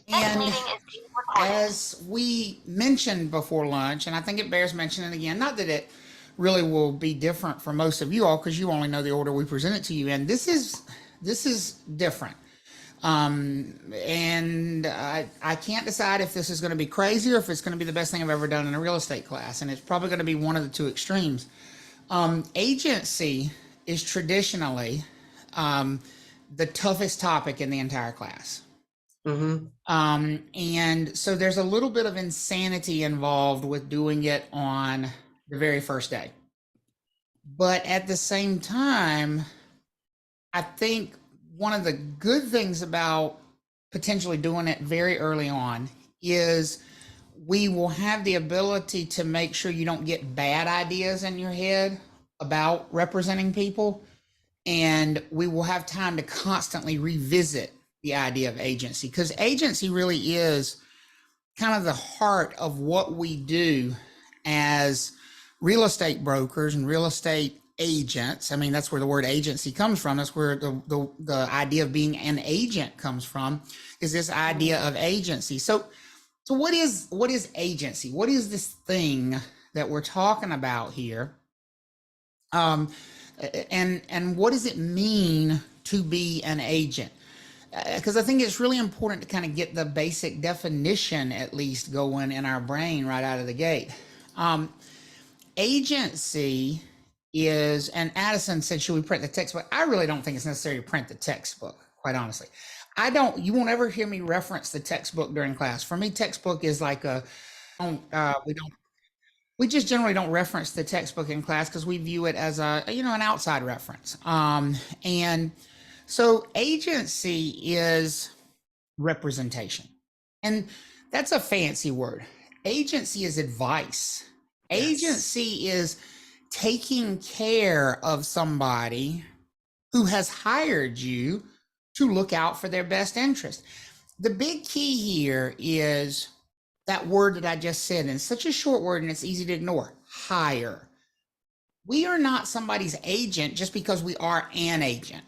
And as we mentioned before lunch, and I think it bears mentioning again, not that it really will be different for most of you all, because you only know the order we present it to you in. This is different. And I can't decide if this is going to be crazy or if it's going to be the best thing I've ever done in a real estate class. And it's probably going to be one of the two extremes. Agency is traditionally the toughest topic in the entire class. And so there's a little bit of insanity involved with doing it on the very first day. But at the same time, I think one of the good things about potentially doing it very early on is we will have the ability to make sure you don't get bad ideas in your head about representing people. And we will have time to constantly revisit the idea of agency, because agency really is kind of the heart of what we do as real estate brokers and real estate agents. I mean, that's where the word agency comes from. That's where the idea of being an agent comes from, is this idea of agency. So what is agency? What is this thing that we're talking about here? And what does it mean to be an agent? Because I think it's really important to kind of get the basic definition at least going in our brain right out of the gate. Agency is, and Addison said, should we print the textbook? I really don't think it's necessary to print the textbook, quite honestly. You won't ever hear me reference the textbook during class. For me, textbook is like we just generally don't reference the textbook in class because we view it as an outside reference. And so agency is representation. And that's a fancy word. Agency is advice. Yes. Agency is taking care of somebody who has hired you to look out for their best interest. The big key here is that word that I just said, and it's such a short word and it's easy to ignore: hire. We are not somebody's agent just because we are an agent.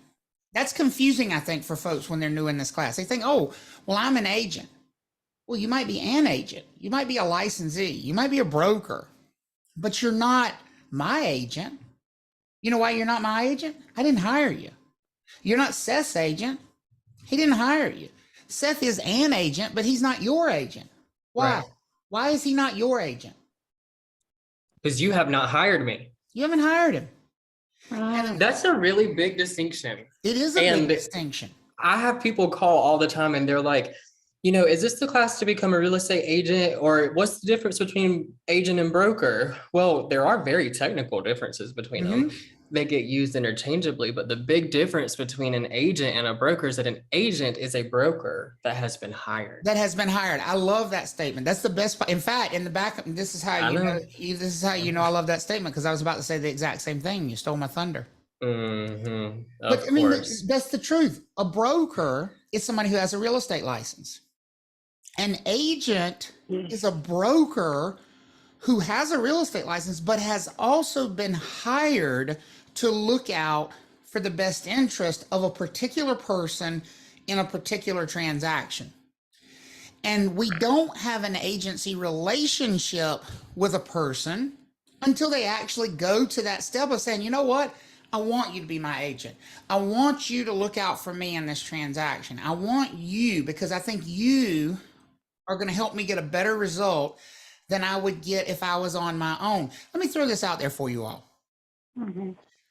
That's confusing, I think, for folks when they're new in this class. They think, oh, well, I'm an agent. Well, you might be an agent. You might be a licensee. You might be a broker, but you're not my agent. You know why you're not my agent? I didn't hire you. You're not Seth's agent. He didn't hire you. Seth is an agent, but he's not your agent. Why? Right. Why is he not your agent? Because you have not hired me. You haven't hired him. And that's a really big distinction. It is a big distinction. I have people call all the time and they're like, is this the class to become a real estate agent, or what's the difference between agent and broker? Well, there are very technical differences between them. They get used interchangeably, but the big difference between an agent and a broker is that an agent is a broker that has been hired. That has been hired. I love that statement. That's the best part. In fact, in the back, this is how you know I love that statement, because I was about to say the exact same thing. You stole my thunder. But I mean, that's the truth. A broker is somebody who has a real estate license. An agent is a broker who has a real estate license, but has also been hired to look out for the best interest of a particular person in a particular transaction. And we don't have an agency relationship with a person until they actually go to that step of saying, you know what? I want you to be my agent. I want you to look out for me in this transaction. I want you, because I think you are going to help me get a better result than I would get if I was on my own. Let me throw this out there for you all.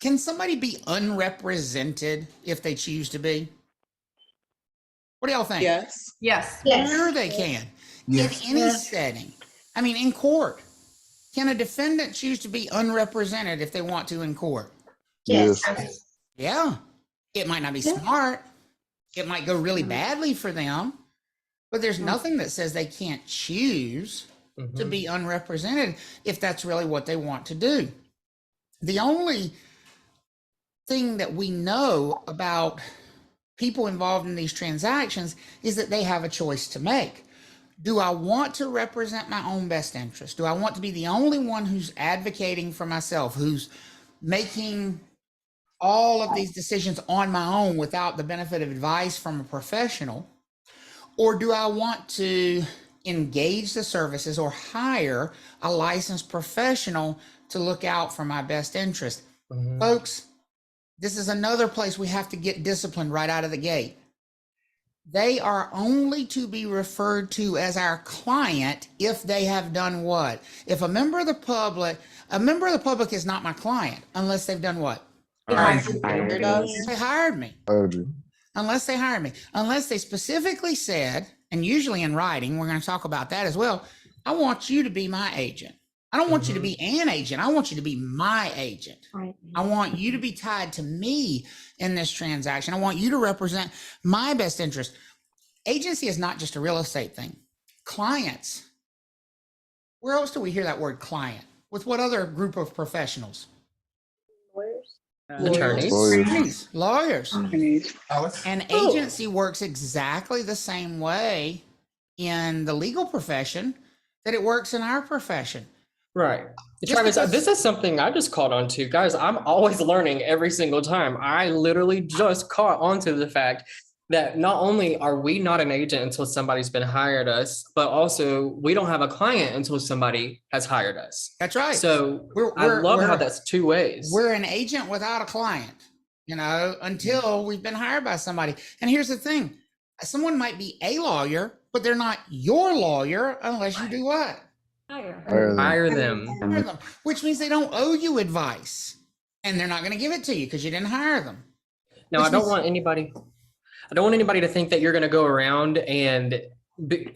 Can somebody be unrepresented if they choose to be? What do y'all think? Yes. Yes. Sure they can. Yes. In any setting. I mean, in court. Can a defendant choose to be unrepresented if they want to in court? Yes. Yeah. It might not be smart. It might go really badly for them, but there's nothing that says they can't choose to be unrepresented if that's really what they want to do. The only thing that we know about people involved in these transactions is that they have a choice to make. Do I want to represent my own best interest? Do I want to be the only one who's advocating for myself, who's making all of these decisions on my own without the benefit of advice from a professional? Or do I want to engage the services or hire a licensed professional to look out for my best interest? Mhm. Folks, this is another place we have to get disciplined right out of the gate. They are only to be referred to as our client if they have done what? If a member of the public is not my client unless they've done what? They hired us. They hired me. Unless they hired me. Unless they specifically said, and usually in writing, we're going to talk about that as well, I want you to be my agent. I don't want you to be an agent. I want you to be my agent. Right. I want you to be tied to me in this transaction. I want you to represent my best interest. Agency is not just a real estate thing. Clients. Where else do we hear that word client? With what other group of professionals? Attorneys. Lawyers. Alice? And agency works exactly the same way in the legal profession that it works in our profession. Right. Just Travis, because- this is something I just caught on to. Guys, I'm always learning every single time. I literally just caught on to the fact that not only are we not an agent until somebody's been hired us, but also we don't have a client until somebody has hired us. That's right. So I We're- love how we're- that's two ways. We're an agent without a client, until we've been hired by somebody. And here's the thing. Someone might be a lawyer, but they're not your lawyer unless you do what? Hire them. Hire them, which means they don't owe you advice. And they're not going to give it to you because you didn't hire them. Now, Which I don't means- want anybody to think that you're going to go around and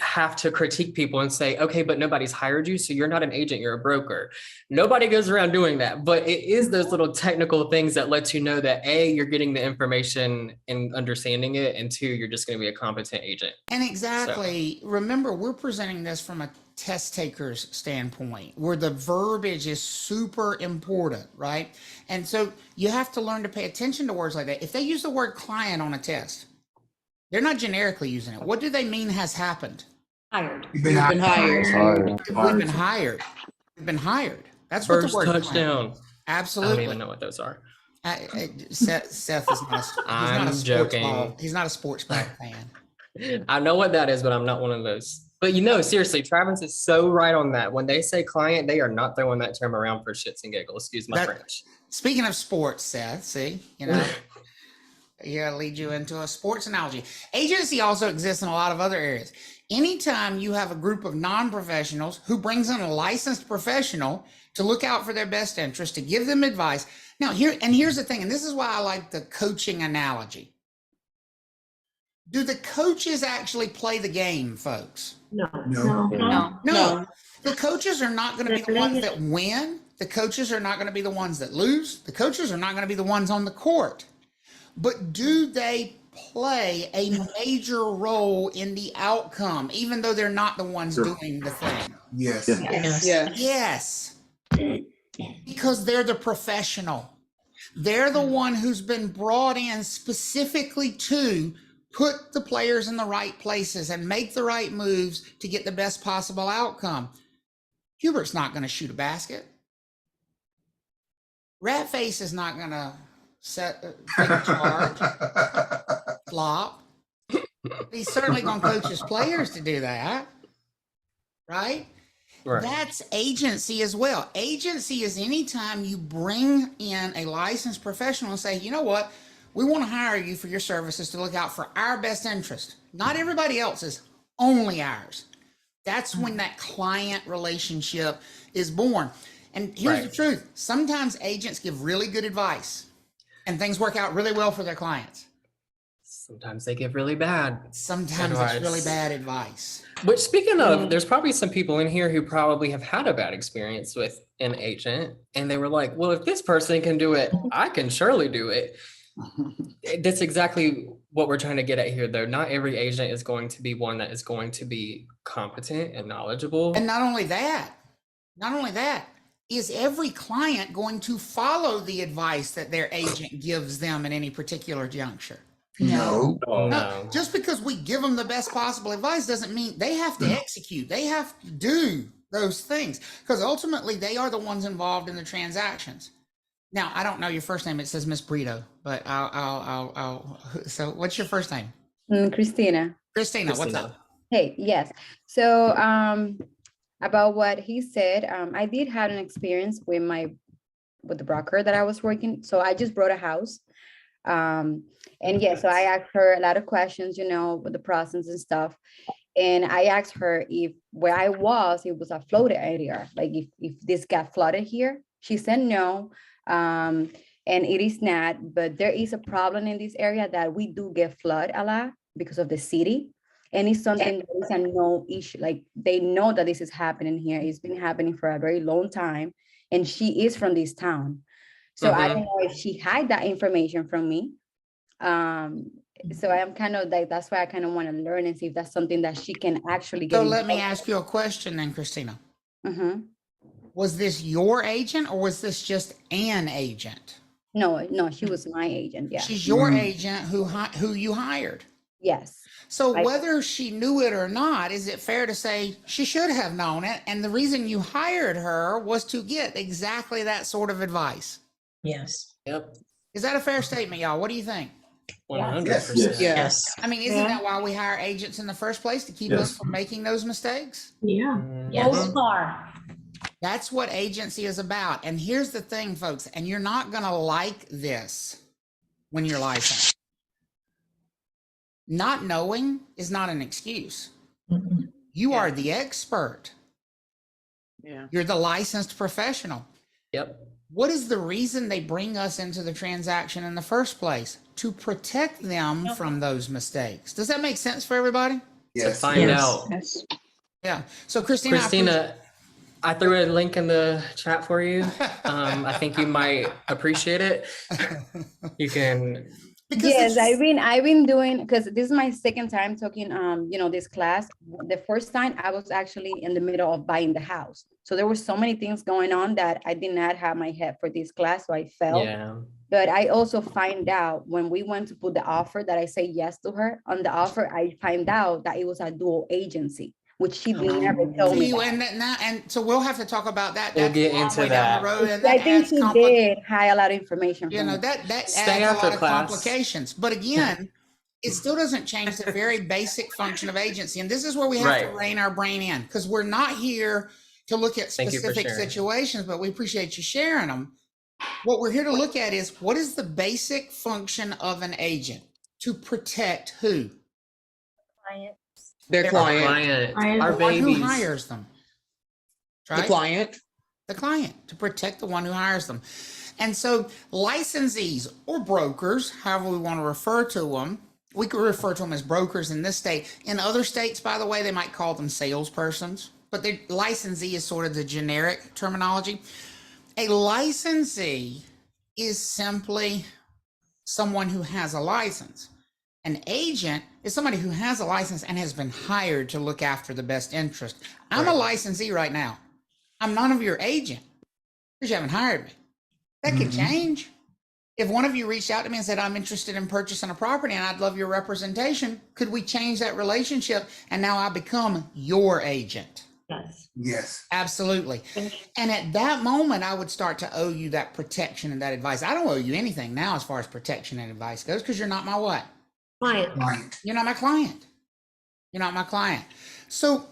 have to critique people and say, okay, but nobody's hired you, so you're not an agent, you're a broker. Nobody goes around doing that, but it is those little technical things that let you know that A, you're getting the information and understanding it, and two, you're just going to be a competent agent. And exactly, remember, we're presenting this from a test taker's standpoint where the verbiage is super important, right? And so you have to learn to pay attention to words like that. If they use the word client on a test, they're not generically using it. What do they mean has happened? Hired. You've been hired. We've been hired. We've been hired. That's First what the word client. touchdown. Absolutely. I don't even know what those are. Seth is not I'm a sports joking. ball. He's not a sports ball fan. I know what that is, but I'm not one of those. But seriously, Travis is so right on that. When they say client, they are not throwing that term around for shits and giggles. Excuse my French. Speaking of sports, Seth, see, yeah, lead you into a sports analogy. Agency also exists in a lot of other areas. Anytime you have a group of non-professionals who brings in a licensed professional to look out for their best interest, to give them advice. Now, here's the thing, and this is why I like the coaching analogy. Do the coaches actually play the game, folks? No. The coaches are not going to be the ones that win. The coaches are not going to be the ones that lose. The coaches are not going to be the ones on the court. But do they play a major role in the outcome, even though they're not the ones doing the thing? Yes. Yes. Because they're the professional. They're the one who's been brought in specifically to put the players in the right places and make the right moves to get the best possible outcome. Hubert's not going to shoot a basket. Ratface is not going to take a charge, flop. He's certainly going to coach his players to do that, right? That's agency as well. Agency is anytime you bring in a licensed professional and say, you know what? We want to hire you for your services to look out for our best interest. Not everybody else's, only ours. That's when that client relationship is born. And here's the truth. Sometimes agents give really good advice and things work out really well for their clients. Sometimes they give really bad. Sometimes it's really bad advice. But speaking of, there's probably some people in here who probably have had a bad experience with an agent. And they were like, well, if this person can do it, I can surely do it. That's exactly what we're trying to get at here, though. Not every agent is going to be one that is going to be competent and knowledgeable. And not only that, is every client going to follow the advice that their agent gives them at any particular juncture? No. No. Just because we give them the best possible advice doesn't mean they have to execute. They have to do those things because ultimately they are the ones involved in the transactions. Now, I don't know your first name. It says Miss Brito, but I'll so what's your first name? Christina. Christina, what's up? Hey, yes. So about what he said, I did have an experience with the broker that I was working. So I just bought a house. And yeah, so I asked her a lot of questions, with the process and stuff. And I asked her if where I was, it was a flooded area, like if this got flooded here. She said no, and it is not, but there is a problem in this area that we do get flood a lot because of the city. And it's something that is a no issue. Like they know that this is happening here. It's been happening for a very long time. And she is from this town. So I don't know if she hid that information from me. So I'm kind of like, that's why I kind of want to learn and see if that's something that she can actually get. So let me ask you a question then, Christina. Was this your agent or was this just an agent? No, she was my agent. Yeah. She's your agent who you hired. Yes. So whether she knew it or not, is it fair to say she should have known it? And the reason you hired her was to get exactly that sort of advice. Yes. Yep. Is that a fair statement, y'all? What do you think? 100%. Yes. I mean, isn't that why we hire agents in the first place, to keep us from making those mistakes? Yeah. OLDCAR. That's what agency is about. And here's the thing, folks, and you're not going to like this when you're licensed. Not knowing is not an excuse. You are the expert. Yeah. You're the licensed professional. Yep. What is the reason they bring us into the transaction in the first place? To protect them from those mistakes. Does that make sense for everybody? To find out. Yes. Yeah. So Christina, I threw a link in the chat for you. I think you might appreciate it. You can. Yes, I've been doing, because this is my second time taking this class. The first time I was actually in the middle of buying the house. So there were so many things going on that I did not have my head for this class. So I felt. Yeah. But I also find out when we went to put the offer that I say yes to her on the offer, I find out that it was a dual agency, which she never told me. And so we'll have to talk about that. We'll get into that. I think she did hide a lot of information. That adds a lot of complications. But again, it still doesn't change the very basic function of agency. And this is where we have to rein our brain in, because we're not here to look at specific situations, but we appreciate you sharing them. What we're here to look at is, what is the basic function of an agent? To protect who? Their client. Our babies. Who hires them? Right? The client. The client, to protect the one who hires them. And so licensees or brokers, however we want to refer to them, we could refer to them as brokers in this state. In other states, by the way, they might call them salespersons, but the licensee is sort of the generic terminology. A licensee is simply someone who has a license. An agent is somebody who has a license and has been hired to look after the best interest. I'm a licensee right now. I'm none of your agent because you haven't hired me. That could change. If one of you reached out to me and said, I'm interested in purchasing a property and I'd love your representation, could we change that relationship and now I become your agent? Yes. Yes. Absolutely. And at that moment, I would start to owe you that protection and that advice. I don't owe you anything now as far as protection and advice goes, because you're not my what? Client. You're not my client. You're not my client. So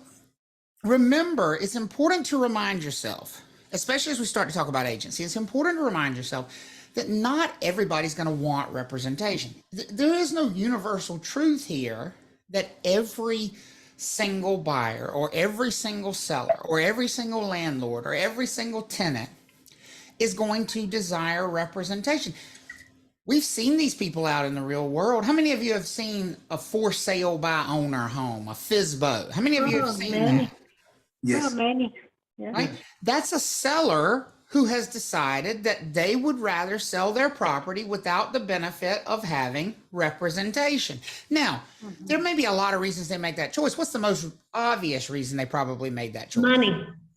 remember, it's important to remind yourself, especially as we start to talk about agency, it's important to remind yourself that not everybody's going to want representation. There is no universal truth here that every single buyer or every single seller or every single landlord or every single tenant is going to desire representation. We've seen these people out in the real world. How many of you have seen a for sale by owner home, a FSBO? How many of you have seen that? Yes. Many. Yeah. Right? That's a seller who has decided that they would rather sell their property without the benefit of having representation. Now, there may be a lot of reasons they make that choice. What's the most obvious reason they probably made that choice?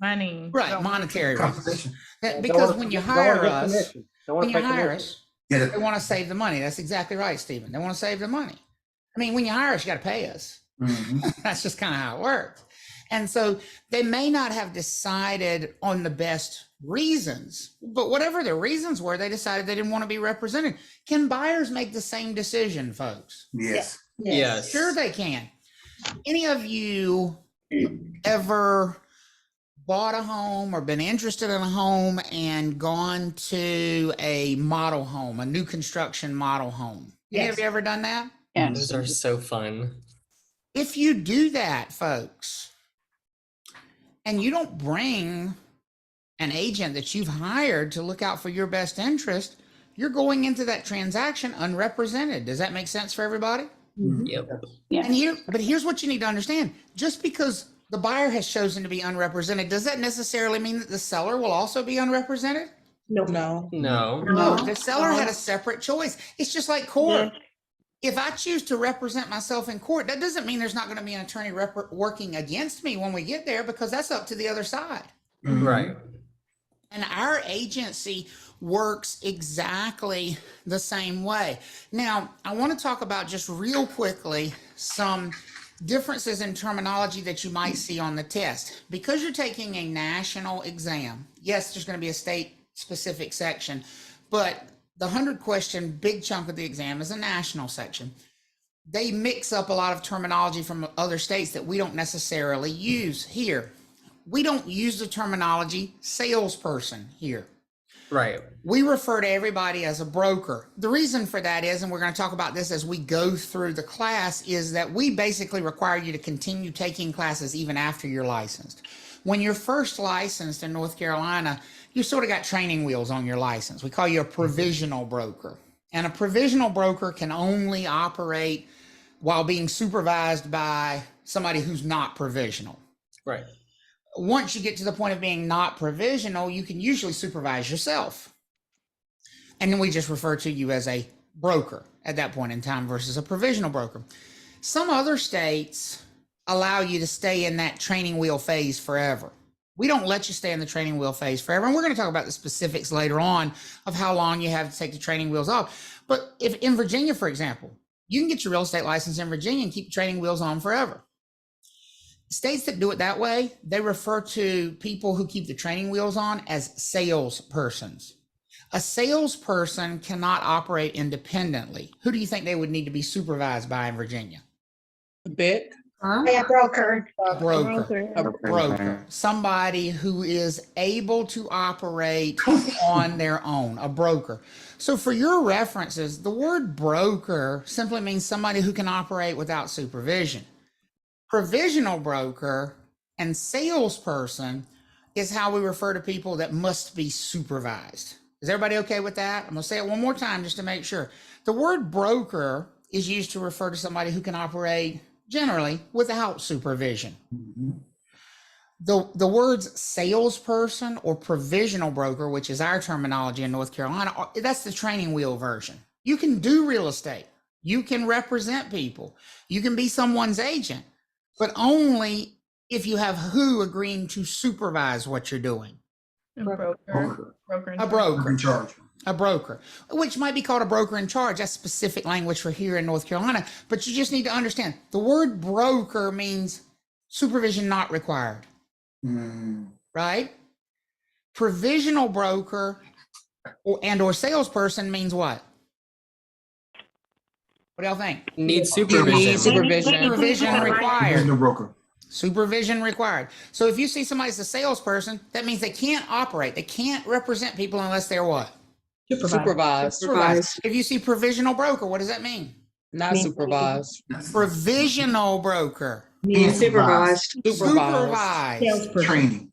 Money. Right, monetary reasons. Compensation. Because when you hire us, they want to save the money. That's exactly right, Stephen. They want to save the money. I mean, when you hire us, you got to pay us. That's just kind of how it works. And so they may not have decided on the best reasons, but whatever the reasons were, they decided they didn't want to be represented. Can buyers make the same decision, folks? Yes. Yes. Sure they can. Any of you ever bought a home or been interested in a home and gone to a model home, a new construction model home? Any of Yes. you ever done that? Those are so fun. If you do that, folks, and you don't bring an agent that you've hired to look out for your best interest, you're going into that transaction unrepresented. Does that make sense for everybody? Yep. But here's what you need to understand. Just because the buyer has chosen to be unrepresented, does that necessarily mean that the seller will also be unrepresented? No. No. No. No, the seller had a separate choice. It's just like court. If I choose to represent myself in court, that doesn't mean there's not going to be an attorney working against me when we get there, because that's up to the other side. Right. And our agency works exactly the same way. Now, I want to talk about just real quickly some differences in terminology that you might see on the test. Because you're taking a national exam, yes, there's going to be a state specific section, but the 100-question big chunk of the exam is a national section. They mix up a lot of terminology from other states that we don't necessarily use here. We don't use the terminology salesperson here. Right. We refer to everybody as a broker. The reason for that is, and we're going to talk about this as we go through the class, is that we basically require you to continue taking classes even after you're licensed. When you're first licensed in North Carolina, you sort of got training wheels on your license. We call you a provisional broker. And a provisional broker can only operate while being supervised by somebody who's not provisional. Right. Once you get to the point of being not provisional, you can usually supervise yourself. And then we just refer to you as a broker at that point in time versus a provisional broker. Some other states allow you to stay in that training wheel phase forever. We don't let you stay in the training wheel phase forever. And we're going to talk about the specifics later on of how long you have to take the training wheels off. But if in Virginia, for example, you can get your real estate license in Virginia and keep the training wheels on forever. States that do it that way, they refer to people who keep the training wheels on as salespersons. A salesperson cannot operate independently. Who do you think they would need to be supervised by in Virginia? Bit. A broker. A broker. Somebody who is able to operate on their own, a broker. So for your references, the word broker simply means somebody who can operate without supervision. Provisional broker and salesperson is how we refer to people that must be supervised. Is everybody okay with that? I'm going to say it one more time just to make sure. The word broker is used to refer to somebody who can operate generally without supervision. The words salesperson or provisional broker, which is our terminology in North Carolina, that's the training wheel version. You can do real estate. You can represent people. You can be someone's agent, but only if you have who agreeing to supervise what you're doing. A broker. A broker. In charge. A broker, which might be called a broker in charge. That's specific language for here in North Carolina. But you just need to understand the word broker means supervision not required, right? Provisional broker or salesperson means what? What do y'all think? Need supervision. Supervision required. Provisional broker. Supervision required. So if you see somebody as a salesperson, that means they can't operate. They can't represent people unless they're what? Supervised. If you see provisional broker, what does that mean? Not supervised. Provisional broker. Supervised. Supervised. Salesperson. Training.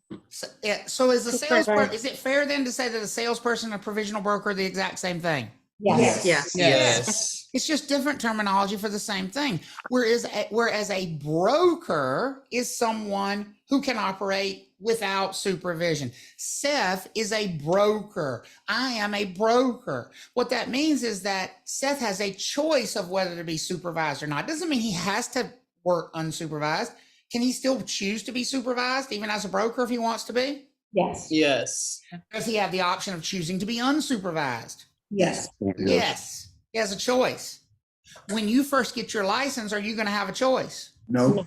So is the salesperson, is it fair then to say that a salesperson and a provisional broker are the exact same thing? Yes. Yes. It's just different terminology for the same thing. Whereas a broker is someone who can operate without supervision. Seth is a broker. I am a broker. What that means is that Seth has a choice of whether to be supervised or not. It doesn't mean he has to work unsupervised. Can he still choose to be supervised even as a broker if he wants to be? Yes. Yes. Does he have the option of choosing to be unsupervised? Yes. Yes. He has a choice. When you first get your license, are you going to have a choice? No. What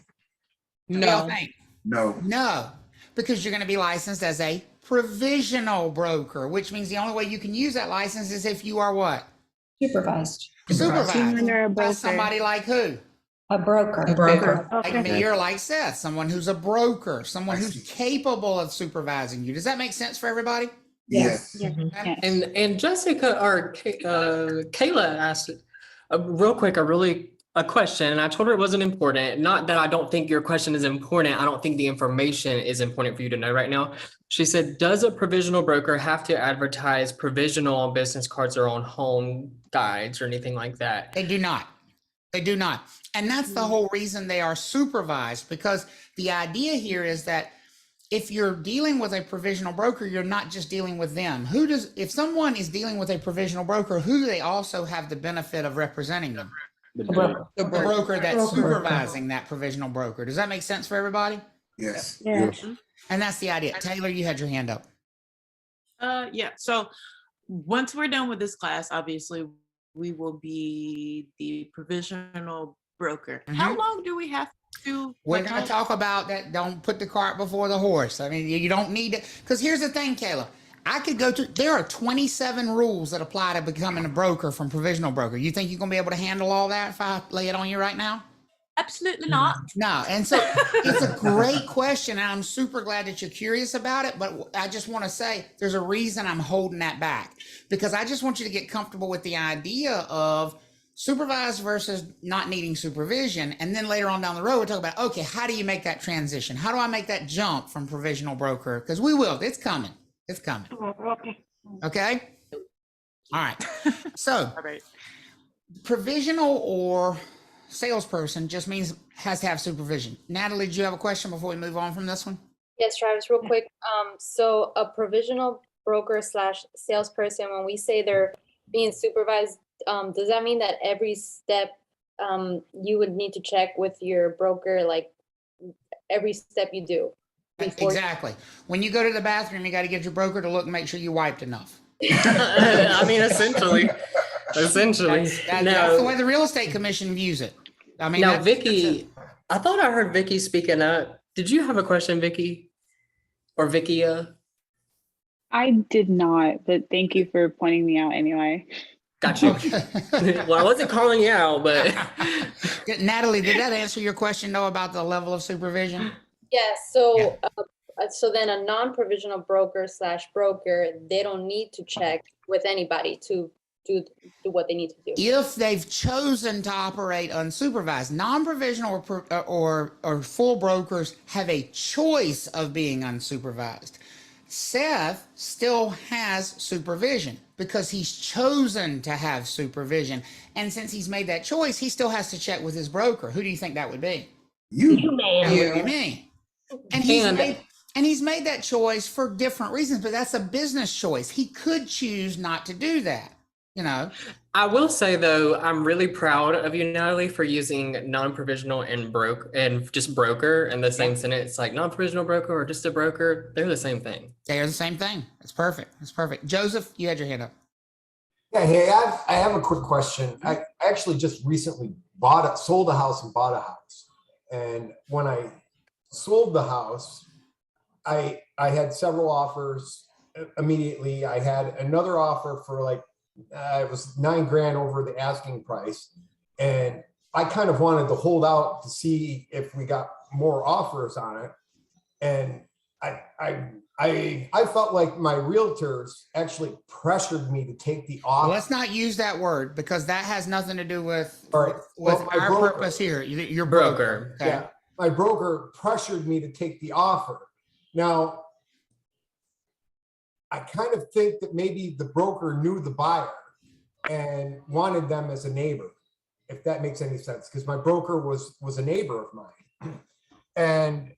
do y'all No. think? No. No, because you're going to be licensed as a provisional broker, which means the only way you can use that license is if you are what? Supervised. Supervised Under a by broker. somebody like who? A broker. A broker. Like Okay. me or like Seth, someone who's a broker, someone who's capable of supervising you. Does that make sense for everybody? Yes. Yes. Okay. And Jessica or Kayla asked real quick a question, and I told her it wasn't important. Not that I don't think your question is important. I don't think the information is important for you to know right now. She said, "Does a provisional broker have to advertise provisional on business cards or on home guides or anything like that?" They do not. They do not. And that's the whole reason they are supervised, because the idea here is that if you're dealing with a provisional broker, you're not just dealing with them. If someone is dealing with a provisional broker, who do they also have the benefit of representing them? The The broker that's supervising that provisional broker. Does that make sense for everybody? Yes. Yes. And that's the idea. Taylor, you had your hand up. Yeah, so once we're done with this class, obviously, we will be the provisional broker. How long do we have to? We're going to talk about that. Don't put the cart before the horse. I mean, you don't need to, because here's the thing, Kayla. I could go to, there are 27 rules that apply to becoming a broker from provisional broker. You think you're going to be able to handle all that if I lay it on you right now? Absolutely not. No. And so it's a great question. And I'm super glad that you're curious about it. But I just want to say there's a reason I'm holding that back, because I just want you to get comfortable with the idea of supervised versus not needing supervision. And then later on down the road, we'll talk about, okay, how do you make that transition? How do I make that jump from provisional broker? Because we will. It's coming. It's coming. Okay. Okay. All right. So All right. provisional or salesperson just means has to have supervision. Natalie, do you have a question before we move on from this one? Yes, Travis, real quick. So a provisional broker slash salesperson, when we say they're being supervised, does that mean that every step you would need to check with your broker, like every step you do? Exactly. When you go to the bathroom, you got to get your broker to look and make sure you wiped enough. I mean, essentially. That's the way the real estate commission views it. I mean, Now, Vicky, I thought I heard Vicky speaking up. Did you have a question, Vicky? Or Vickia? I did not, but thank you for pointing me out anyway. Got you. Well, I wasn't calling you out, but Natalie, did that answer your question though about the level of supervision? Yes. So, so then a non-provisional broker slash broker, they don't need to check with anybody to do what they need to do. If they've chosen to operate unsupervised, non-provisional or full brokers have a choice of being unsupervised. Seth still has supervision because he's chosen to have supervision. And since he's made that choice, he still has to check with his broker. Who do you think that would be? You, ma'am. It would be me. And he's made that choice for different reasons, but that's a business choice. He could choose not to do that, you know. I will say though, I'm really proud of you, Natalie, for using non-provisional and just broker in the same sentence. Like non-provisional broker or just a broker, they're the same thing. They are the same thing. It's perfect. It's perfect. Joseph, you had your hand up. Yeah, hey, I have a quick question. I actually just recently sold a house and bought a house. And when I sold the house, I had several offers immediately. I had another offer for like, it was $9,000 over the asking price. And I kind of wanted to hold out to see if we got more offers on it. And I felt like my realtors actually pressured me to take the offer. Let's not use that word because that has nothing to do with, All right. with Well, our purpose here. Your broker. Okay. Yeah. My broker pressured me to take the offer. Now, I kind of think that maybe the broker knew the buyer and wanted them as a neighbor, if that makes any sense, because my broker was a neighbor of mine. And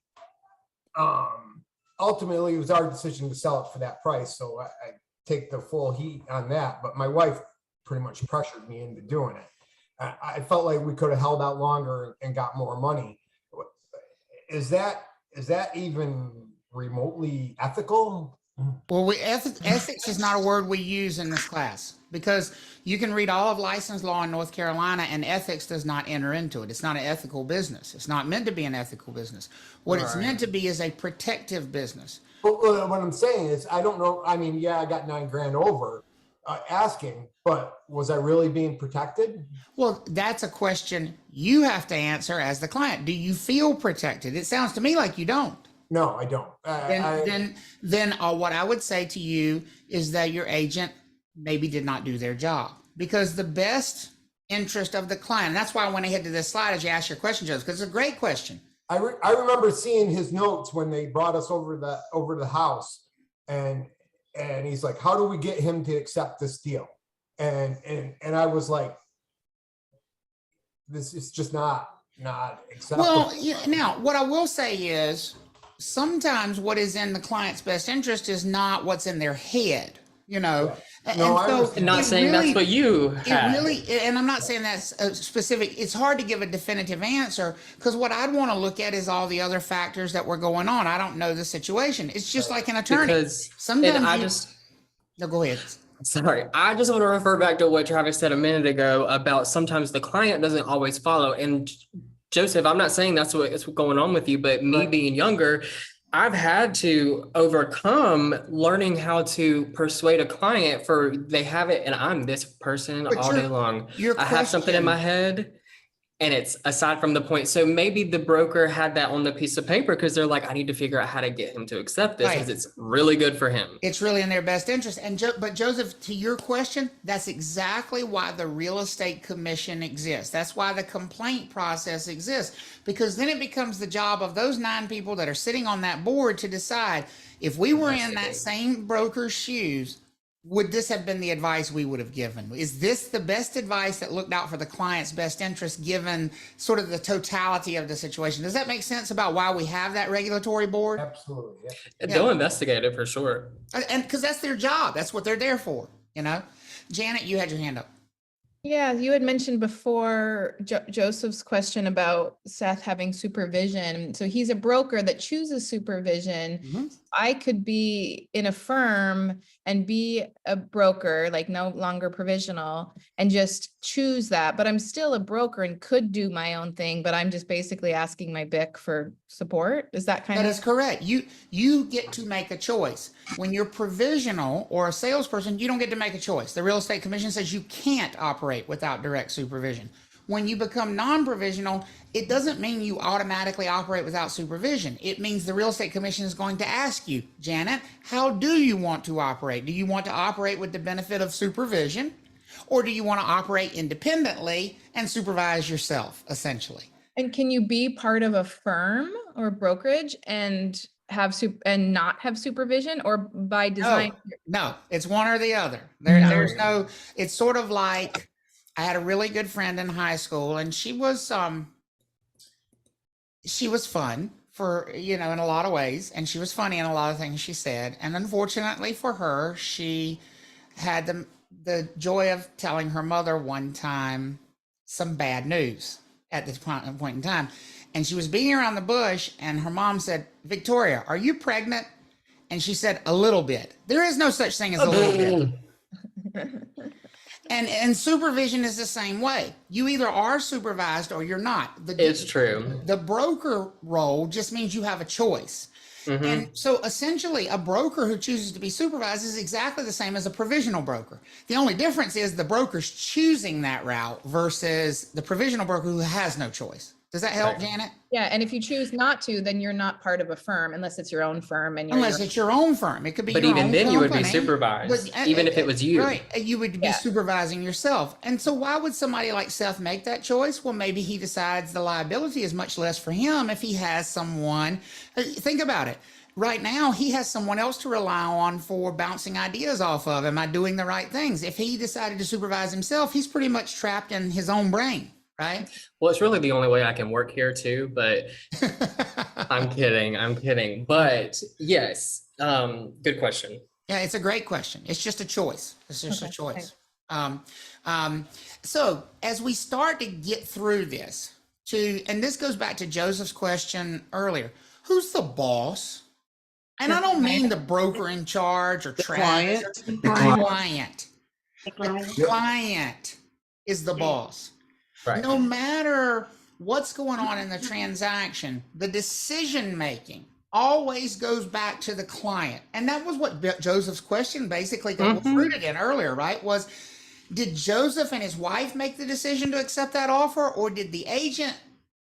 ultimately, it was our decision to sell it for that price. So I take the full heat on that. But my wife pretty much pressured me into doing it. I felt like we could have held out longer and got more money. Is that even remotely ethical? Well, ethics is not a word we use in this class because you can read all of licensed law in North Carolina and ethics does not enter into it. It's not an ethical business. It's not meant to be an ethical business. What it's meant to be is a protective business. But what I'm saying is, I don't know. I mean, yeah, I got $9,000 over, asking, but was I really being protected? Well, that's a question you have to answer as the client. Do you feel protected? It sounds to me like you don't. No, I don't. Then what I would say to you is that your agent maybe did not do their job, because the best interest of the client, and that's why I went ahead to this slide as you asked your question, Joseph, because it's a great question. I remember seeing his notes when they brought us over the house, and he's like, how do we get him to accept this deal? And I was like, this is just not acceptable. Well, now what I will say is sometimes what is in the client's best interest is not what's in their head, No, I'm not saying that's what you had. It really, and I'm not saying that's specific. It's hard to give a definitive answer, because what I'd want to look at is all the other factors that were going on. I don't know the situation. It's just like an attorney. Because sometimes no, go ahead. Sorry, I just want to refer back to what Travis said a minute ago about sometimes the client doesn't always follow. And Joseph, I'm not saying that's what's going on with you, but me being younger, I've had to overcome learning how to persuade a client for they have it, and I'm this person all day long. I have something in my head, and it's aside from the point. So maybe the broker had that on the piece of paper because they're like, I need to figure out how to get him to accept this because it's really good for him. It's really in their best interest. And but Joseph, to your question, that's exactly why the real estate commission exists. That's why the complaint process exists, because then it becomes the job of those 9 people that are sitting on that board to decide, if we were in that same broker's shoes, would this have been the advice we would have given? Is this the best advice that looked out for the client's best interest, given sort of the totality of the situation? Does that make sense about why we have that regulatory board? Absolutely. They'll investigate it for sure. And because that's their job. That's what they're there for, Janet, you had your hand up. Yeah, you had mentioned before Joseph's question about Seth having supervision. So he's a broker that chooses supervision. Mm-hmm. I could be in a firm and be a broker, like no longer provisional, and just choose that. But I'm still a broker and could do my own thing, but I'm just basically asking my BIC for support. Is that kind of? That is correct. You get to make a choice. When you're provisional or a salesperson, you don't get to make a choice. The real estate commission says you can't operate without direct supervision. When you become non-provisional, it doesn't mean you automatically operate without supervision. It means the real estate commission is going to ask you, Janet, how do you want to operate? Do you want to operate with the benefit of supervision, or do you want to operate independently and supervise yourself, essentially? And can you be part of a firm or brokerage and not have supervision, or by design? No, it's one or the other. There's no, it's sort of like, I had a really good friend in high school, and she was fun for, in a lot of ways, and she was funny in a lot of things she said. And unfortunately for her, she had the joy of telling her mother one time some bad news at this point in time. And she was beating around the bush, and her mom said, Victoria, are you pregnant? And she said, a little bit. There is no such thing as a little bit. And supervision is the same way. You either are supervised or you're not. It's true. The broker role just means you have a choice. Mm-hmm. And so essentially a broker who chooses to be supervised is exactly the same as a provisional broker. The only difference is the broker's choosing that route versus the provisional broker who has no choice. Does that help, Janet? Yeah, and if you choose not to, then you're not part of a firm unless it's your own firm. It's your own firm. It could be. But your even own then, company. you would be supervised, even if it was you. Right, you would be supervising yourself. And so, why would somebody like Seth make that choice? Well, maybe he decides the liability is much less for him if he has someone. Think about it. Right now, he has someone else to rely on for bouncing ideas off of. Am I doing the right things? If he decided to supervise himself, he's pretty much trapped in his own brain. Right? Well, it's really the only way I can work here too, but I'm kidding. But yes, good question. Yeah, it's a great question. It's just a choice. It's just a choice. So as we start to get through this, and this goes back to Joseph's question earlier, who's the boss? And I don't mean the broker in charge or client. The client. The client is the boss. Right. No matter what's going on in the transaction, the decision making always goes back to the client. And that was what Joseph's question basically was rooted in earlier, right? Was, did Joseph and his wife make the decision to accept that offer, or did the agent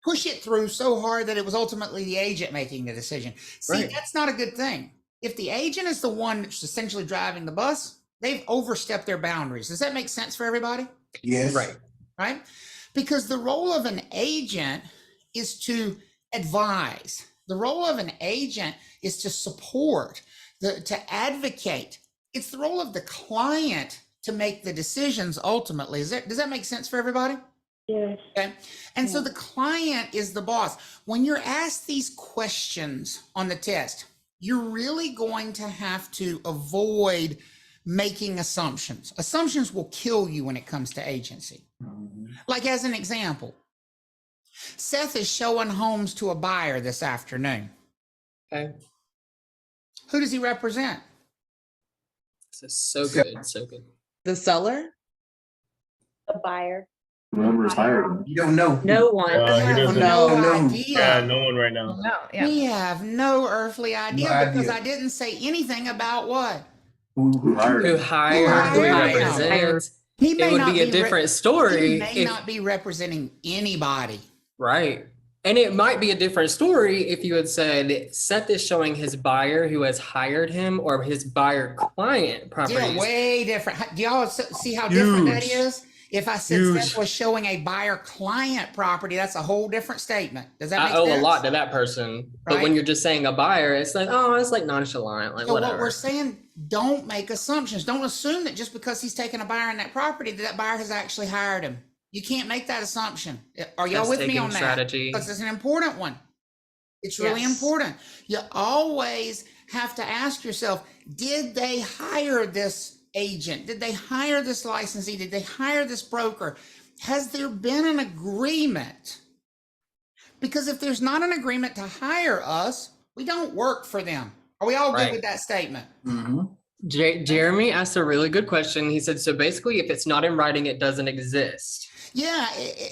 push it through so hard that it was ultimately the agent making the decision? See, that's not a good thing. If the agent is the one that's essentially driving the bus, they've overstepped their boundaries. Does that make sense for everybody? Yes. Right? Because the role of an agent is to advise. The role of an agent is to support, to advocate. It's the role of the client to make the decisions ultimately. Does that make sense for everybody? Yes. Okay. And so the client is the boss. When you're asked these questions on the test, you're really going to have to avoid making assumptions. Assumptions will kill you when it comes to agency. Like, as an example, Seth is showing homes to a buyer this afternoon. Okay. Who does he represent? This is so good. So good. The seller? A buyer. Whoever's hired. You don't know. No one. We have no idea. Yeah, no one right now. No, yeah. We have no earthly idea No because idea. I didn't say anything about what. Who hired Who him? hired, who he hired him? represents. He may It would not be a re- different story He may if, not be representing anybody. right. And it might be a different story if you had said Seth is showing his buyer who has hired him or his buyer client properties. Yeah, way different. Do y'all see how different that Huge. is? If I said Huge. Seth was showing a buyer client property, that's a whole different statement. Does that I make owe sense? a lot to that person. But when Right? you're just saying a buyer, it's like, oh, it's like nonchalant, like So whatever. what we're saying, don't make assumptions. Don't assume that just because he's taking a buyer in that property, that buyer has actually hired him. You can't make that assumption. Are y'all with me Test-taking on that? strategy. Because it's an important one. It's really important. You always have to ask yourself, did they hire this agent? Did they hire this licensee? Did they hire this broker? Has there been an agreement? Because if there's not an agreement to hire us, we don't work for them. Are we all good Right. with that statement? Jeremy asked a really good question. He said, so basically, if it's not in writing, it doesn't exist. Yeah,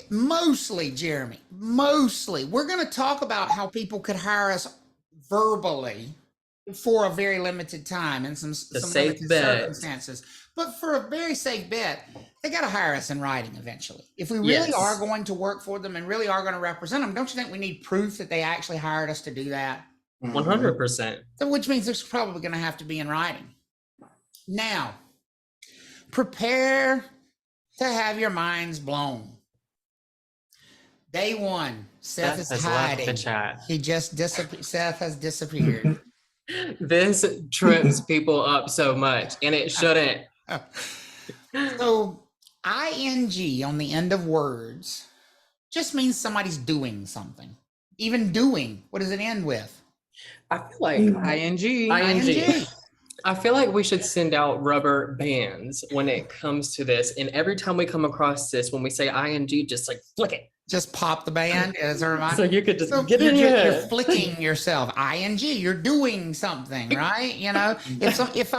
mostly, Jeremy, mostly. We're going to talk about how people could hire us verbally for a very limited time in some safe limited bet. circumstances. But for a very safe bet, they got to hire us in writing eventually. If we really Yes. are going to work for them and really are going to represent them, don't you think we need proof that they actually hired us to do that? 100%. So, which means it's probably going to have to be in writing. Now, prepare to have your minds blown. Day one, Seth is has left the hiding. chat. He just disappeared. Seth has disappeared. This trips people up so much, and it shouldn't. So, ing on the end of words just means somebody's doing something. Even doing, what does it end with? I feel like ING. ING. I feel like we should send out rubber bands when it comes to this. And every time we come across this, when we say ING, just like flick it. Just pop the band as a reminder. So you could just So get in you're, your you're head. flicking yourself. ING, you're doing something, right? You know, if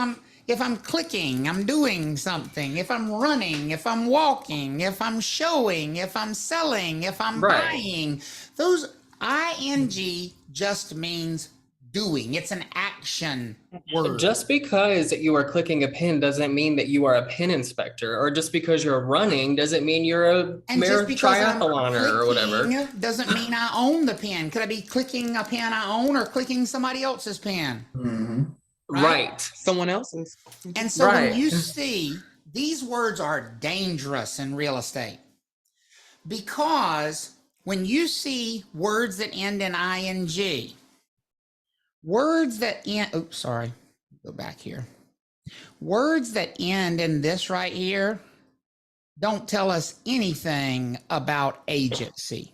I'm clicking, I'm doing something. If I'm running, if I'm walking, if I'm showing, if I'm selling, if I'm Right. buying, those ING just means doing. It's an action word. Just because you are clicking a pen doesn't mean that you are a pen inspector, or just because you're running doesn't mean you're a And just because I'm triathloner or whatever. clicking doesn't mean I own the pen. Could I be clicking a pen I own or clicking somebody else's pen? Right. Someone else's. And so Right. when you see, these words are dangerous in real estate, because when you see words that end in ing, words that end, oops, sorry, go back here. Words that end in this right here don't tell us anything about agency.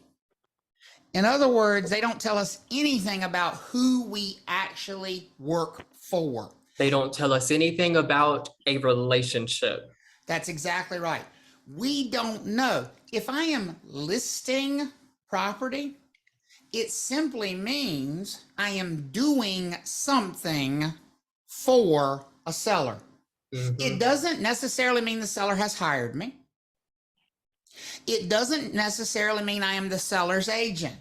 In other words, they don't tell us anything about who we actually work for. They don't tell us anything about a relationship. That's exactly right. We don't know. If I am listing property, it simply means I am doing something for a seller. It doesn't necessarily mean the seller has hired me. It doesn't necessarily mean I am the seller's agent.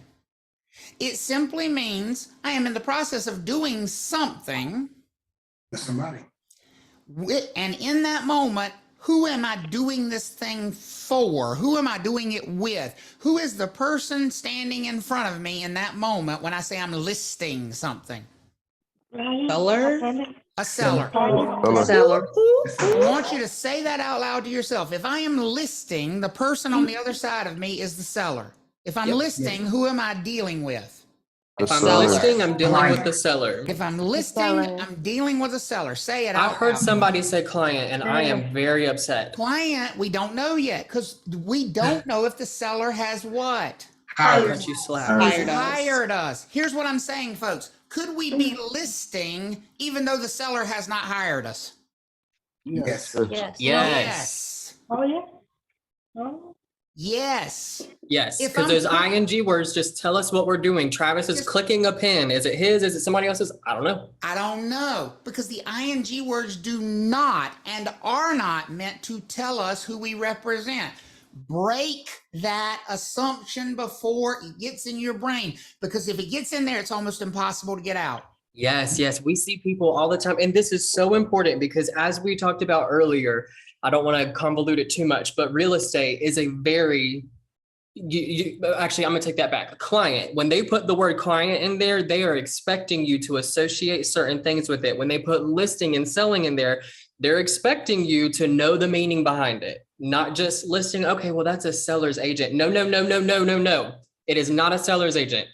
It simply means I am in the process of doing something. With somebody. And in that moment, who am I doing this thing for? Who am I doing it with? Who is the person standing in front of me in that moment when I say I'm listing something? Seller? A seller. Seller. I want you to say that out loud to yourself. If I am listing, the person on the other side of me is the seller. If I'm listing, who am I dealing with? If I'm listing, I'm dealing with the seller. If I'm listing, I'm dealing with a seller. Say it out I've heard loud. somebody say client, and I am very upset. Client, we don't know yet because we don't know if the seller has what? Cut you slack. Hired us. Here's what I'm saying, folks. Could we be listing even though the seller has not hired us? Yes. Yes. Oh, yeah. Oh. Yes. Yes, If because I'm those ing words just tell us what we're doing. Travis is Just- clicking a pen. Is it his? Is it somebody else's? I don't know. I don't know because the ing words do not and are not meant to tell us who we represent. Break that assumption before it gets in your brain, because if it gets in there, it's almost impossible to get out. Yes, yes. We see people all the time. And this is so important because as we talked about earlier, I don't want to convolute it too much, but real estate is a very, actually, I'm going to take that back. A client, when they put the word client in there, they are expecting you to associate certain things with it. When they put listing and selling in there, they're expecting you to know the meaning behind it, not just listing. Okay, well, that's a seller's agent. No, no, no, no, no, no, no. It is not a seller's agent.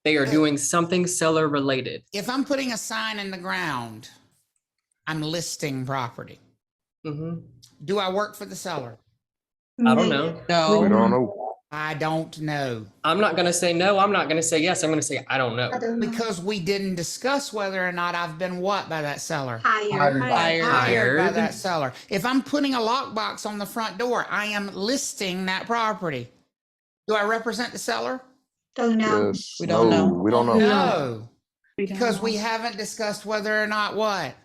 They are doing something seller related. If I'm putting a sign in the ground, I'm listing property. Mm-hmm. Do I work for the seller? I don't know. No. We don't know. I don't know. I'm not going to say no. I'm not going to say yes. I'm going to say I don't know. Because we didn't discuss whether or not I've been what by that seller? Hired. Hired by Hired. that seller. If I'm putting a lockbox on the front door, I am listing that property. Do I represent the seller? Don't know. Yes. We don't know. We don't know. No, We don't because know. we haven't discussed whether or not what?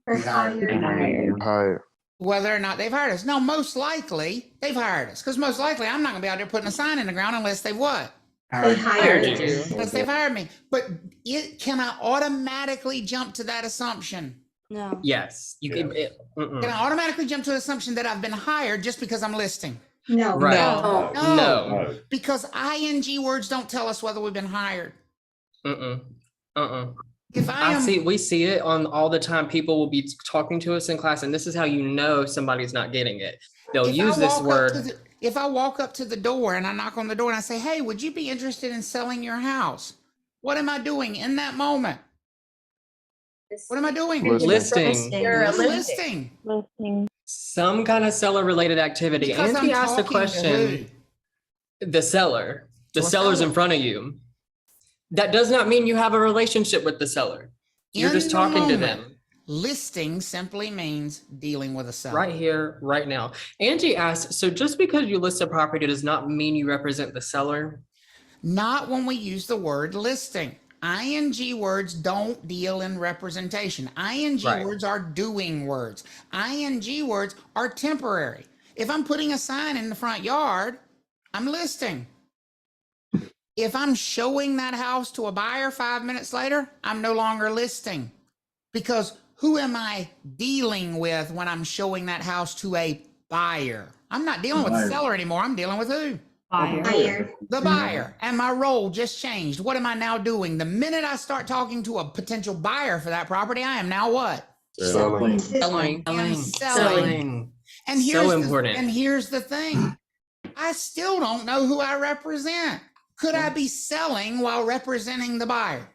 We're hired. Hired. Hired. Whether or not they've hired us. No, most likely they've hired us. Because most likely I'm not going to be out there putting a sign in the ground unless they've what? They hired Hired you. you. Unless they've hired me. But it can I automatically jump to that assumption? No. Yes. You can. Can I automatically jump to the assumption that I've been hired just because I'm listing? No. Right. No. No. Because ing words don't tell us whether we've been hired. If I am, We see it on all the time. People will be talking to us in class, and this is how you know somebody's not getting it. They'll if use I this walk up word. to the- if I walk up to the door and I knock on the door and I say, "Hey, would you be interested in selling your house?" What am I doing in that moment? What am I doing? Listing. You're a I'm listing. listing. Some kind of seller related activity. Because Angie I'm asked the talking to question, the seller, the To a seller's seller. in front of you. That does not mean you have a relationship with the seller. You're In just the talking to moment. them. Listing simply means dealing with a seller. Right here, right now. Angie asked, so just because you list a property does not mean you represent the seller? Not when we use the word listing. ing words don't deal in representation. ing Right. words are doing words. ing words are temporary. If I'm putting a sign in the front yard, I'm listing. If I'm showing that house to a buyer 5 minutes later, I'm no longer listing. Because who am I dealing with when I'm showing that house to a buyer? I'm not dealing with the Buyer. seller anymore. I'm dealing with who? Hired. The buyer. And my role just changed. What am I now doing? The minute I start talking to a potential buyer for that property, I am now what? Selling. Selling. I am selling. Selling. And So here's important. And here's the thing. I still don't know who I represent. Could I be selling while representing the buyer?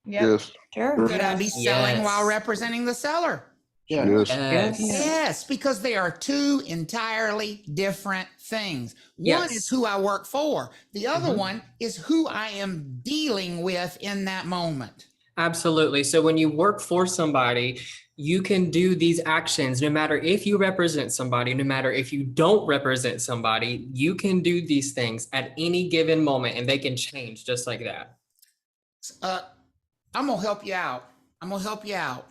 Yep. Yes. Sure. Could I be selling Yes. while representing the seller? Yes. Yes. Yes, because they are two entirely different things. One Yes. is who I work for. The other Mhm. one is who I am dealing with in that moment. Absolutely. So when you work for somebody, you can do these actions no matter if you represent somebody, no matter if you don't represent somebody, you can do these things at any given moment and they can change just like that. I'm gonna help you out. I'm gonna help you out.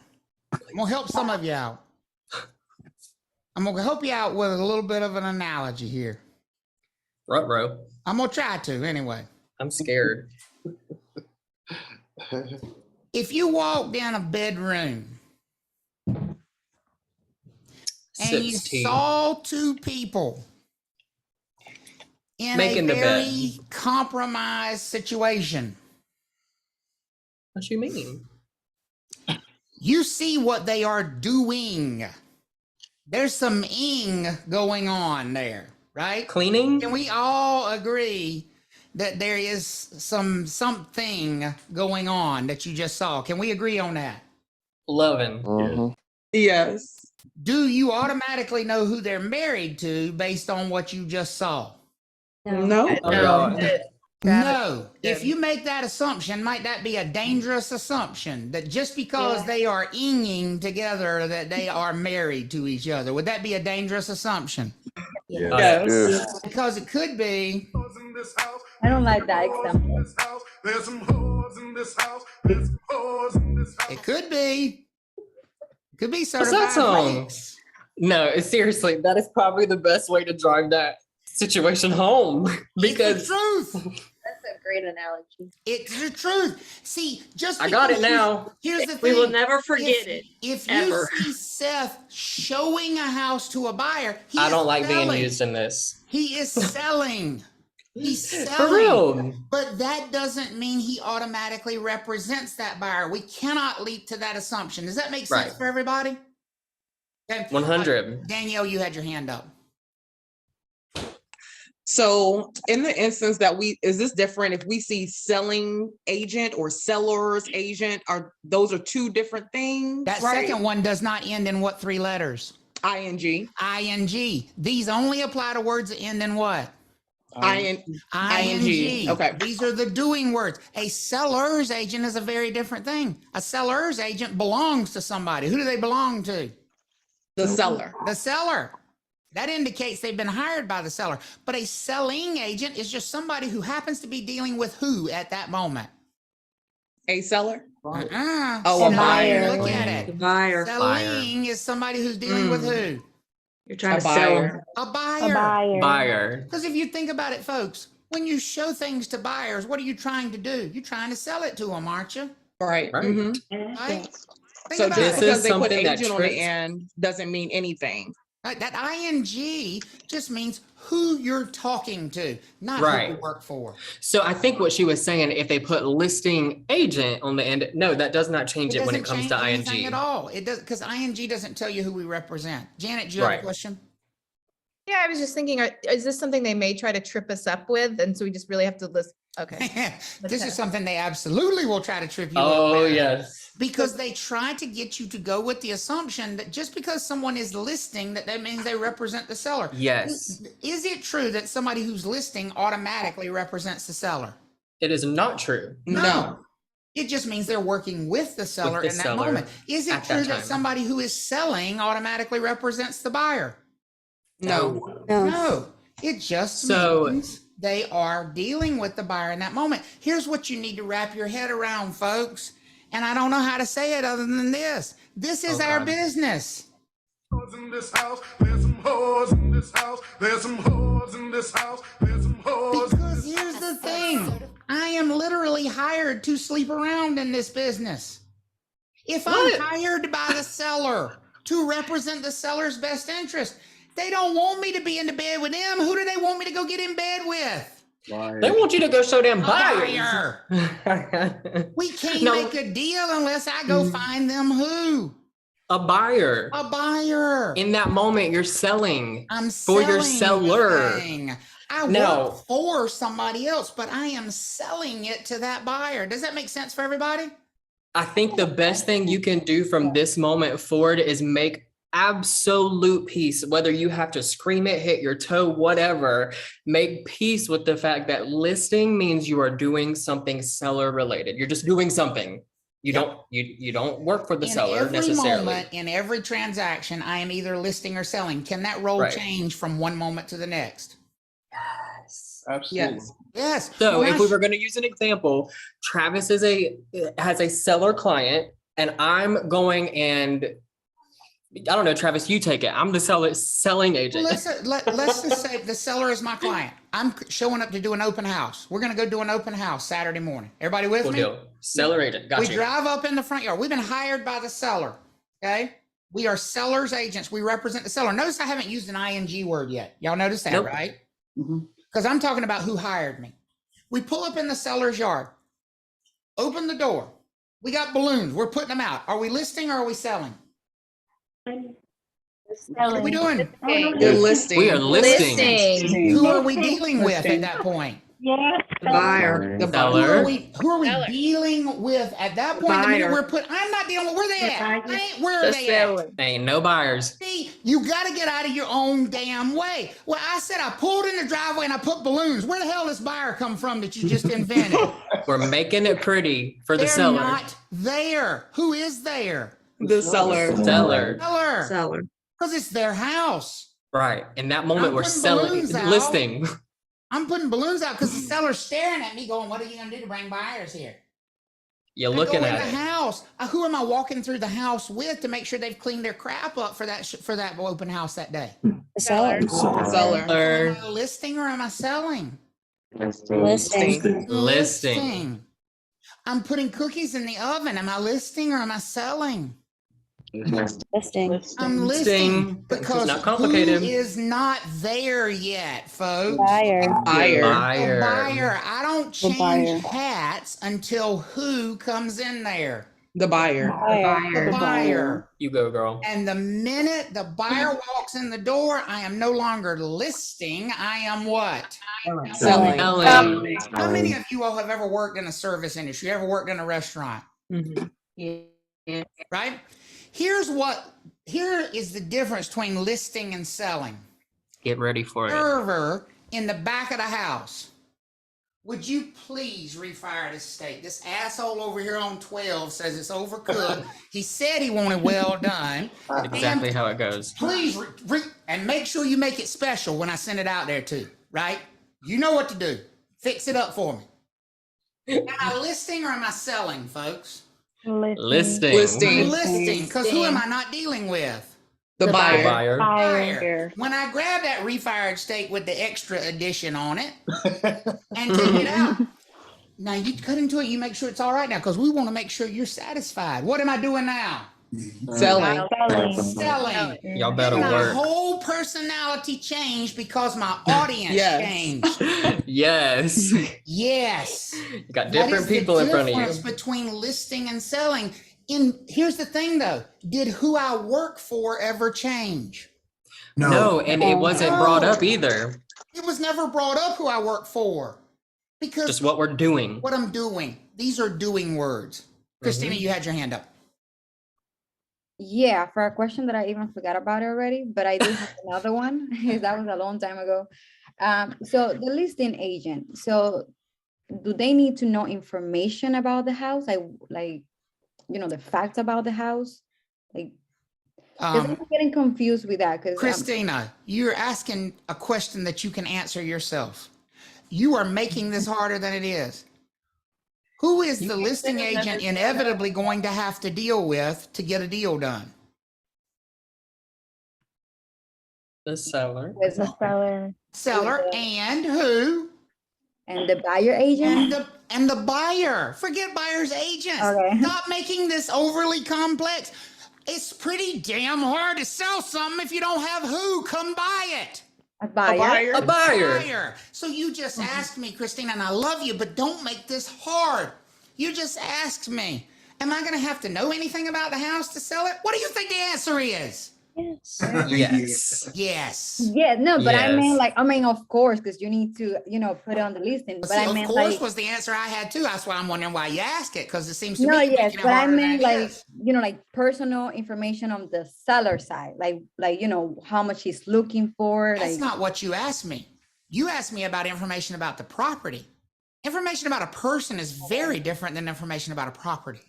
I'm gonna help some of you out. I'm gonna help you out with a little bit of an analogy here. Ruh-roh. I'm gonna try to anyway. I'm scared. If you walked in a bedroom and you 16. saw two people in Making a the bed. very compromised situation, What you mean? you see what they are doing. There's some ing going on there, right? Cleaning? Can we all agree that there is something going on that you just saw? Can we agree on that? Loving. Yes. Do you automatically know who they're married to based on what you just saw? No. Oh, God. No. If you make that assumption, might that be a dangerous assumption that just because they are inging together that they are married to each other? Would that be a dangerous assumption? Yes. Because it could be. I don't like that example. It could be. It could be What's certified that song? fakes. No, seriously, that is probably the best way to drive that situation home It's because the truth. That's a great analogy. It's the truth. See, just I got it because now. Here's the thing. We will never forget it. If you ever. see Seth showing a house to a buyer, he I is don't like selling. being used in this. He is selling. He's selling. For real. But that doesn't mean he automatically represents that buyer. We cannot leap to that assumption. Does that make sense Right. for everybody? Okay. 100. Danielle, you had your hand up. So in the instance that is this different if we see selling agent or seller's agent? Those are two different things? That right? second one does not end in what three letters? ING. ING. These only apply to words that end in what? ING. Okay. These are the doing words. A seller's agent is a very different thing. A seller's agent belongs to somebody. Who do they belong to? The seller. The seller. That indicates they've been hired by the seller. But a selling agent is just somebody who happens to be dealing with who at that moment? A seller? Uh-uh. Oh, a See, buyer. Look at it. The buyer. Selling is somebody who's dealing with who? You're trying A to sell buyer. them. A A buyer. buyer. Buyer. Because if you think about it, folks, when you show things to buyers, what are you trying to do? You're trying to sell it to them, aren't you? Right. Right. Mhm. Right? Think So about just it. This is because they put something that agent on the tricks- end doesn't mean anything. Right, that ing just means who you're talking to, not who Right. you work for. So I think what she was saying, if they put listing agent on the end, no, that does not change it when it doesn't comes change to anything ING. at all. It does, because ing doesn't tell you who we represent. Janet, do you have a Right. question? Yeah, I was just thinking, is this something they may try to trip us up with? And so we just really have to list, okay. This is something they absolutely will try to trip you Oh, up with. yes. Because they try to get you to go with the assumption that just because someone is listing, that means they represent the seller. Yes. Is it true that somebody who's listing automatically represents the seller? It is not true. No. It just means they're working with the seller the in that seller moment. Is it at true that that time. somebody who is selling automatically represents the buyer? No. No. It just So- means they are dealing with the buyer in that moment. Here's what you need to wrap your head around, folks. And I don't know how to say it other than this. This is Oh, our God. business. In this house, there's some whores in this house, there's some whores in this house, there's some whores. Because here's the thing. I am literally hired to sleep around in this business. If What? I'm hired by the seller to represent the seller's best interest, they don't want me to be in the bed with them. Who do they want me to go get in bed with? They want you to go show them A buyers. buyer. We can't No. make a deal unless I go find them who? A buyer. A buyer. In that moment, you're selling. I'm for your selling the seller. thing. I No. work for somebody else, but I am selling it to that buyer. Does that make sense for everybody? I think the best thing you can do from this moment forward is make absolute peace, whether you have to scream it, hit your toe, whatever, make peace with the fact that listing means you are doing something seller related. You're just doing something. You don't you don't work for the In seller every necessarily. moment, in every transaction, I am either listing or selling. Can that role Right. change from one moment to the next? Absolutely. Yes. Yes. So When if I we were going to use an example, Travis has a seller client and I'm going and I don't know, Travis, you take it. I'm the selling Well, agent. let's just say the seller is my client. I'm showing up to do an open house. We're gonna go do an open house Saturday morning. Everybody with Cool me? deal. Seller agent. Got We you. drive up in the front yard. We've been hired by the seller. Okay. We are sellers agents. We represent the seller. Notice I haven't used an ing word yet. Y'all notice that, Nope. right? Because I'm talking about who hired me. We pull up in the seller's yard, open the door. We got balloons. We're putting them out. Are we listing or are we selling? What are we doing? You're listing. We are listing. Who are we dealing with at that point? Buyer. The Seller. Who are we dealing with at that point? The minute Buyer. I'm not dealing with, where they at? Where are they at? Ain't no buyers. See, you got to get out of your own damn way. Well, I said I pulled in the driveway and I put balloons. Where the hell does buyer come from that you just invented? We're making it pretty for the They're seller. not there. Who is there? The seller. Seller. Seller. Because it's their house. Right. In that moment, I'm we're putting selling, balloons out. listing. I'm putting balloons out because the seller's staring at me going, what are you going to do to bring buyers here? You're I looking go in at the it. house. Who am I walking through the house with to make sure they've cleaned their crap up for that open house that day? Seller. Am I listing or am I selling? Listing. I'm putting cookies in the oven. Am I listing or am I selling? Listing. I'm listing Listing. because It's not complicated. who is not there yet, folks? Buyer. The buyer. I don't change hats until who comes in there? The buyer. The buyer. You go, girl. And the minute the buyer walks in the door, I am no longer listing. I am what? Selling. Selling. How many of you all have ever worked in a service industry? Ever worked in a restaurant? Right? Here is the difference between listing and selling. Get ready for it. Server in the back of the house. Would you please refire this steak? This asshole over here on 12 says it's overcooked. He said he wanted well done. Exactly how it goes. Please, and make sure you make it special when I send it out there too, right? You know what to do. Fix it up for me. Am I listing or am I selling, folks? Listing. I'm listing, because who am I not dealing with? The buyer. Buyer. When I grab that refired steak with the extra addition on it and take it out, now you cut into it, you make sure it's all right now, because we want to make sure you're satisfied. What am I doing now? Selling. Selling. Y'all better My work. whole personality changed because my audience changed. Yes. Yes. You got That different is the people in front of difference you. between listing and selling. Here's the thing though, did who I work for ever change? No, and it wasn't brought up either. It was never brought up who I work for. Because Just what we're doing. what I'm doing, these are doing words. Christina, you had your hand up. Yeah, for a question that I even forgot about already, but I do have another one. That was a long time ago. So the listing agent, so do they need to know information about the house? Like, the facts about the house? Like, 'cause I'm getting confused with that. Because Christina, you're asking a question that you can answer yourself. You are making this harder than it is. Who is the listing agent inevitably going to have to deal with to get a deal done? The seller. Seller and who? And the buyer agent? And the buyer. Forget buyer's agents. Okay. Stop making this overly complex. It's pretty damn hard to sell something if you don't have who come buy it. A buyer. A buyer. Buyer. So you just asked me, Christina, and I love you, but don't make this hard. You just asked me, am I going to have to know anything about the house to sell it? What do you think the answer is? Yes. Yes. Yeah, no, but I mean, Yes. of course, because you need to, put it on the listing. But See, I mean, of course was the answer I had too. That's why I'm wondering why you ask it, because it seems to no, me you're yes, making it but I harder mean, than it is. personal information on the seller side, how much he's looking for. That's not what you asked me. You asked me about information about the property. Information about a person is very different than information about a property.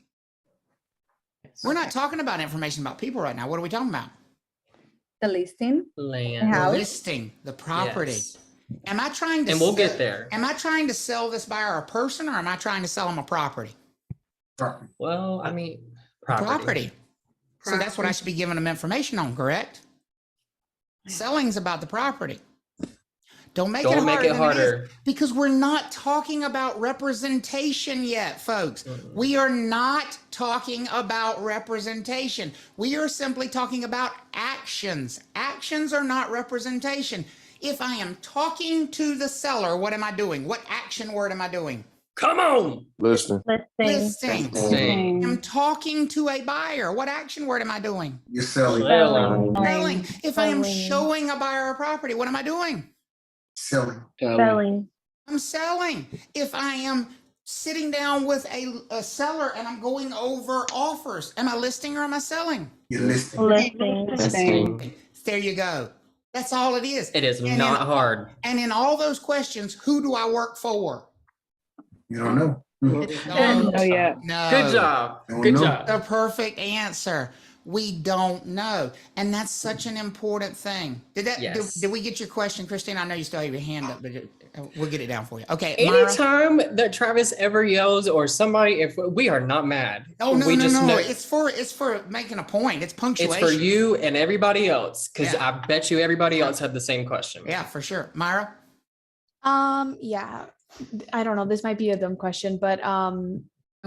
We're not talking about information about people right now. What are we talking about? The listing, Land. The house. listing, the property. Yes. Am I trying to? And we'll get there. Am I trying to sell this buyer a person, or am I trying to sell him a property? Well, I mean, Property. So that's what I should be giving them information on, correct? Selling's about the property. Don't make it harder. Because we're not talking about representation yet, folks. We are not talking about representation. We are simply talking about actions. Actions are not representation. If I am talking to the seller, what am I doing? What action word am I doing? Come on. Listening. Listing. I'm talking to a buyer. What action word am I doing? You're selling. Selling. If I am showing a buyer a property, what am I doing? Selling. I'm selling. If I am sitting down with a seller and I'm going over offers, am I listing or am I selling? You're listing. Listing. There you go. That's all it is. It is not hard. And in all those questions, who do I work for? You don't know. Oh yeah. No. Good job. Don't Good know. job. The perfect answer. We don't know. And that's such an important thing. Did we get your question, Christine? I know you still have your hand up, but we'll get it down for you. Okay. Myra? Anytime that Travis ever yells or somebody, if we are not mad. Oh, no, we no, just no. know It's for making a point. It's punctuation. it's for you and everybody else. Because Yeah. I bet you everybody else had the same question. Yeah, for sure. Myra? Yeah. I don't know. This might be a dumb question, but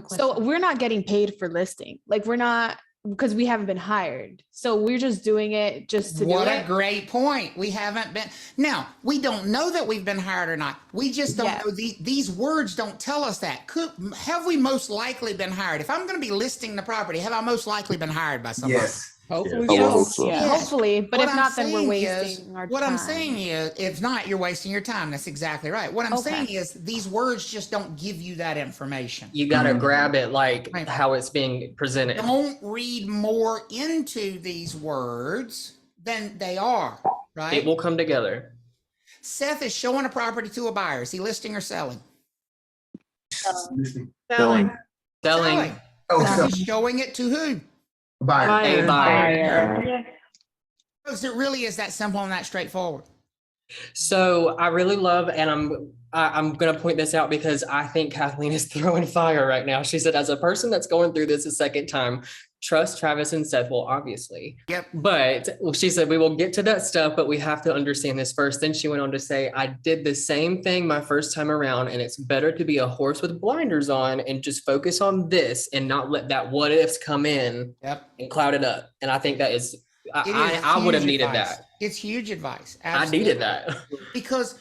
so we're not getting paid for listing. Like we're not, because we haven't been hired. So we're just doing it just to do it. What a great point. We haven't been. Now, we don't know that we've been hired or not. We just don't know. These words don't tell us that. Have we most likely been hired? If I'm going to be listing the property, have I most likely been hired by somebody? Yes. Hopefully, Yes. so. Yeah, hopefully, but What if I'm not, then we're saying wasting our time. What I'm saying is, if not, you're wasting your time. That's exactly right. What I'm saying is, these words just don't give you that information. You got to grab it like how it's being presented. Don't read more into these words than they are, right? It will come together. Seth is showing a property to a buyer. Is he listing or selling? Listening. Selling. Selling. Oh, Now, selling. he's showing it to who? Buyer. A buyer. Because it really is that simple and that straightforward. So I really love, and I'm going to point this out because I think Kathleen is throwing fire right now. She said, as a person that's going through this a second time, trust Travis and Seth. Well, obviously. Yep. But she said, we will get to that stuff, but we have to understand this first. Then she went on to say, I did the same thing my first time around, and it's better to be a horse with blinders on and just focus on this and not let that what ifs come in and cloud it up. And I think that is, I would have needed that. It's huge advice. I needed that. Because,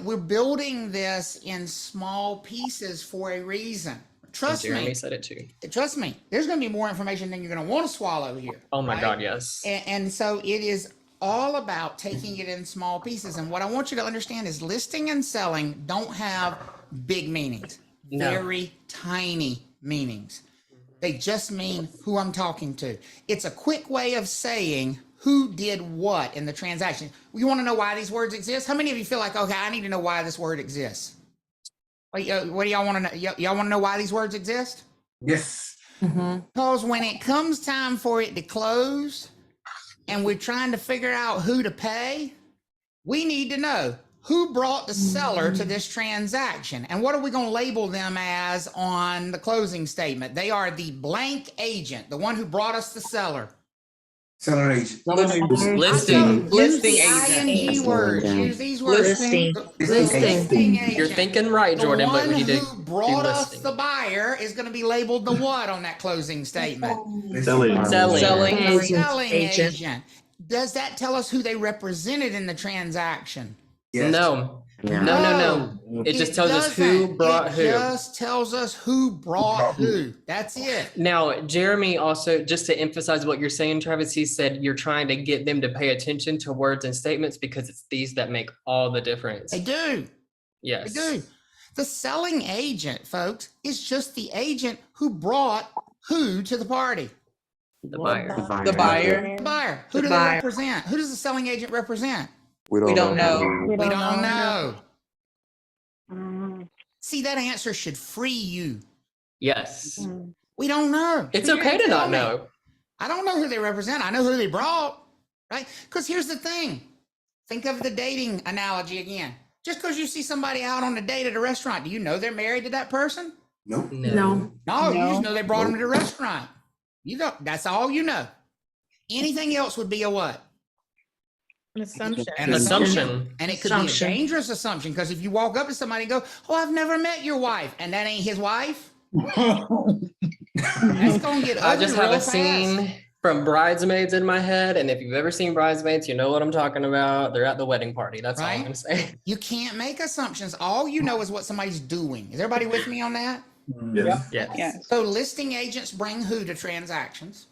we're building this in small pieces for a reason. Trust me. Jeremy said it too. Trust me. There's going to be more information than you're going to want to swallow here. Oh my right? God, yes. And so it is all about taking it in small pieces. And what I want you to understand is listing and selling don't have big meanings. No. Very tiny meanings. They just mean who I'm talking to. It's a quick way of saying who did what in the transaction. You want to know why these words exist? How many of you feel like, okay, I need to know why this word exists? What do y'all want to know? Y'all want to know why these words exist? Yes. Because when it comes time for it to close and we're trying to figure out who to pay, we need to know who brought the seller to this transaction. And what are we going to label them as on the closing statement? They are the blank agent, the one who brought us the seller. Seller agent. Listing. Listing agent. ING words. Use these words. Listing agent. You're thinking right, Jordan, the but one we need to who brought do us listing. the buyer is going to be labeled the what on that closing statement? Selling. Agent. Does that tell us who they represented in the transaction? Yes. No. No. It just tells us who brought who. It just tells us who brought who. That's it. Now, Jeremy also, just to emphasize what you're saying, Travis, he said you're trying to get them to pay attention to words and statements because it's these that make all the difference. They do. Yes. They do. The selling agent, folks, is just the agent who brought who to the party? The buyer. The buyer. The buyer. Who do they represent? Who does the selling agent represent? We don't know. We don't know. See, that answer should free you. Yes. We don't know. It's Who okay you to gonna not tell me? know. I don't know who they represent. I know who they brought, right? Because here's the thing. Think of the dating analogy again. Just because you see somebody out on a date at a restaurant, do you know they're married to that person? Nope. No, you just know they brought them to the restaurant. You don't. That's all you know. Anything else would be a what? An assumption. An assumption. And it could be a dangerous assumption, because if you walk up to somebody and go, oh, I've never met your wife, and that ain't his wife, that's gonna get I ugly just have real a scene from Bridesmaids in my head, and if you've ever seen Bridesmaids, you know what I'm talking about. They're at the wedding party. That's all I'm Right? gonna say. You can't make assumptions. All you know is what somebody's doing. Is everybody with me on that? Yes. Yes. So listing agents bring who to transactions?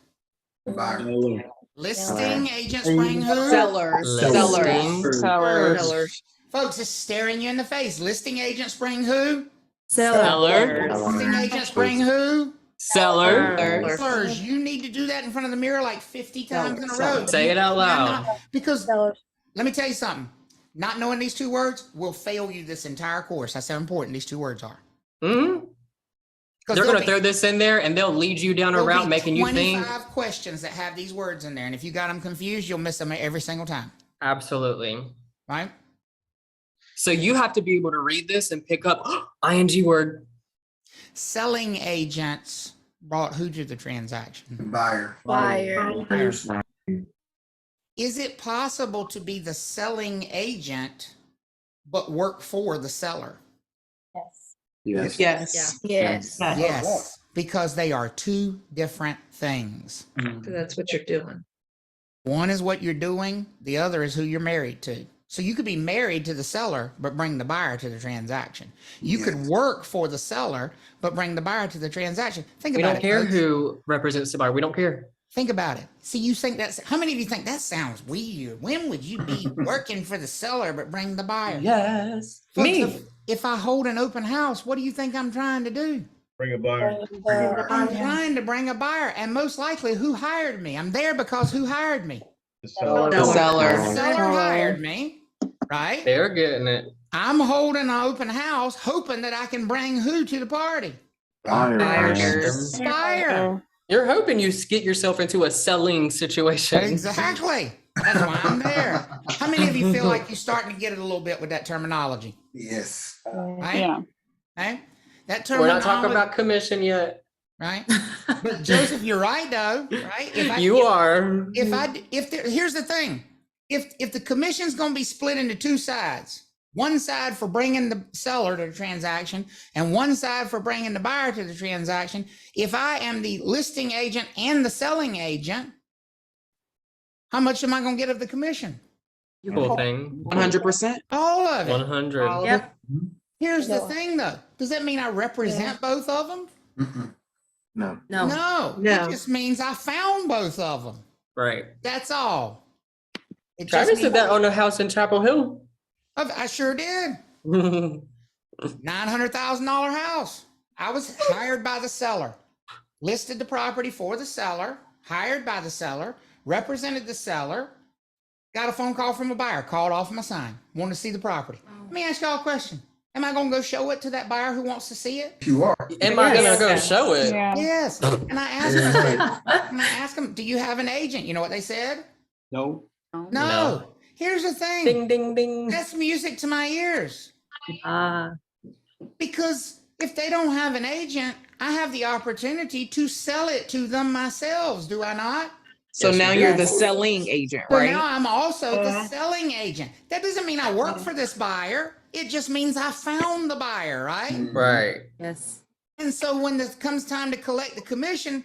Buyer. Listing agents bring who? Sellers. Sellers. Sellers. Folks, it's staring you in the face. Listing agents bring who? Seller. Listing agents bring who? Seller. Sellers. You need to do that in front of the mirror like 50 times in a row. Say it out loud. Because let me tell you something. Not knowing these two words will fail you this entire course. That's how important these two words are. Mhm. They're there'll gonna be- throw this in there, and they'll lead you down a there'll route, be making you think. 25 questions that have these words in there, and if you got them confused, you'll miss them every single time. Absolutely. Right? So you have to be able to read this and pick up ing word. Selling agents brought who to the transaction? Buyer. Buyers. Is it possible to be the selling agent but work for the seller? Yes. Yes. Yes, because they are two different things. That's what you're doing. One is what you're doing, the other is who you're married to. So you could be married to the seller, but bring the buyer to the transaction. You could work for the seller, but bring the buyer to the transaction. Think We about don't it. care folks. who represents the buyer. We don't care. Think about it. See, you think that's, how many of you think that sounds weird? When would you be working for the seller, but bring the buyer? Yes. Folks, Me. if I hold an open house, what do you think I'm trying to do? Bring a buyer. I'm trying to bring a buyer, and most likely, who hired me? I'm there because who hired me? The seller. The seller. The seller hired me, right? They're getting it. I'm holding an open house, hoping that I can bring who to the party? Buyers. Buyer. You're hoping you get yourself into a selling situation. Exactly. That's why I'm there. How many of you feel like you're starting to get it a little bit with that terminology? Yes. Right? Yeah. Right? That We're terminology. not talking about commission yet. Right? But Joseph, you're right though, right? Here's the thing. If the commission's going to be split into two sides, one side for bringing the seller to the transaction and one side for bringing the buyer to the transaction, if I am the listing agent and the selling agent, how much am I going to get of the commission? Cool thing. 100%. All of it. 100. Yep. Here's the thing though. Does that mean I represent both of them? No. No. It just means I found both of them. Right. That's all. It just Travis did means- that on a house in Chapel Hill. I sure did. $900,000 house. I was hired by the seller, listed the property for the seller, hired by the seller, represented the seller, got a phone call from a buyer, called off my sign, wanted to see the property. Let me ask y'all a question. Am I going to go show it to that buyer who wants to see it? You are. Am I gonna go show it? Yeah. Yes. And I asked them, do you have an agent? You know what they said? No. No. Here's the thing. Ding, ding, ding. That's music to my ears. Because if they don't have an agent, I have the opportunity to sell it to them myself, do I not? So Yes, now you you're do. the selling agent, So right? now I'm also the selling agent. That doesn't mean I work for this buyer. It just means I found the buyer, right? Right. Yes. And so when it comes time to collect the commission,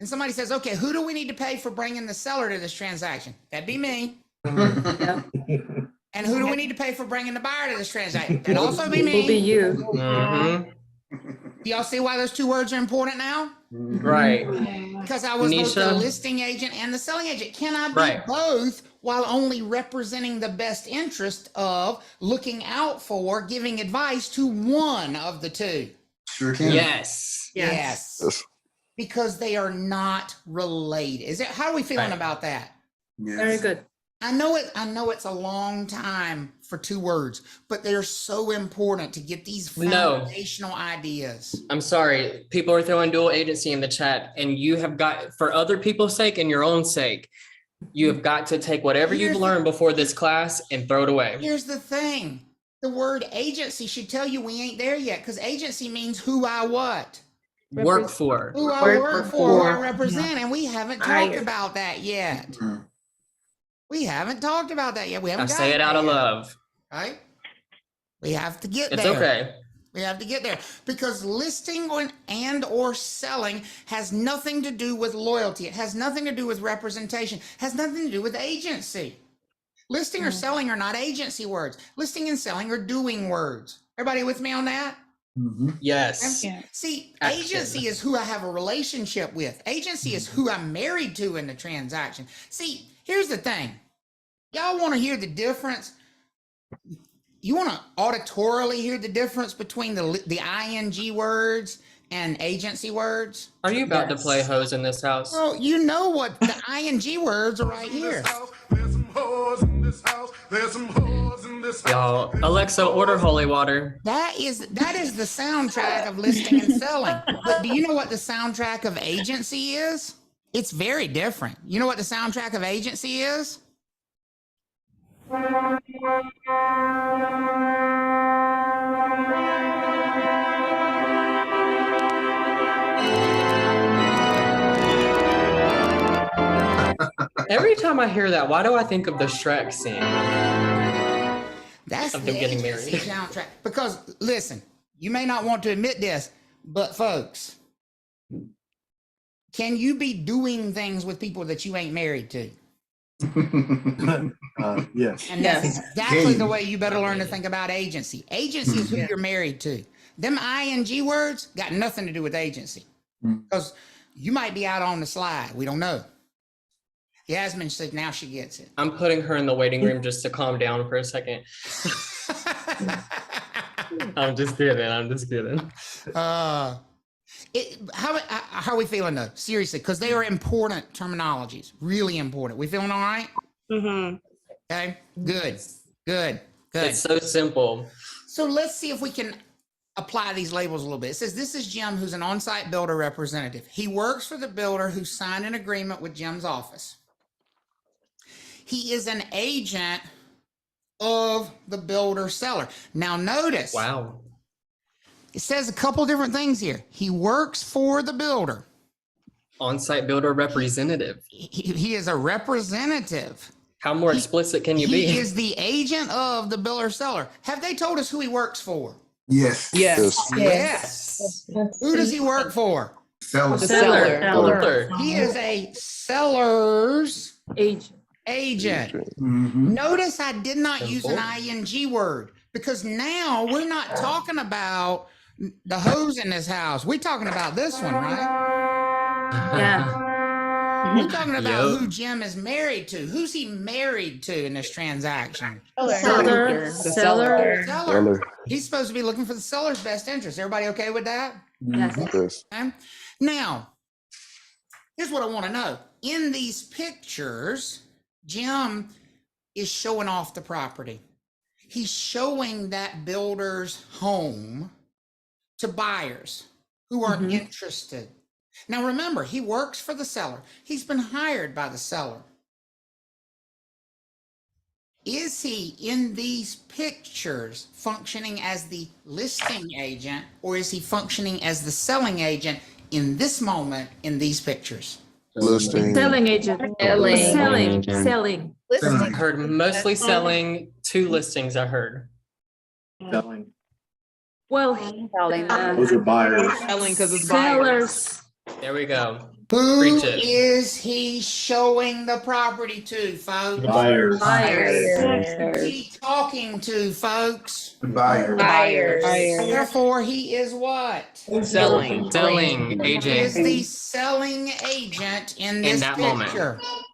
and somebody says, okay, who do we need to pay for bringing the seller to this transaction? That'd be me. And who do we need to pay for bringing the buyer to this transaction? That'd also be me. Will be you. Mm-hmm. Do y'all see why those two words are important now? Right. Because I was both the Nisha? listing agent and the selling agent. Can I be Right. both while only representing the best interest of looking out for giving advice to one of the two? Sure can. Yes. Yes. Because they are not related. How are we feeling Right. about that? Yes. Very good. I know it's a long time for two words, but they're so important to get these No. foundational ideas. I'm sorry. People are throwing dual agency in the chat, and you have got, for other people's sake and your own sake, you have got to take whatever you've Here's the- learned before this class and throw it away. Here's the thing. The word agency should tell you we ain't there yet, because agency means who I what. Work for. Who I work for, who I represent, and we haven't talked about that yet. We haven't talked about that yet. We haven't I say it gotten out of there yet, love. right? We have to get It's there. okay. We have to get there because listing or selling has nothing to do with loyalty. It has nothing to do with representation. It has nothing to do with agency. Listing or selling are not agency words. Listing and selling are doing words. Everybody with me on that? Yes. See, Action. agency is who I have a relationship with. Agency is who I'm married to in the transaction. See, here's the thing. Y'all want to hear the difference? You want to auditorily hear the difference between the ing words and agency words? Are you about to play hose in this house? Well, you know what the ing words are right here. There's some hoes in this house. There's some hoes in this house. Y'all, Alexa, order holy water. That is the soundtrack of listing and selling. But do you know what the soundtrack of agency is? It's very different. You know what the soundtrack of agency is? Every time I hear that, why do I think of the Shrek scene? That's of the them getting agency married. soundtrack. Because listen, you may not want to admit this, but folks, can you be doing things with people that you ain't married to? Yes. And that's exactly the way you better learn to think about agency. Agency is who you're married to. Them ing words got nothing to do with agency. Because you might be out on the slide. We don't know. Yasmin said now she gets it. I'm putting her in the waiting room just to calm down for a second. I'm just kidding. How are we feeling though? Seriously, because they are important terminologies, really important. We feeling all right? Mm-hmm. Okay, good. It's so simple. So let's see if we can apply these labels a little bit. It says, this is Jim, who's an on-site builder representative. He works for the builder who signed an agreement with Jim's office. He is an agent of the builder seller. Now notice. Wow. It says a couple different things here. He works for the builder. On-site builder representative. He is a representative. How more explicit can you be? He is the agent of the builder seller. Have they told us who he works for? Yes. Yes. Who does he work for? Seller. Seller. He is a seller's agent. Notice I did not use an ing word because now we're not talking about the hose in this house. We're talking about this one, right? Yeah. We're talking about who Jim is married to. Who's he married to in this transaction? Seller. He's supposed to be looking for the seller's best interest. Everybody okay with that? Yes. Okay. Now, here's what I want to know. In these pictures, Jim is showing off the property. He's showing that builder's home to buyers who are interested. Now remember, he works for the seller. He's been hired by the seller. Is he in these pictures functioning as the listing agent, or is he functioning as the selling agent in this moment in these pictures? Selling agent. Selling. I heard mostly selling, 2 listings I heard. Selling. Well, Those are buyers. Selling because it's buyers. sellers. There we go. Who Preach it. is he showing the property to, folks? Buyers. Who's he talking to, folks? Buyers. Therefore, he is what? Selling. Selling He is agent. the selling agent in this that picture. moment.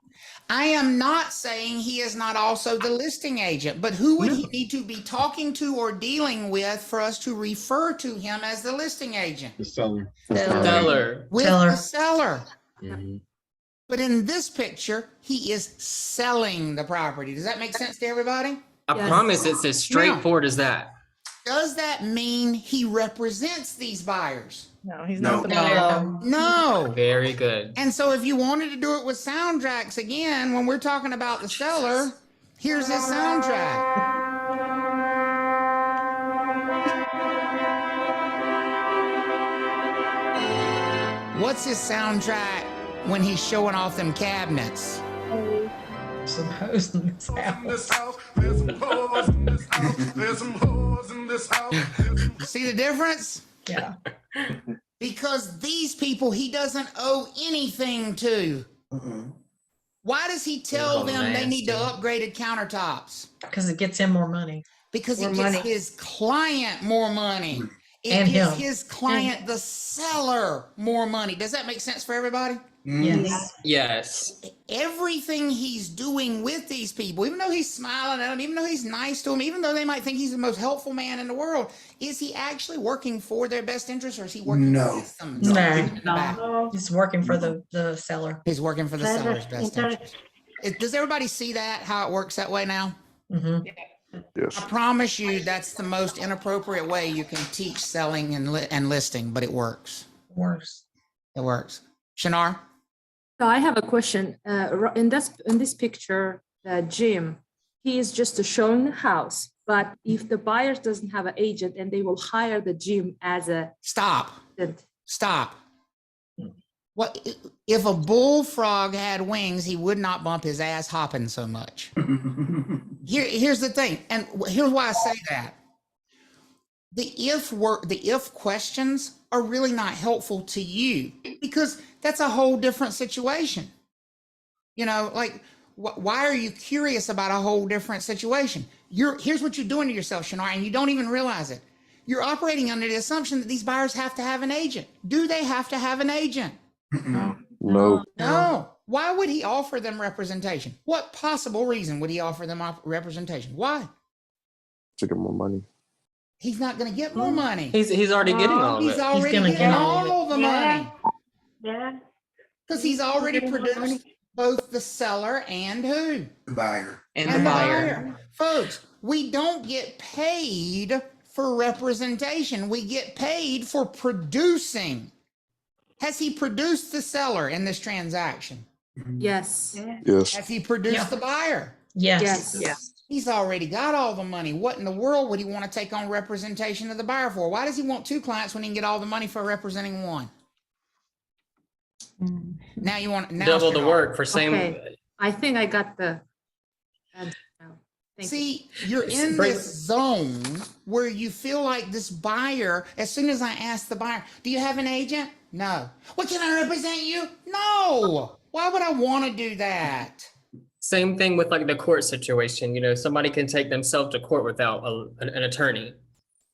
I am not saying he is not also the listing agent, but who would he need to be talking to or dealing with for us to refer to him as the listing agent? The seller. Seller. With the seller. But in this picture, he is selling the property. Does that make sense to everybody? I promise it's as straightforward as that. Does that mean he represents these buyers? No, he's No. not the buyer. No. Very good. And so if you wanted to do it with soundtracks again, when we're talking about the seller, here's his soundtrack. What's his soundtrack when he's showing off them cabinets? Some hoes in this house. There's some hoes in this house. There's some hoes in this house. You see the difference? Yeah. Because these people he doesn't owe anything to. Why does he tell them they need to upgraded countertops? Because it gets him more money. Because it gets his client more money. It And gives him. his client, the seller, more money. Does that make sense for everybody? Yes. Yes. Everything he's doing with these people, even though he's smiling at them, even though he's nice to them, even though they might think he's the most helpful man in the world, is he actually working for their best interest, or is he working with them? No. He's working for the seller. He's working for the seller's best interest. Does everybody see that, how it works that way now? Yes. I promise you that's the most inappropriate way you can teach selling and listing, but it works. Worse. It works. Shanar? So I have a question. In this picture, Jim, he is just showing the house. But if the buyer doesn't have an agent and they will hire the Jim as a Stop. What if a bullfrog had wings? He would not bump his ass hopping so much. Here's the thing, and here's why I say that. The if questions are really not helpful to you because that's a whole different situation. You know, like why are you curious about a whole different situation? Here's what you're doing to yourself, Shanar, and you don't even realize it. You're operating under the assumption that these buyers have to have an agent. Do they have to have an agent? No. No. Why would he offer them representation? What possible reason would he offer them representation? Why? To get more money. He's not going to get more money. He's already getting all of it. He's already gonna getting get all the money. Yeah. Because he's already produced both the seller and who? The buyer. And the buyer. Folks, we don't get paid for representation. We get paid for producing. Has he produced the seller in this transaction? yes. Yes. Has he produced the buyer? Yes. Yes. He's already got all the money. What in the world would he want to take on representation of the buyer for? Why does he want 2 clients when he can get all the money for representing 1? Now you want Double the work for same. Okay. I think I got the answer now. Thank you. See, you're in this zone where you feel like this buyer, as soon as I ask the buyer, do you have an agent? No. Well, can I represent you? No. Why would I want to do that? Same thing with like the court situation. You know, somebody can take themselves to court without an attorney.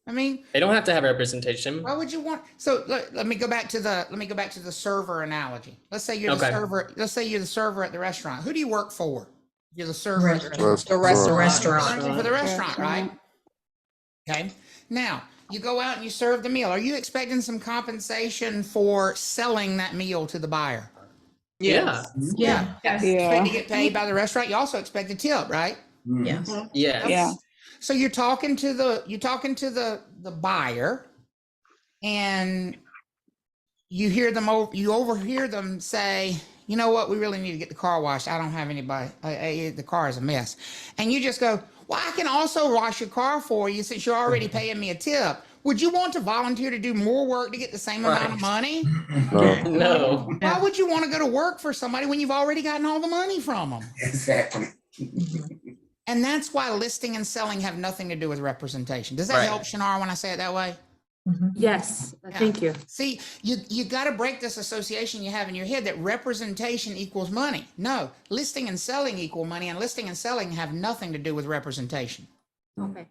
I mean, They don't have to have representation. why would you want? So let me go back to the server analogy. Let's say you're the Okay. server. Let's say you're the server at the restaurant. Who do you work for? You're the server at the restaurant. The restaurant. For the restaurant, right? Okay. Now you go out and you serve the meal. Are you expecting some compensation for selling that meal to the buyer? Yes. Yeah. Yeah. Expect to get paid by the restaurant. You also expect a tip, right? Yes. Yes. Yeah. So you're talking to the buyer, and you overhear them say, you know what, we really need to get the car washed. I don't have anybody. The car is a mess. And you just go, well, I can also wash your car for you since you're already paying me a tip. Would you want to volunteer to do more work to get the same amount of money? No. Why would you want to go to work for somebody when you've already gotten all the money from them? Exactly. And that's why listing and selling have nothing to do with representation. Does that Right. help, Shanar, when I say it that way? Yes. Thank you. See, you got to break this association you have in your head that representation equals money. No, listing and selling equal money, and listing and selling have nothing to do with representation. Okay.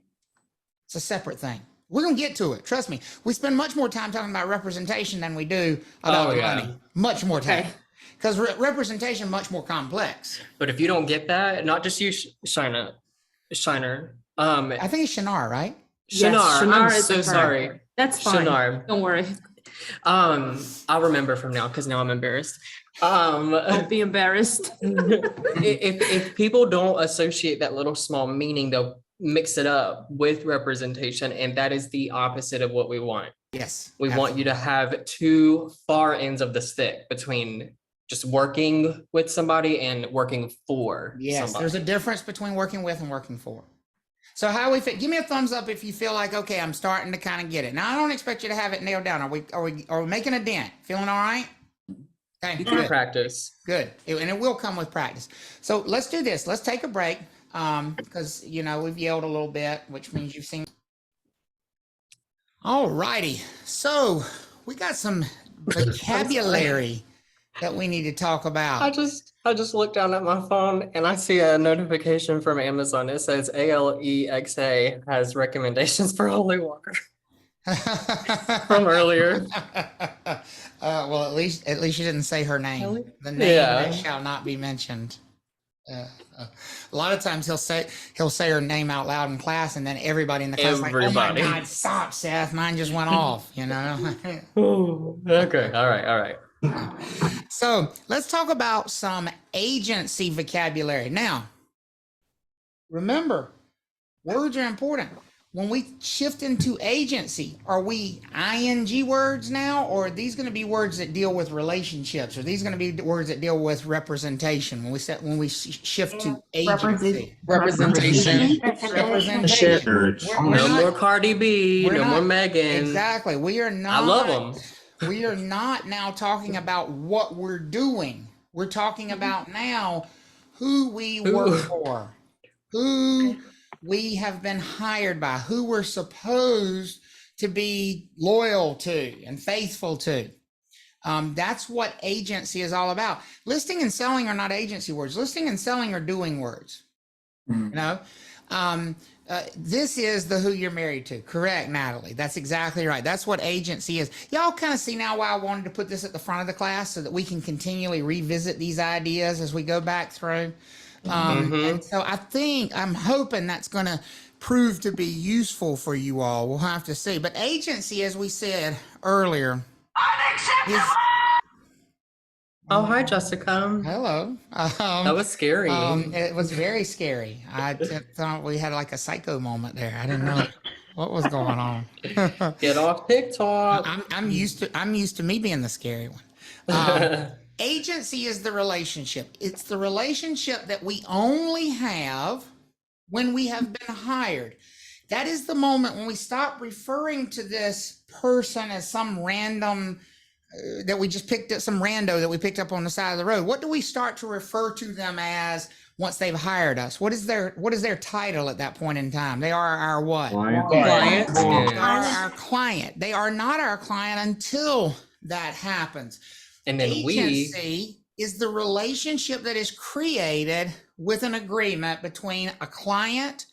It's a separate thing. We're going to get to it. Trust me. We spend much more time talking about representation than we do about the money. Much more time. Okay. Because representation much more complex. But if you don't get that, not just you, Shiner. I think it's Shanar, right? Yes, Shanar, Shanar I'm is so the correct sorry. word. That's fine. Shanar. Don't worry. I'll remember from now because now I'm embarrassed. Don't be embarrassed. if people don't associate that little small meaning, they'll mix it up with representation, and that is the opposite of what we want. Yes. We want you to have 2 far ends of the stick between just working with somebody and working for Yes, somebody. there's a difference between working with and working for. So how we fit? Give me a thumbs up if you feel like, okay, I'm starting to kind of get it. Now I don't expect you to have it nailed down. Are we making a dent? Feeling all right? Okay, You can good. practice. Good. And it will come with practice. So let's do this. Let's take a break because, you know, we've yelled a little bit, which means you've seen. All righty. So we got some vocabulary that we need to talk about. I just looked down at my phone and I see a notification from Amazon. It says ALEXA has recommendations for Holy Walker from earlier. Well, at least you didn't say her name. The name that shall not be mentioned. A lot of times he'll say her name out loud in class, and then everybody in the class is like, "Oh my God, stop, Seth! Mine just went off." You know. Okay. All right. So let's talk about some agency vocabulary. Now, remember, words are important. When we shift into agency, are we ing words now, or are these going to be words that deal with relationships? Are these going to be words that deal with representation when we shift to agency? Representation. No more Cardi B, no more Megan. Exactly. We are not. I love them. We are not now talking about what we're doing. We're talking about now who we work for, who we have been hired by, who we're supposed to be loyal to and faithful to. That's what agency is all about. Listing and selling are not agency words. Listing and selling are doing words. You know, this is the who you're married to. Correct, Natalie. That's exactly right. That's what agency is. Y'all kind of see now why I wanted to put this at the front of the class so that we can continually revisit these ideas as we go back through. And so I'm hoping that's going to prove to be useful for you all. We'll have to see. But agency, as we said earlier, is, oh, hi, Jessica. Hello. That was scary. It was very scary. I thought we had like a psycho moment there. I didn't know what was going on. Get off TikTok. I'm used to me being the scary one. Agency is the relationship. It's the relationship that we only have when we have been hired. That is the moment when we stop referring to this person as some random that we just picked up, some rando that we picked up on the side of the road. What do we start to refer to them as once they've hired us? What is their title at that point in time? They are our what? Client. They are our client. They are not our client until that happens. And then agency is the relationship that is created with an agreement between a client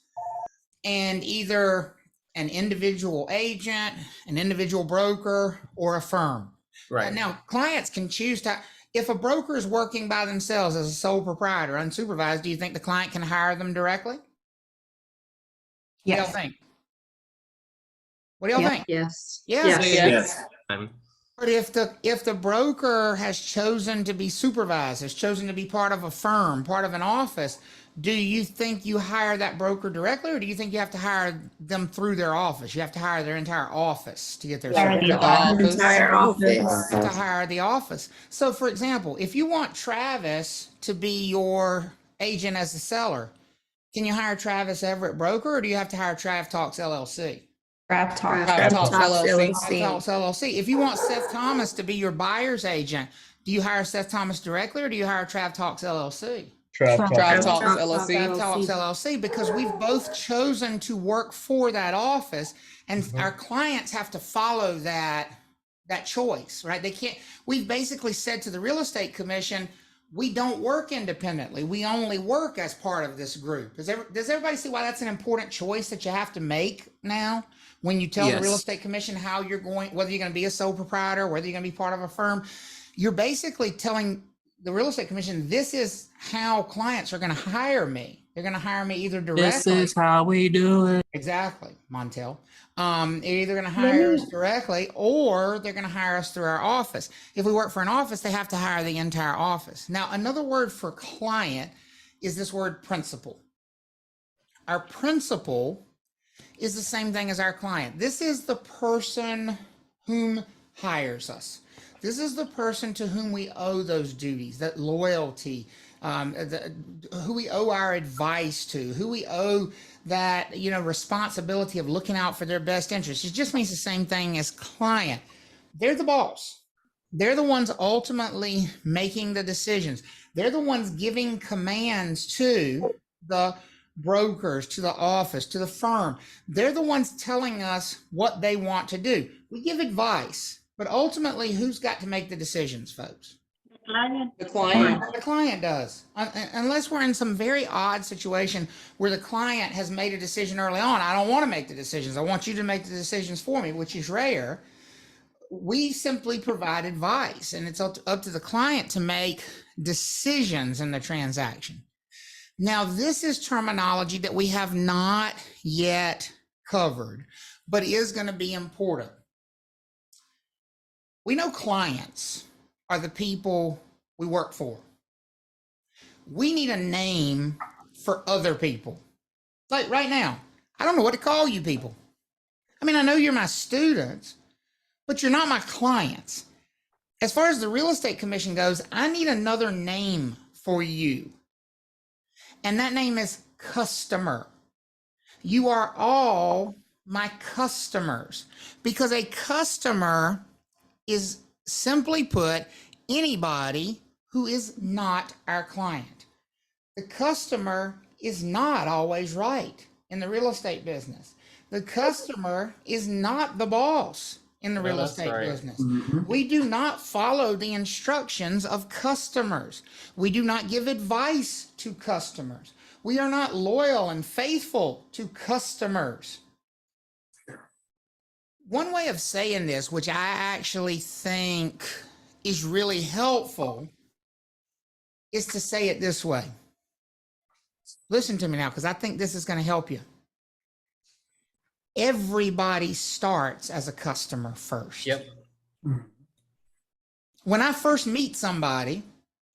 and either an individual agent, an individual broker, or a firm. Right. Now, clients can choose to, if a broker is working by themselves as a sole proprietor, unsupervised, do you think the client can hire them directly? What do y'all think? What do y'all think? Yes. Yes. But if the broker has chosen to be supervised, has chosen to be part of a firm, part of an office, do you think you hire that broker directly, or do you think you have to hire them through their office? You have to hire their entire office to get their service. Entire office. To hire the office. So, for example, if you want Travis to be your agent as a seller, can you hire Travis Everette Broker, or do you have to hire Trav Talks LLC? Trav Talks LLC. If you want Seth Thomas to be your buyer's agent, do you hire Seth Thomas directly, or do you hire Trav Talks LLC? Trav Talks LLC. Trav Talks LLC, because we've both chosen to work for that office, and our clients have to follow that choice, right? They can't. We've basically said to the real estate commission, we don't work independently. We only work as part of this group. Does everybody see why that's an important choice that you have to make now? When you tell the real estate commission how you're going, whether you're going to be a sole proprietor, whether you're going to be part of a firm, you're basically telling the real estate commission, this is how clients are going to hire me. They're going to hire me either directly. This is how we do it. Exactly, Montel. They're either going to hire us directly, or they're going to hire us through our office. If we work for an office, they have to hire the entire office. Now, another word for client is this word principal. Our principal is the same thing as our client. This is the person whom hires us. This is the person to whom we owe those duties, that loyalty, who we owe our advice to, who we owe that, responsibility of looking out for their best interests. It just means the same thing as client. They're the boss. They're the ones ultimately making the decisions. They're the ones giving commands to the brokers, to the office, to the firm. They're the ones telling us what they want to do. We give advice, but ultimately, who's got to make the decisions, folks? The client. The client does. Unless we're in some very odd situation where the client has made a decision early on. I don't want to make the decisions. I want you to make the decisions for me, which is rare. We simply provide advice, and it's up to the client to make decisions in the transaction. Now, this is terminology that we have not yet covered, but is going to be important. We know clients are the people we work for. We need a name for other people. Like right now, I don't know what to call you people. I mean, I know you're my students, but you're not my clients. As far as the real estate commission goes, I need another name for you. And that name is customer. You are all my customers, because a customer is, simply put, anybody who is not our client. The customer is not always right in the real estate business. The customer is not the boss in the real estate business. We do not follow the instructions of customers. We do not give advice to customers. We are not loyal and faithful to customers. One way of saying this, which I actually think is really helpful, is to say it this way. Listen to me now, because I think this is going to help you. Everybody starts as a customer first. Yep. When I first meet somebody,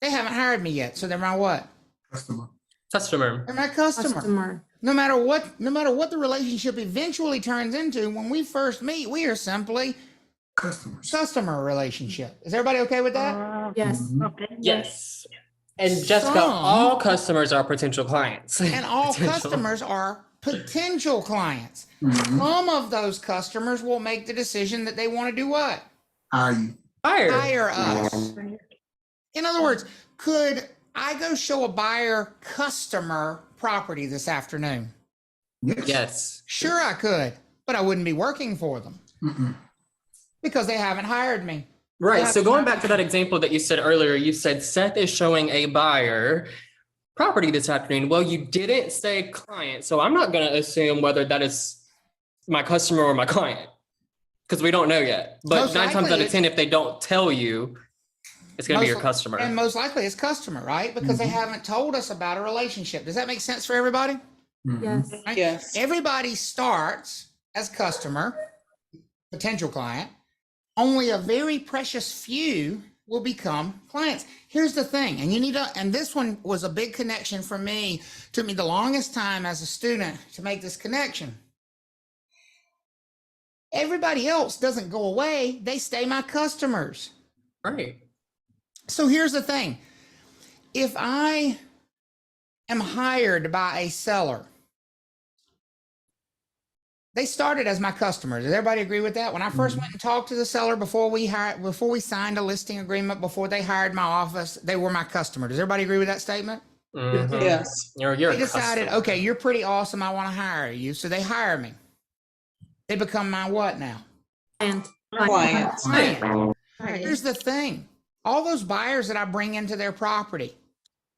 they haven't hired me yet, so they're my what? Customer. They're my customer. No matter what the relationship eventually turns into, when we first meet, we are simply customer relationship. Is everybody okay with that? Yes. Yes. And Jessica, all customers are potential clients. And all customers are potential clients. Some of those customers will make the decision that they want to do what? Hire us. In other words, could I go show a buyer customer property this afternoon? Yes. Sure I could, but I wouldn't be working for them because they haven't hired me. Right. So going back to that example that you said earlier, you said Seth is showing a buyer property this afternoon. Well, you didn't say client, so I'm not going to assume whether that is my customer or my client, because we don't know yet. But Most 9 times likely out of 10, if they don't tell you, it's going to be your customer. And most likely it's customer, right? Because they haven't told us about a relationship. Does that make sense for everybody? Yes. Right? Yes. Everybody starts as customer, potential client. Only a very precious few will become clients. Here's the thing, and you need to, and this one was a big connection for me. Took me the longest time as a student to make this connection. Everybody else doesn't go away. They stay my customers. Right. So here's the thing. If I am hired by a seller, they started as my customers. Does everybody agree with that? When I first went and talked to the seller before we signed a listing agreement, before they hired my office, they were my customer. Does everybody agree with that statement? Yes. You're They decided, okay, you're pretty awesome. I want to hire you. So they hire me. They become my what now? Clients. Client. Here's the thing. All those buyers that I bring into their property,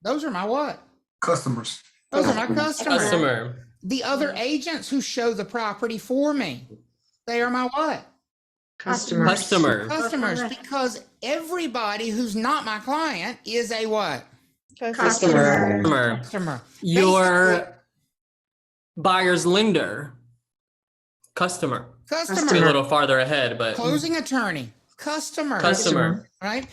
those are my what? Customers. Those are my customers. Customer. The other agents who show the property for me, they are my what? Customers. Customers, because everybody who's not my client is a what? Customer. Your buyer's lender. Customer. Customer. Be a little farther ahead, but Closing attorney. Customer. Right?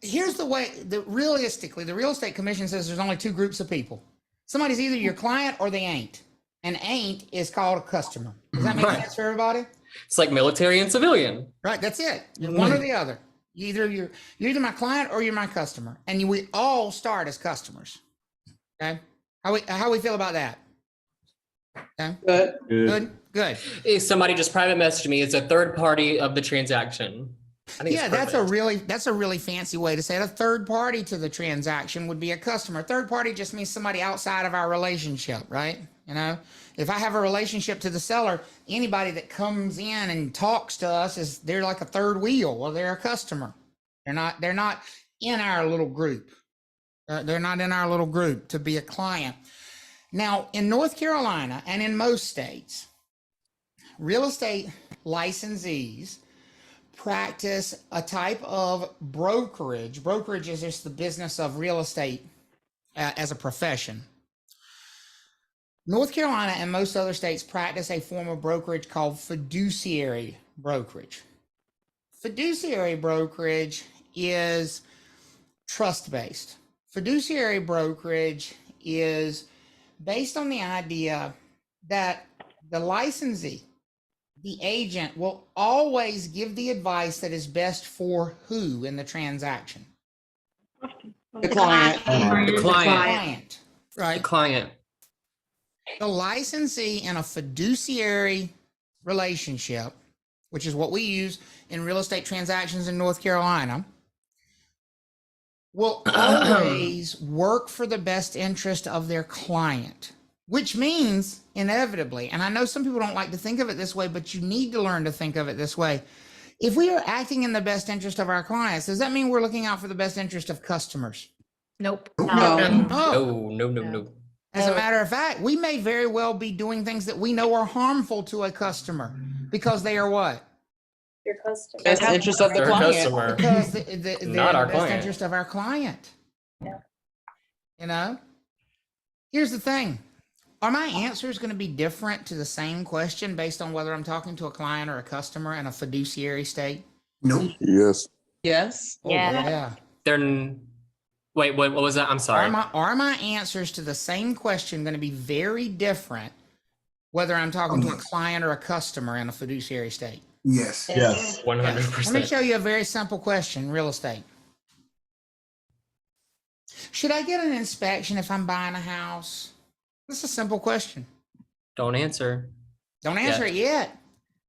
Here's the way that realistically, the real estate commission says there's only 2 groups of people. Somebody's either your client or they ain't. And ain't is called a customer. Does that make sense for everybody? It's like military and civilian. Right, that's it. One or the other. You're either my client or you're my customer. And we all start as customers. Okay? How we feel about that? Okay? Good. If somebody just private messaged me, it's a third party of the transaction. I think Yeah, it's that's perfect. a really fancy way to say it. A third party to the transaction would be a customer. Third party just means somebody outside of our relationship, right? You know, if I have a relationship to the seller, anybody that comes in and talks to us they're like a third wheel. Well, they're a customer. They're not in our little group. They're not in our little group to be a client. Now, in North Carolina and in most states, real estate licensees practice a type of brokerage. Brokerage is just the business of real estate as a profession. North Carolina and most other states practice a form of brokerage called fiduciary brokerage. Fiduciary brokerage is trust-based. Fiduciary brokerage is based on the idea that the licensee, the agent, will always give the advice that is best for who in the transaction? The client. The Client, right? The client. The licensee in a fiduciary relationship, which is what we use in real estate transactions in North Carolina, will always work for the best interest of their client, which means inevitably, and I know some people don't like to think of it this way, but you need to learn to think of it this way. If we are acting in the best interest of our clients, does that mean we're looking out for the best interest of customers? Nope. No. As a matter of fact, we may very well be doing things that we know are harmful to a customer because they are what? Your customer. Best interest of the Their client. customer. Because they're Not the our best client. interest of our client. Yeah. You know? Here's the thing. Are my answers going to be different to the same question based on whether I'm talking to a client or a customer in a fiduciary state? Nope. Yes. Yes. Oh, yeah. Wait, what was that? I'm sorry. Are my answers to the same question going to be very different whether I'm talking to a client or a customer in a fiduciary state? Yes. Yes. 100%. Let me show you a very simple question, real estate. Should I get an inspection if I'm buying a house? This is a simple question. Don't answer. Don't answer it yet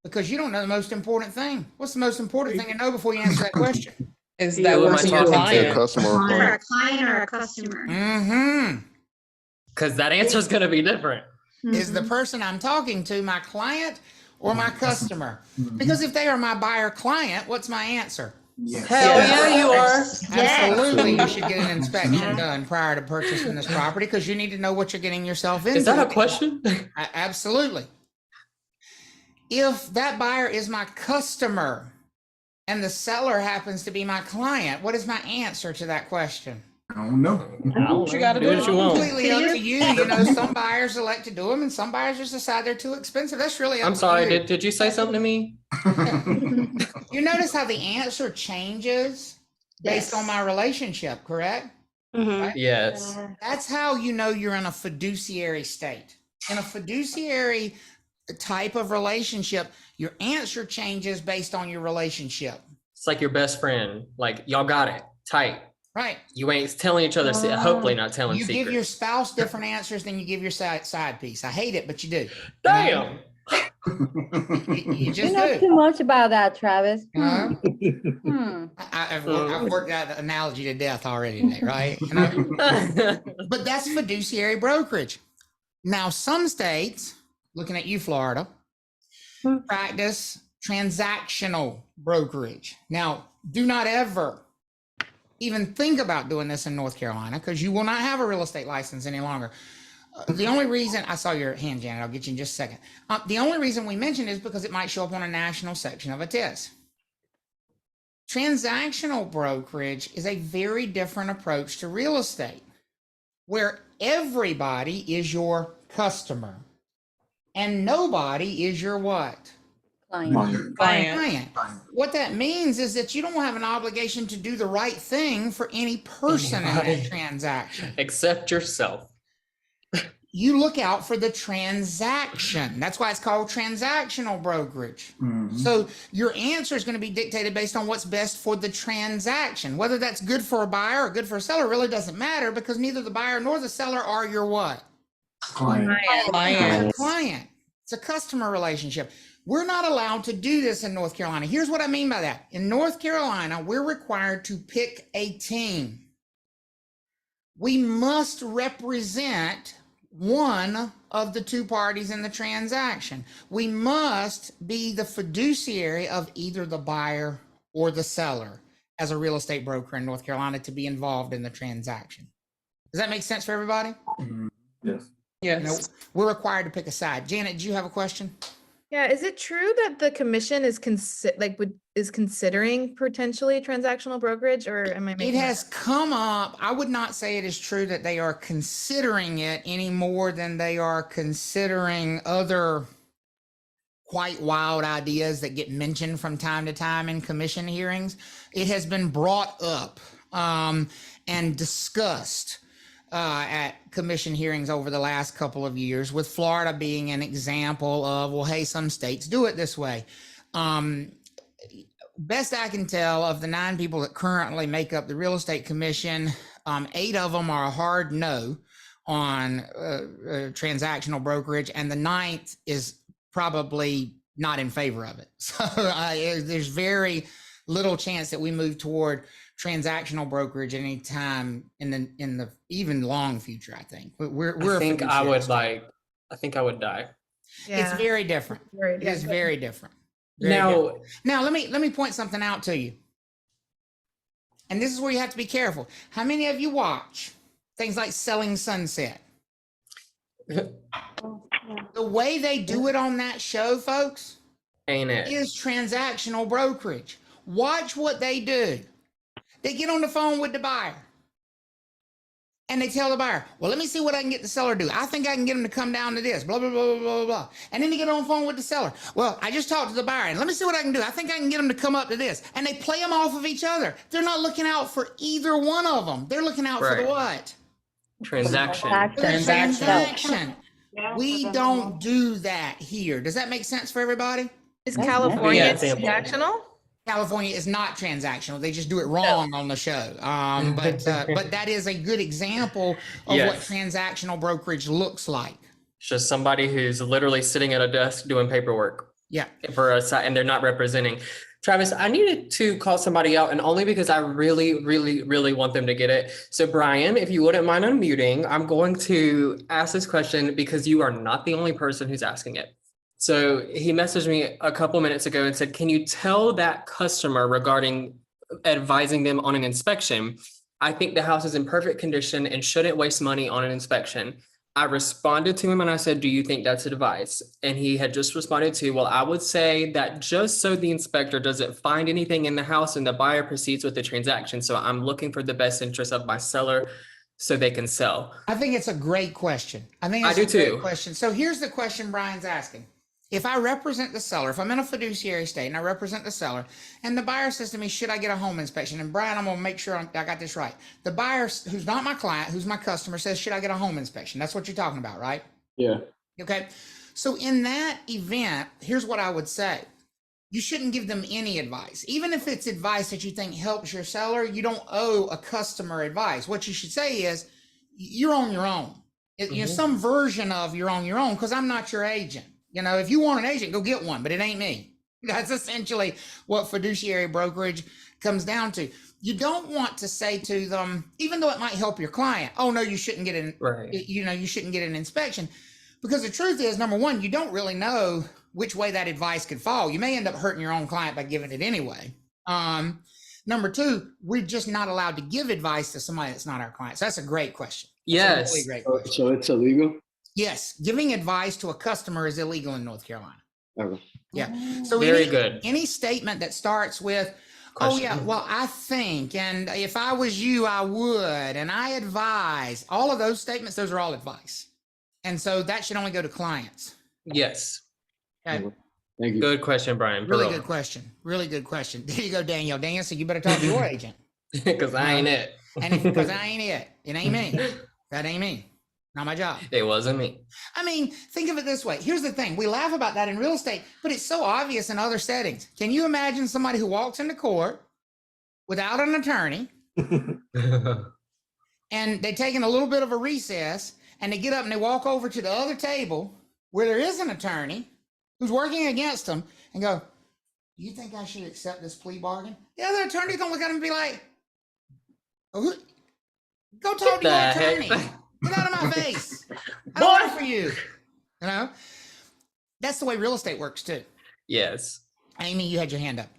because you don't know the most important thing. What's the most important thing to know before you answer that question? Is Who that am I working your talking to? Yeah, client? customer or client. client or a customer. Mm-hmm. Because that answer is going to be different. Is the person I'm talking to my client or my customer? Because if they are my buyer client, what's my answer? Yes. Hell yeah, you are. Absolutely, you should get an inspection done prior to purchasing this property because you need to know what you're getting yourself into. Is that a question? Absolutely. If that buyer is my customer and the seller happens to be my client, what is my answer to that question? I don't know. What you gotta do? what you want. Completely up to you. You know, some buyers elect to do them and some buyers just decide they're too expensive. That's really up I'm to sorry. you. Did you say something to me? You notice how the answer changes based on my relationship, correct? Yes. That's how you know you're in a fiduciary state. In a fiduciary type of relationship, your answer changes based on your relationship. It's like your best friend. Like, y'all got it tight. Right. You ain't telling each other, hopefully not telling You secrets. give your spouse different answers than you give your side piece. I hate it, but you do. Damn. You just You know do. too much about that, Travis. I've worked that analogy to death already today, right? You know? But that's fiduciary brokerage. Now, some states, looking at you, Florida, practice transactional brokerage. Now, do not ever even think about doing this in North Carolina because you will not have a real estate license any longer. The only reason I saw your hand, Janet, I'll get you in just a second. The only reason we mentioned is because it might show up on a national section of a test. Transactional brokerage is a very different approach to real estate where everybody is your customer and nobody is your what? Client. What that means is that you don't have an obligation to do the right thing for any person in that transaction. Except yourself. You look out for the transaction. That's why it's called transactional brokerage. So your answer is going to be dictated based on what's best for the transaction. Whether that's good for a buyer or good for a seller really doesn't matter because neither the buyer nor the seller are your what? Client. Client. It's a customer relationship. We're not allowed to do this in North Carolina. Here's what I mean by that. In North Carolina, we're required to pick a team. We must represent one of the two parties in the transaction. We must be the fiduciary of either the buyer or the seller as a real estate broker in North Carolina to be involved in the transaction. Does that make sense for everybody? Yes. Yes. No, we're required to pick a side. Janet, do you have a question? Yeah, is it true that the commission is considering potentially transactional brokerage, or am I It making that has come up. I would not say it is true that they are considering it any more than they are considering other quite wild ideas that get mentioned from time to time in commission hearings. It has been brought up and discussed at commission hearings over the last couple of years, with Florida being an example of, well, hey, some states do it this way. Best I can tell, of the 9 people that currently make up the real estate commission, 8 of them are a hard no on transactional brokerage, and the 9th is probably not in favor of it. So there's very little chance that we move toward transactional brokerage at any time in the even long future. I think I think I would die. It's very different. It is very different. Now let me point something out to you. And this is where you have to be careful. How many of you watch things like Selling Sunset? The way they do it on that show, folks, ain't it? Is transactional brokerage. Watch what they do. They get on the phone with the buyer and they tell the buyer, well, let me see what I can get the seller to do. I think I can get them to come down to this, blah, blah, blah, blah, blah, blah. And then they get on the phone with the seller. Well, I just talked to the buyer and let me see what I can do. I think I can get them to come up to this. And they play them off of each other. They're not looking out for either one of them. They're looking out for the what? Transaction. Transaction. We don't do that here. Does that make sense for everybody? Is California transactional? California is not transactional. They just do it wrong on the show. But that is a good example of what transactional brokerage looks like. It's just somebody who's literally sitting at a desk doing paperwork. Yeah. And they're not representing. Travis, I needed to call somebody out, and only because I really, really, really want them to get it. So Brian, if you wouldn't mind unmuting, I'm going to ask this question because you are not the only person who's asking it. So he messaged me a couple minutes ago and said, can you tell that customer regarding advising them on an inspection? I think the house is in perfect condition and shouldn't waste money on an inspection. I responded to him and I said, do you think that's advice? And he had just responded to, well, I would say that just so the inspector doesn't find anything in the house and the buyer proceeds with the transaction. So I'm looking for the best interest of my seller so they can sell. I think it's a great question. I do too. Question. So here's the question Brian's asking. If I represent the seller, if I'm in a fiduciary state and I represent the seller, and the buyer says to me, should I get a home inspection? And Brian, I'm going to make sure I got this right. The buyer, who's not my client, who's my customer, says, should I get a home inspection? That's what you're talking about, right? Yeah. Okay. So in that event, here's what I would say. You shouldn't give them any advice. Even if it's advice that you think helps your seller, you don't owe a customer advice. What you should say is, you're on your own. You know, some version of you're on your own, because I'm not your agent. You know, if you want an agent, go get one, but it ain't me. That's essentially what fiduciary brokerage comes down to. You don't want to say to them, even though it might help your client, oh no, you shouldn't get you shouldn't get an inspection. Because the truth is, number one, you don't really know which way that advice could fall. You may end up hurting your own client by giving it anyway. Number two, we're just not allowed to give advice to somebody that's not our client. So that's a great question. Yes. Really great question. So it's illegal? Yes, giving advice to a customer is illegal in North Carolina. Okay. Yeah. So any statement that starts with, oh yeah, well, I think, and if I was you, I would, and I advise, all of those statements, those are all advice. And so that should only go to clients. Yes. Okay. Thank you. Good question, Brian. Really good question. Really good question. There you go, Danielle. Danielle said you better talk to your agent. Because I ain't it. And because I ain't it. It ain't me. That ain't me. Not my job. It wasn't me. I mean, think of it this way. Here's the thing. We laugh about that in real estate, but it's so obvious in other settings. Can you imagine somebody who walks into court without an attorney and they're taking a little bit of a recess and they get up and they walk over to the other table where there is an attorney who's working against them and go, do you think I should accept this plea bargain? The other attorney's gonna look at him and be like, oh, go talk to your attorney. Get out of my face. I don't work for you. You know? That's the way real estate works too. Yes. Amy, you had your hand up.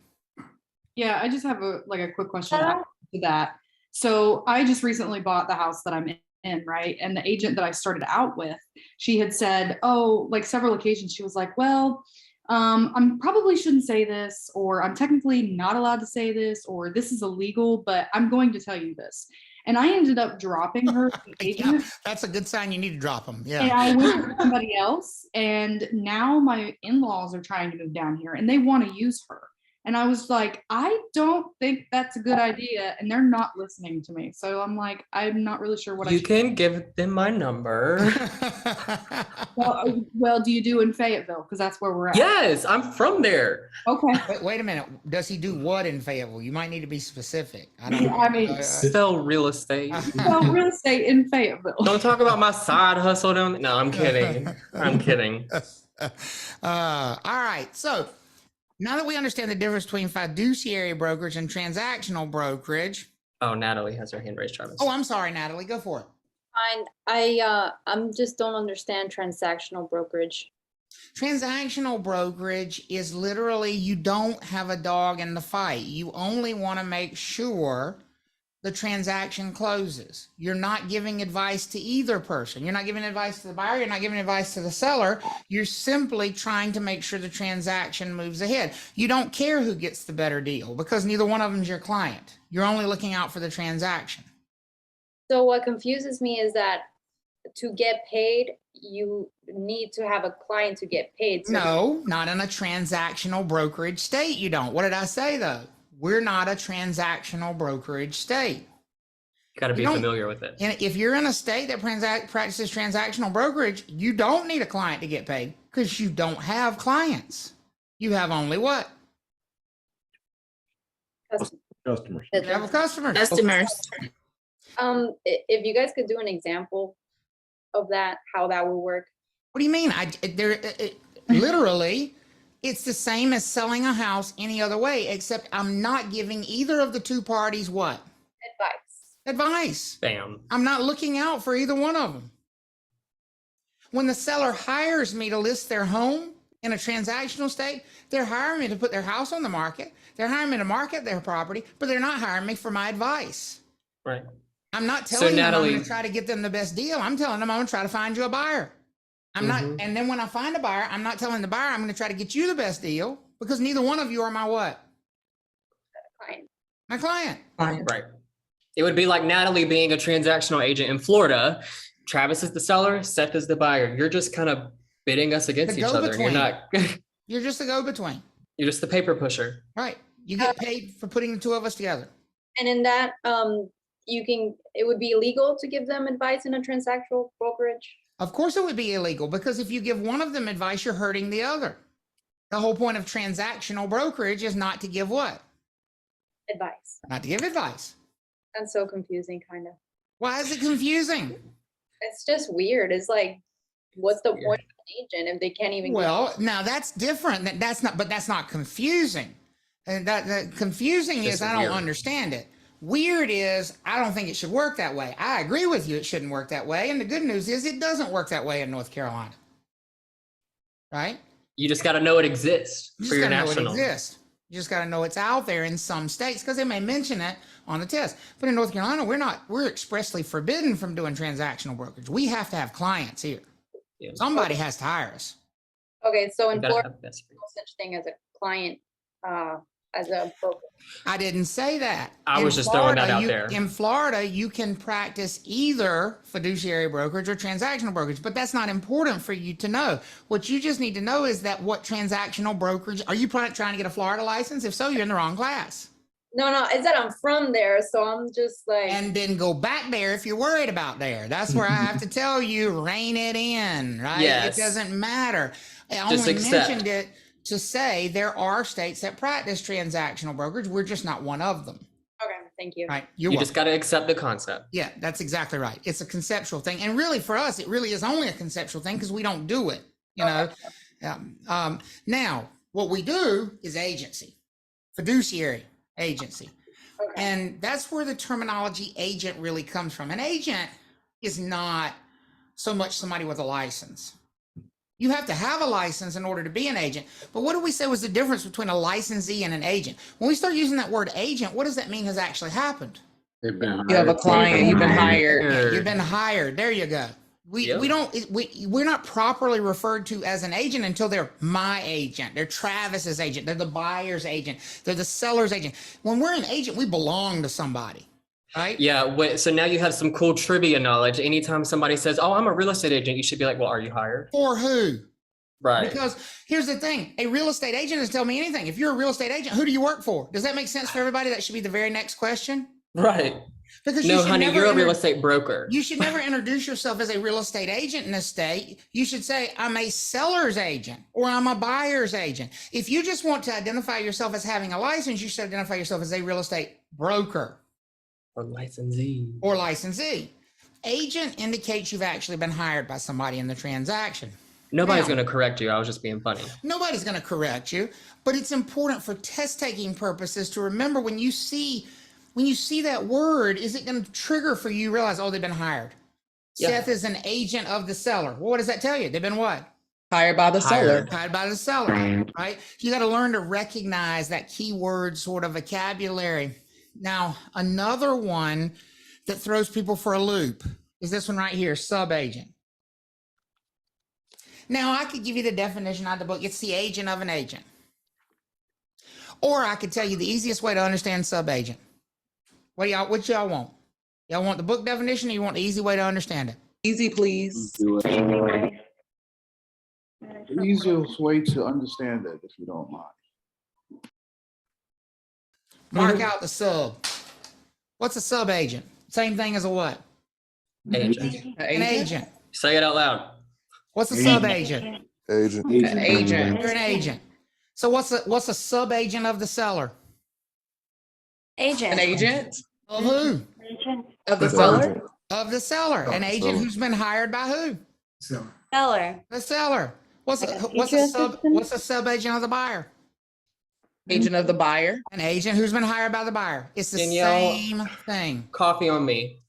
Yeah, I just have a quick question to that. So I just recently bought the house that I'm in, right? And the agent that I started out with, she had said, like several occasions, she was like, well, I probably shouldn't say this, or I'm technically not allowed to say this, or this is illegal, but I'm going to tell you this. And I ended up dropping her. Yeah, that's a good sign. You need to drop them. Yeah. And I went with somebody else, and now my in-laws are trying to move down here and they want to use her. And I was like, I don't think that's a good idea. And they're not listening to me. So I'm like, I'm not really sure what you can give them my number. Well, do you do in Fayetteville? Because that's where we're at. Yes, I'm from there. Okay. Wait a minute. Does he do what in Fayetteville? You might need to be specific. I don't know. I mean, sell real estate. Sell real estate in Fayetteville. Don't talk about my side hustle. No, I'm kidding. I'm kidding. All right. So now that we understand the difference between fiduciary brokerage and transactional brokerage. Oh, Natalie has her hand raised, Travis. Oh, I'm sorry, Natalie. Go for it. Fine. I'm just don't understand transactional brokerage. Transactional brokerage is literally you don't have a dog in the fight. You only want to make sure the transaction closes. You're not giving advice to either person. You're not giving advice to the buyer. You're not giving advice to the seller. You're simply trying to make sure the transaction moves ahead. You don't care who gets the better deal because neither one of them is your client. You're only looking out for the transaction. So what confuses me is that to get paid, you need to have a client to get paid. So No, not in a transactional brokerage state. You don't. What did I say though? We're not a transactional brokerage state. You got to be familiar with it. And if you're in a state that practices transactional brokerage, you don't need a client to get paid because you don't have clients. You have only what? Customers. You have customers. If you guys could do an example of that, how that would work. What do you mean? Literally, it's the same as selling a house any other way, except I'm not giving either of the two parties what? Advice. Bam. I'm not looking out for either one of them. When the seller hires me to list their home in a transactional state, they're hiring me to put their house on the market. They're hiring me to market their property, but they're not hiring me for my advice. Right. I'm not telling them I'm Natalie, going to try to get them the best deal. I'm telling them I'm going to try to find you a buyer. I'm not, and then when I find a buyer, I'm not telling the buyer I'm going to try to get you the best deal because neither one of you are my what? Client. My client. Right. It would be like Natalie being a transactional agent in Florida. Travis is the seller, Seth is the buyer. You're just kind of bidding us against each other. You're not. You're just a go-between. You're just the paper pusher. Right. You get paid for putting the two of us together. And in that, it would be illegal to give them advice in a transactional brokerage. Of course it would be illegal because if you give one of them advice, you're hurting the other. The whole point of transactional brokerage is not to give what? Advice. Not to give advice. That's so confusing, kind of. Why is it confusing? It's just weird. It's like, what's the point of an agent if they can't even? Well, now that's different. But that's not confusing. And that confusing is I don't understand it. Weird is I don't think it should work that way. I agree with you. It shouldn't work that way. And the good news is it doesn't work that way in North Carolina. Right? You just got to know it exists for your national. You just got to know it's out there in some states because they may mention it on the test. But in North Carolina, we're expressly forbidden from doing transactional brokerage. We have to have clients here. Yeah. Somebody has to hire us. Okay, so in Florida, there's no such thing as a client as a broker. I didn't say that. I was just throwing that out there. In Florida, you can practice either fiduciary brokerage or transactional brokerage, but that's not important for you to know. What you just need to know is that what transactional brokerage, are you trying to get a Florida license? If so, you're in the wrong class. No, it's that I'm from there, so I'm just like. And then go back there if you're worried about there. That's where I have to tell you, rein it in, right? Yes. It doesn't matter. I Just only accept. mentioned it to say there are states that practice transactional brokerage. We're just not one of them. Okay, thank you. Right. You just got to accept the concept. Yeah, that's exactly right. It's a conceptual thing. And really for us, it really is only a conceptual thing because we don't do it. You know, Now, what we do is agency, fiduciary agency. And that's where the terminology agent really comes from. An agent is not so much somebody with a license. You have to have a license in order to be an agent. But what do we say was the difference between a licensee and an agent? When we start using that word agent, what does that mean has actually happened? They've been hired. You have a client, you've been hired. You've been hired. There you go. We're not properly referred to as an agent until they're my agent. They're Travis's agent. They're the buyer's agent. They're the seller's agent. When we're an agent, we belong to somebody, right? Yeah. So now you have some cool trivia knowledge. Anytime somebody says, "Oh, I'm a real estate agent," you should be like, "Well, are you hired?" For who? Right. Because here's the thing: a real estate agent doesn't tell me anything. If you're a real estate agent, who do you work for? Does that make sense for everybody? That should be the very next question. Right. Because no, honey, you're a real estate broker. You should never introduce yourself as a real estate agent in a state. You should say, I'm a seller's agent or I'm a buyer's agent. If you just want to identify yourself as having a license, you should identify yourself as a real estate broker. Or licensee. Or licensee. Agent indicates you've actually been hired by somebody in the transaction. Nobody's going to correct you. I was just being funny. Nobody's going to correct you, but it's important for test-taking purposes to remember when you see that word, is it going to trigger for you realize, oh, they've been hired? Yeah. Seth is an agent of the seller. Well, what does that tell you? They've been what? Hired by the seller. Hired by the seller, right? You got to learn to recognize that keyword sort of vocabulary. Now, another one that throws people for a loop is this one right here, sub-agent. Now, I could give you the definition out of the book. It's the agent of an agent. Or I could tell you the easiest way to understand sub-agent. What y'all want? Y'all want the book definition or you want the easy way to understand it? Easy, please. The easiest way to understand it, if you don't mind. Mark out the sub. What's a sub-agent? Same thing as a what? Agent. An agent. Say it out loud. What's a sub-agent? Agent. Agent. You're an agent. So what's a sub-agent of the seller? Agent. An agent. Of who? Of the seller. Of the seller. An agent who's been hired by who? Seller. The seller. What's a sub-agent of the buyer? Agent of the buyer. An agent who's been hired by the buyer. It's the same thing. Coffee on me.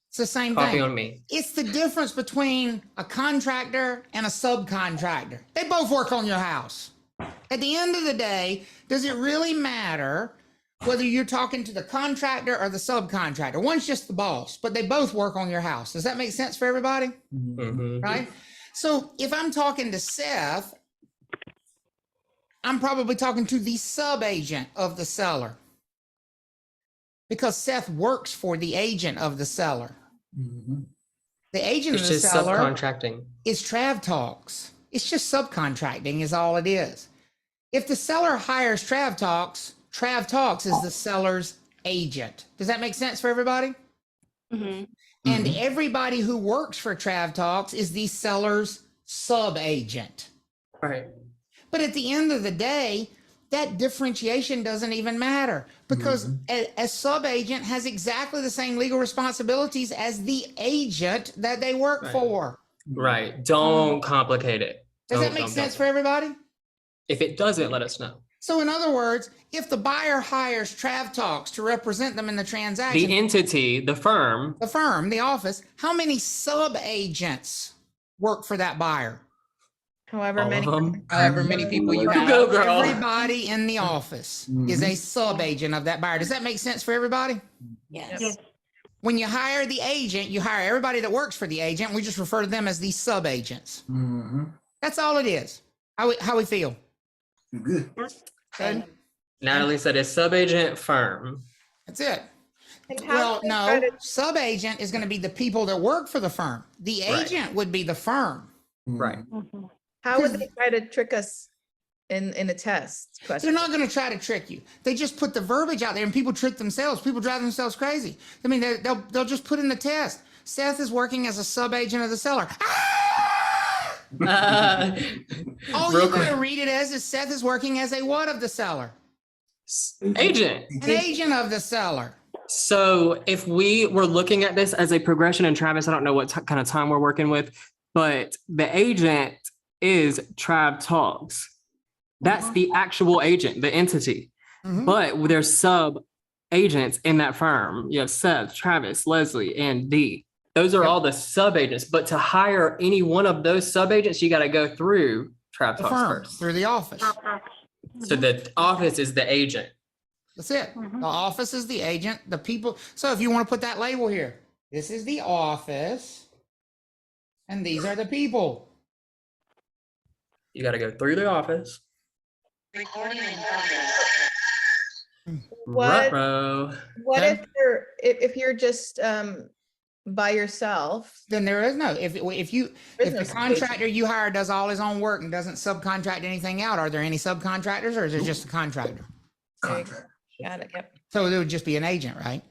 It's the same Coffee thing. on me. It's the difference between a contractor and a subcontractor. They both work on your house. At the end of the day, does it really matter whether you're talking to the contractor or the subcontractor? One's just the boss, but they both work on your house. Does that make sense for everybody? Mm-hmm. Right? So if I'm talking to Seth, I'm probably talking to the sub-agent of the seller because Seth works for the agent of the seller. Mm-hmm. The agent It's of the just seller subcontracting. is Trav Talks. It's just subcontracting is all it is. If the seller hires Trav Talks is the seller's agent. Does that make sense for everybody? Mm-hmm. And everybody who works for Trav Talks is the seller's sub-agent. Right. But at the end of the day, that differentiation doesn't even matter because a sub-agent has exactly the same legal responsibilities as the agent that they work for. Right. Don't complicate it. Does that make sense for everybody? If it doesn't, let us know. So in other words, if the buyer hires Trav Talks to represent them in the transaction, The entity, the firm, the office, how many sub-agents work for that buyer? However many. However many people you have. Go, girl. Everybody in the office is a sub-agent of that buyer. Does that make sense for everybody? Yes. When you hire the agent, you hire everybody that works for the agent. We just refer to them as the sub-agents. That's all it is. How we feel? Good. Good? Natalie said a sub-agent firm. That's it. Well, no, sub-agent is going to be the people that work for the firm. The agent would be the firm. Right. How would they try to trick us in a test question? They're not going to try to trick you. They just put the verbiage out there and people trick themselves. People drive themselves crazy. I mean, they'll just put in the test. Seth is working as a sub-agent of the seller. All you're going to read it as is Seth is working as a what of the seller? Agent. An agent of the seller. So if we were looking at this as a progression, and Travis, I don't know what kind of time we're working with, but the agent is Trav Talks. That's the actual agent, the entity. But there's sub agents in that firm. You have Seth, Travis, Leslie, and Dee. Those are all the sub agents. But to hire any one of those sub agents, you got to go through Trav The Talks firm, first. through the office. So the office is the agent. That's it. The office is the agent, the people. So if you want to put that label here, this is the office and these are the people. You got to go through the office. What Ruh-roh. what if you're just by yourself? Then there is no, if the Business contractor you hire does all his own work and doesn't subcontract anything out, are there any subcontractors or is it just a contractor? Contract. Got it. Yep. So it would just be an agent, right?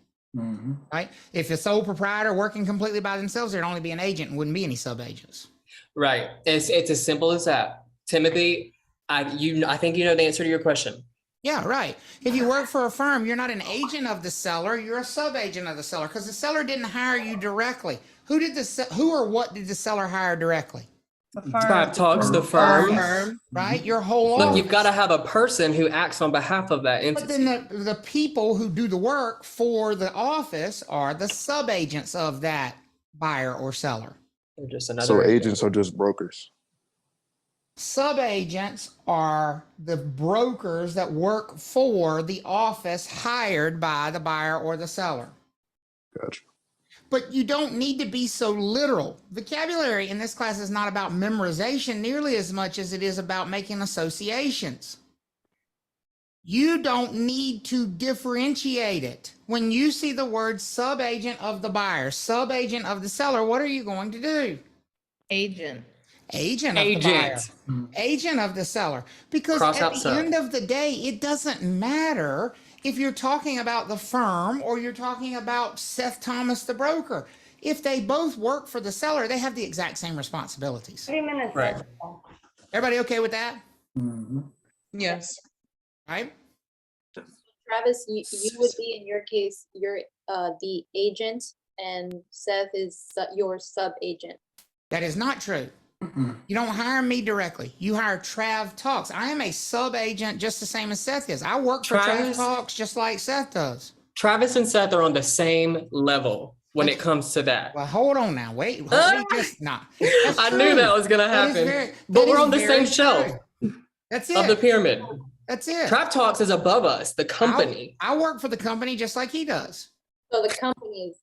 Right. If the sole proprietor working completely by themselves, there'd only be an agent and wouldn't be any sub agents. Right. It's as simple as that. Timothy, I think you know the answer to your question. Yeah, right. If you work for a firm, you're not an agent of the seller, you're a sub-agent of the seller because the seller didn't hire you directly. Who or what did the seller hire directly? Trav Talks, the firm. Right? Your whole Look, office. you've got to have a person who acts on behalf of that entity. But then the people who do the work for the office are the sub-agents of that buyer or seller. They're just another So agents are just brokers. Sub-agents are the brokers that work for the office hired by the buyer or the seller. Gotcha. But you don't need to be so literal. Vocabulary in this class is not about memorization nearly as much as it is about making associations. You don't need to differentiate it. When you see the word sub-agent of the buyer, sub-agent of the seller, what are you going to do? Agent. Agent of the buyer, agent of the seller. Because at the end of the day, it doesn't matter if you're talking about the firm or you're talking about Seth Thomas, the broker. If they both work for the seller, they have the exact same responsibilities. 3 minutes. Right. Everybody okay with that? Yes. Right? Travis, you would be, in your case, you're the agent and Seth is your sub-agent. That is not true. You don't hire me directly. You hire Trav Talks. I am a sub-agent just the same as Seth is. I work for Trav Talks just like Seth does. Travis and Seth are on the same level when it comes to that. Well, hold on now. Wait. I knew that was going to happen. But we're on the same shelf. That's it. Of the pyramid. That's it. Trav Talks is above us, the company. I work for the company just like he does. So the company is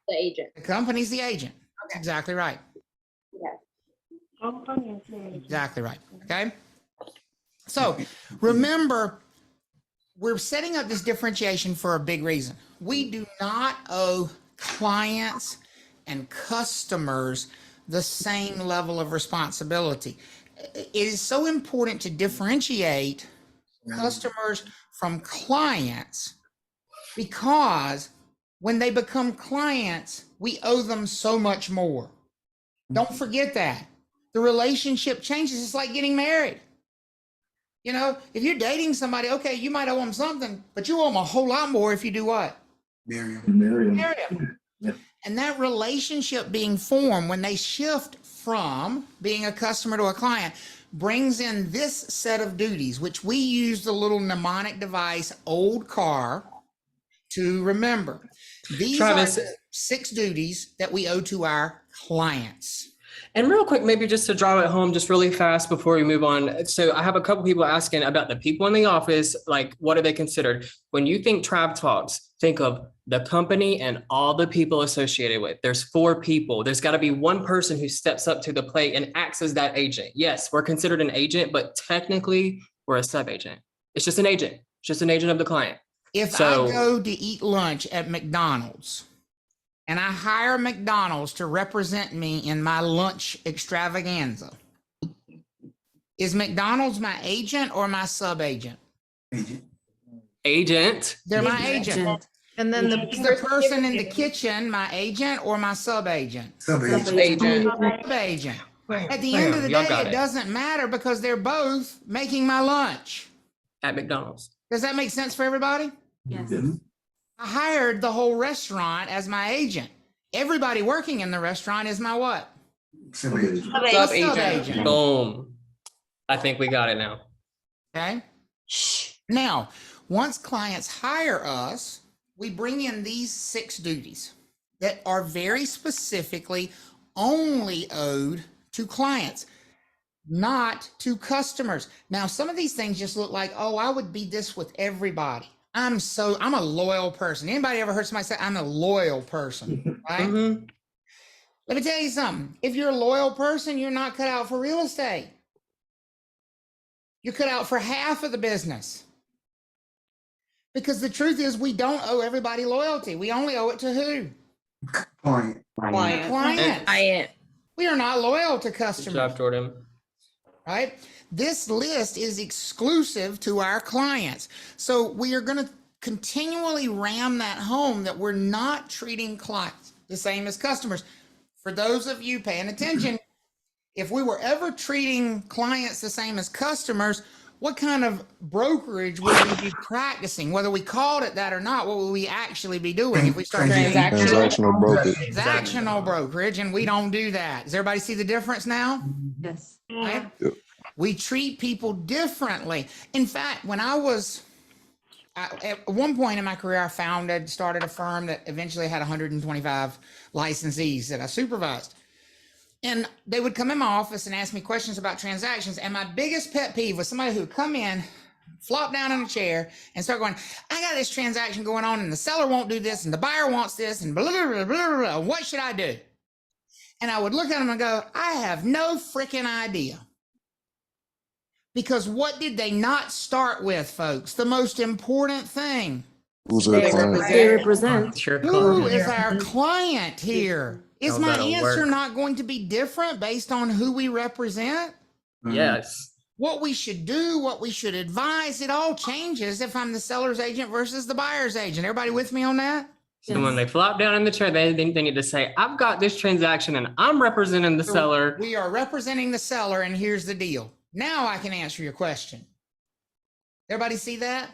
the agent. The company's the agent. That's exactly right. Yeah. Exactly right. Okay. So remember, we're setting up this differentiation for a big reason. We do not owe clients and customers the same level of responsibility. It is so important to differentiate customers from clients because when they become clients, we owe them so much more. Don't forget that. The relationship changes. It's like getting married. You know, if you're dating somebody, okay, you might owe them something, but you owe them a whole lot more if you do what? Marry them. And that relationship being formed when they shift from being a customer to a client brings in this set of duties, which we use the little mnemonic device, OLDCAR, to remember. These are the 6 duties that we owe to our clients. And real quick, maybe just to drive it home just really fast before we move on. So I have a couple people asking about the people in the office, like what are they considered? When you think Trav Talks, think of the company and all the people associated with. There's 4 people. There's got to be one person who steps up to the plate and acts as that agent. Yes, we're considered an agent, but technically we're a sub-agent. It's just an agent. It's just an agent of the client. If I go to eat lunch at McDonald's, and I hire McDonald's to represent me in my lunch extravaganza, is McDonald's my agent or my sub-agent? Agent. They're my agent. And then is the person in the kitchen my agent or my sub-agent? Sub-agent. Sub-agent. At the end of the day, it doesn't matter because they're both making my lunch. At McDonald's. Does that make sense for everybody? Yes. I hired the whole restaurant as my agent. Everybody working in the restaurant is my what? Sub-agent. Boom. I think we got it now. Okay. Now, once clients hire us, we bring in these 6 duties that are very specifically only owed to clients, not to customers. Now, some of these things just look like, oh, I would be this with everybody. I'm a loyal person. Anybody ever heard somebody say, I'm a loyal person, right? Mm-hmm. Let me tell you something. If you're a loyal person, you're not cut out for real estate. You're cut out for half of the business. Because the truth is, we don't owe everybody loyalty. We only owe it to who? Client. Clients. We are not loyal to Good customers. job, Jordan. Right? This list is exclusive to our clients. So we are going to continually ram that home that we're not treating clients the same as customers. For those of you paying attention, if we were ever treating clients the same as customers, what kind of brokerage would we be practicing? Whether we called it that or not, what would we actually be doing if we started Transactional brokerage. transactional brokerage? And we don't do that. Does everybody see the difference now? Yes. Right? Yep. We treat people differently. In fact, when at one point in my career, I started a firm that eventually had 125 licensees that I supervised. And they would come in my office and ask me questions about transactions. And my biggest pet peeve was somebody who would come in, flop down in a chair and start going, I got this transaction going on and the seller won't do this and the buyer wants this and blah, blah, blah, blah, blah. What should I do? And I would look at them and go, I have no freaking idea. Because what did they not start with, folks? The most important thing. Who's our client? They represent. Who is our client here? Is How my that'll answer work. not going to be different based on who we represent? Yes. What we should do, what we should advise, it all changes if I'm the seller's agent versus the buyer's agent. Everybody with me on that? So when they flop down in the chair, they need to say, I've got this transaction and I'm representing the seller. We are representing the seller, and here's the deal. Now I can answer your question. Everybody see that?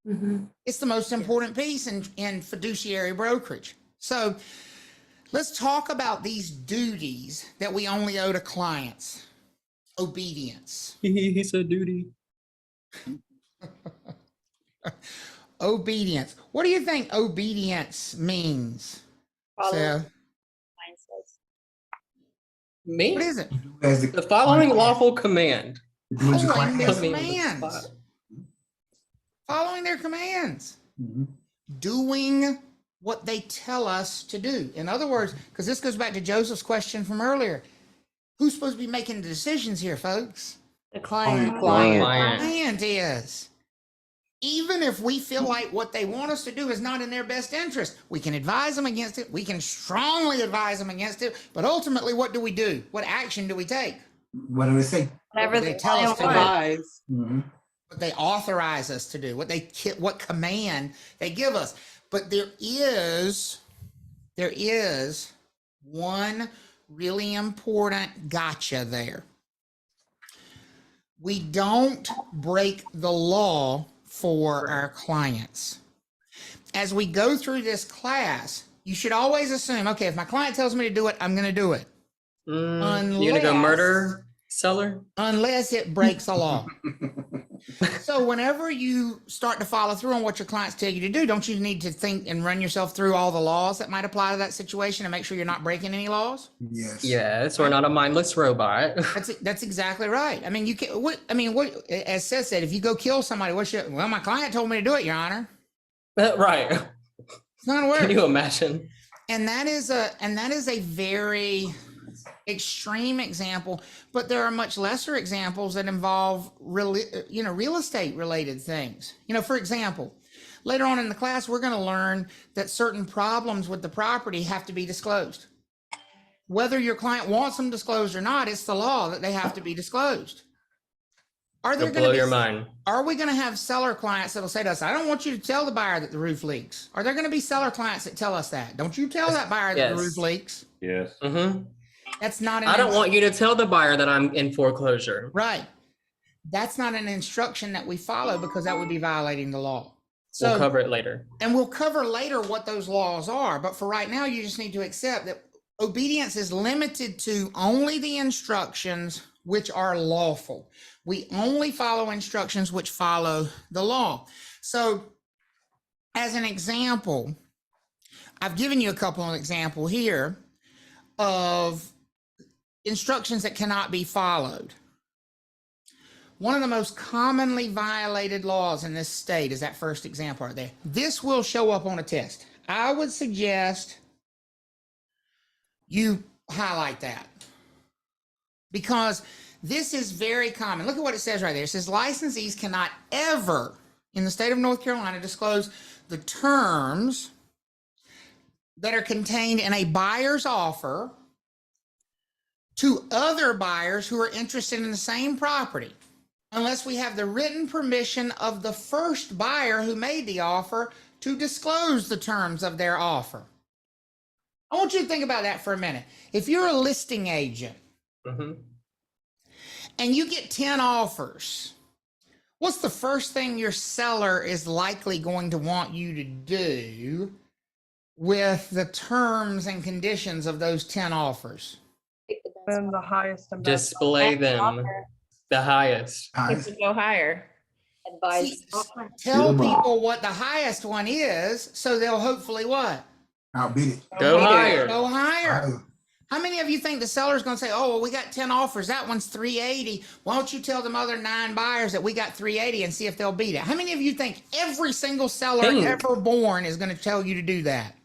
Mm-hmm. It's the most important piece in fiduciary brokerage. So let's talk about these duties that we only owe to clients. Obedience. He said duty. Obedience. What do you think obedience means? So, Me? what is it? The following lawful command. Following their Put me in the commands. spot. Following their commands. Doing what they tell us to do. In other words, because this goes back to Joseph's question from earlier, who's supposed to be making the decisions here, folks? The client. Client is. Even if we feel like what they want us to do is not in their best interest, we can advise them against it. We can strongly advise them against it. But ultimately, what do we do? What action do we take? What do they say? Whatever They the tell us client to do. wants. What they authorize us to do, what command they give us. But there is one really important gotcha there. We don't break the law for our clients. As we go through this class, you should always assume, okay, if my client tells me to do it, I'm going to do it. You're gonna go murder seller? Unless it breaks the law. So whenever you start to follow through on what your clients tell you to do, don't you need to think and run yourself through all the laws that might apply to that situation and make sure you're not breaking any laws? Yes. Yes, we're not a mindless robot. That's exactly right. I mean, you can. What as Seth said, if you go kill somebody, well, my client told me to do it, Your Honor. Right. It's not gonna work. Can you imagine? And that is a very extreme example, but there are much lesser examples that involve real estate related things. For example, later on in the class, we're going to learn that certain problems with the property have to be disclosed. Whether your client wants them disclosed or not, it's the law that they have to be disclosed. Are there blow your mind. Are we going to have seller clients that'll say to us, I don't want you to tell the buyer that the roof leaks? Are there going to be seller clients that tell us that? Don't you tell that buyer that the roof leaks? Yes. Mm-hmm. That's not an I don't want you to tell the buyer that I'm in foreclosure. Right. That's not an instruction that we follow because that would be violating the law. So We'll cover it later. And we'll cover later what those laws are. But for right now, you just need to accept that obedience is limited to only the instructions which are lawful. We only follow instructions which follow the law. So as an example, I've given you a couple of examples here of instructions that cannot be followed. One of the most commonly violated laws in this state is that first example right there. This will show up on a test. I would suggest you highlight that because this is very common. Look at what it says right there. It says licensees cannot ever in the state of North Carolina disclose the terms that are contained in a buyer's offer to other buyers who are interested in the same property, unless we have the written permission of the first buyer who made the offer to disclose the terms of their offer. I want you to think about that for a minute. If you're a listing agent and you get 10 offers, what's the first thing your seller is likely going to want you to do with the terms and conditions of those 10 offers? Then the highest and best. Display them the highest. Go higher. Advise. Tell people what the highest one is, so they'll hopefully what? Outbid it. Go higher. Go higher. How many of you think the seller's going to say, oh, well, we got 10 offers. That one's 380. Why don't you tell them other 9 buyers that we got 380 and see if they'll beat it? How many of you think every single seller ever born is going to tell you to do that?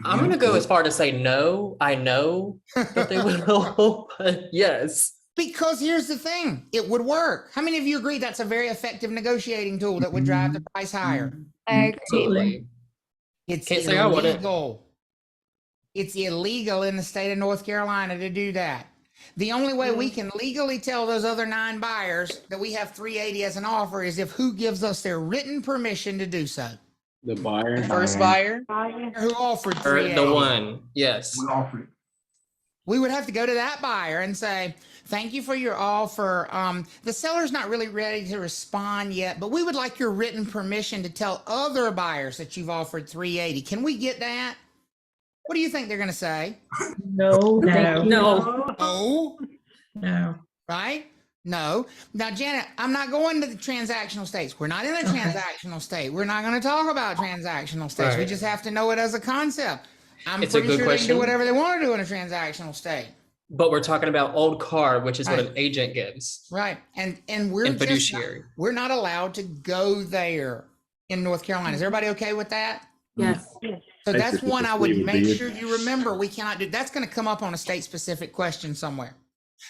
I'm going to go as far to say no. I know that they will, but yes. Because here's the thing, it would work. How many of you agree that's a very effective negotiating tool that would drive the price higher? I Absolutely. It's Can't say I wouldn't. illegal. It's illegal in the state of North Carolina to do that. The only way we can legally tell those other 9 buyers that we have 380 as an offer is if who gives us their written permission to do so. The buyer. First buyer. Who offered Or 380. the one, yes. We offered it. We would have to go to that buyer and say, thank you for your offer. The seller's not really ready to respond yet, but we would like your written permission to tell other buyers that you've offered 380. Can we get that? What do you think they're going to say? No. No. No. Right? No. Now, Janet, I'm not going to the transactional states. We're not in a transactional state. We're not going to talk about transactional states. We Right. just have to know it as a concept. I'm It's a pretty good sure they can do question. whatever they want to do in a transactional state. But we're talking about OLDCAR, which is what Right. an agent gives. Right. And we're And just fiduciary. we're not allowed to go there in North Carolina. Is everybody okay with that? Yes. So that's Basically, one I just would leave it make be. sure you remember. We cannot do. That's going to come up on a state specific question somewhere.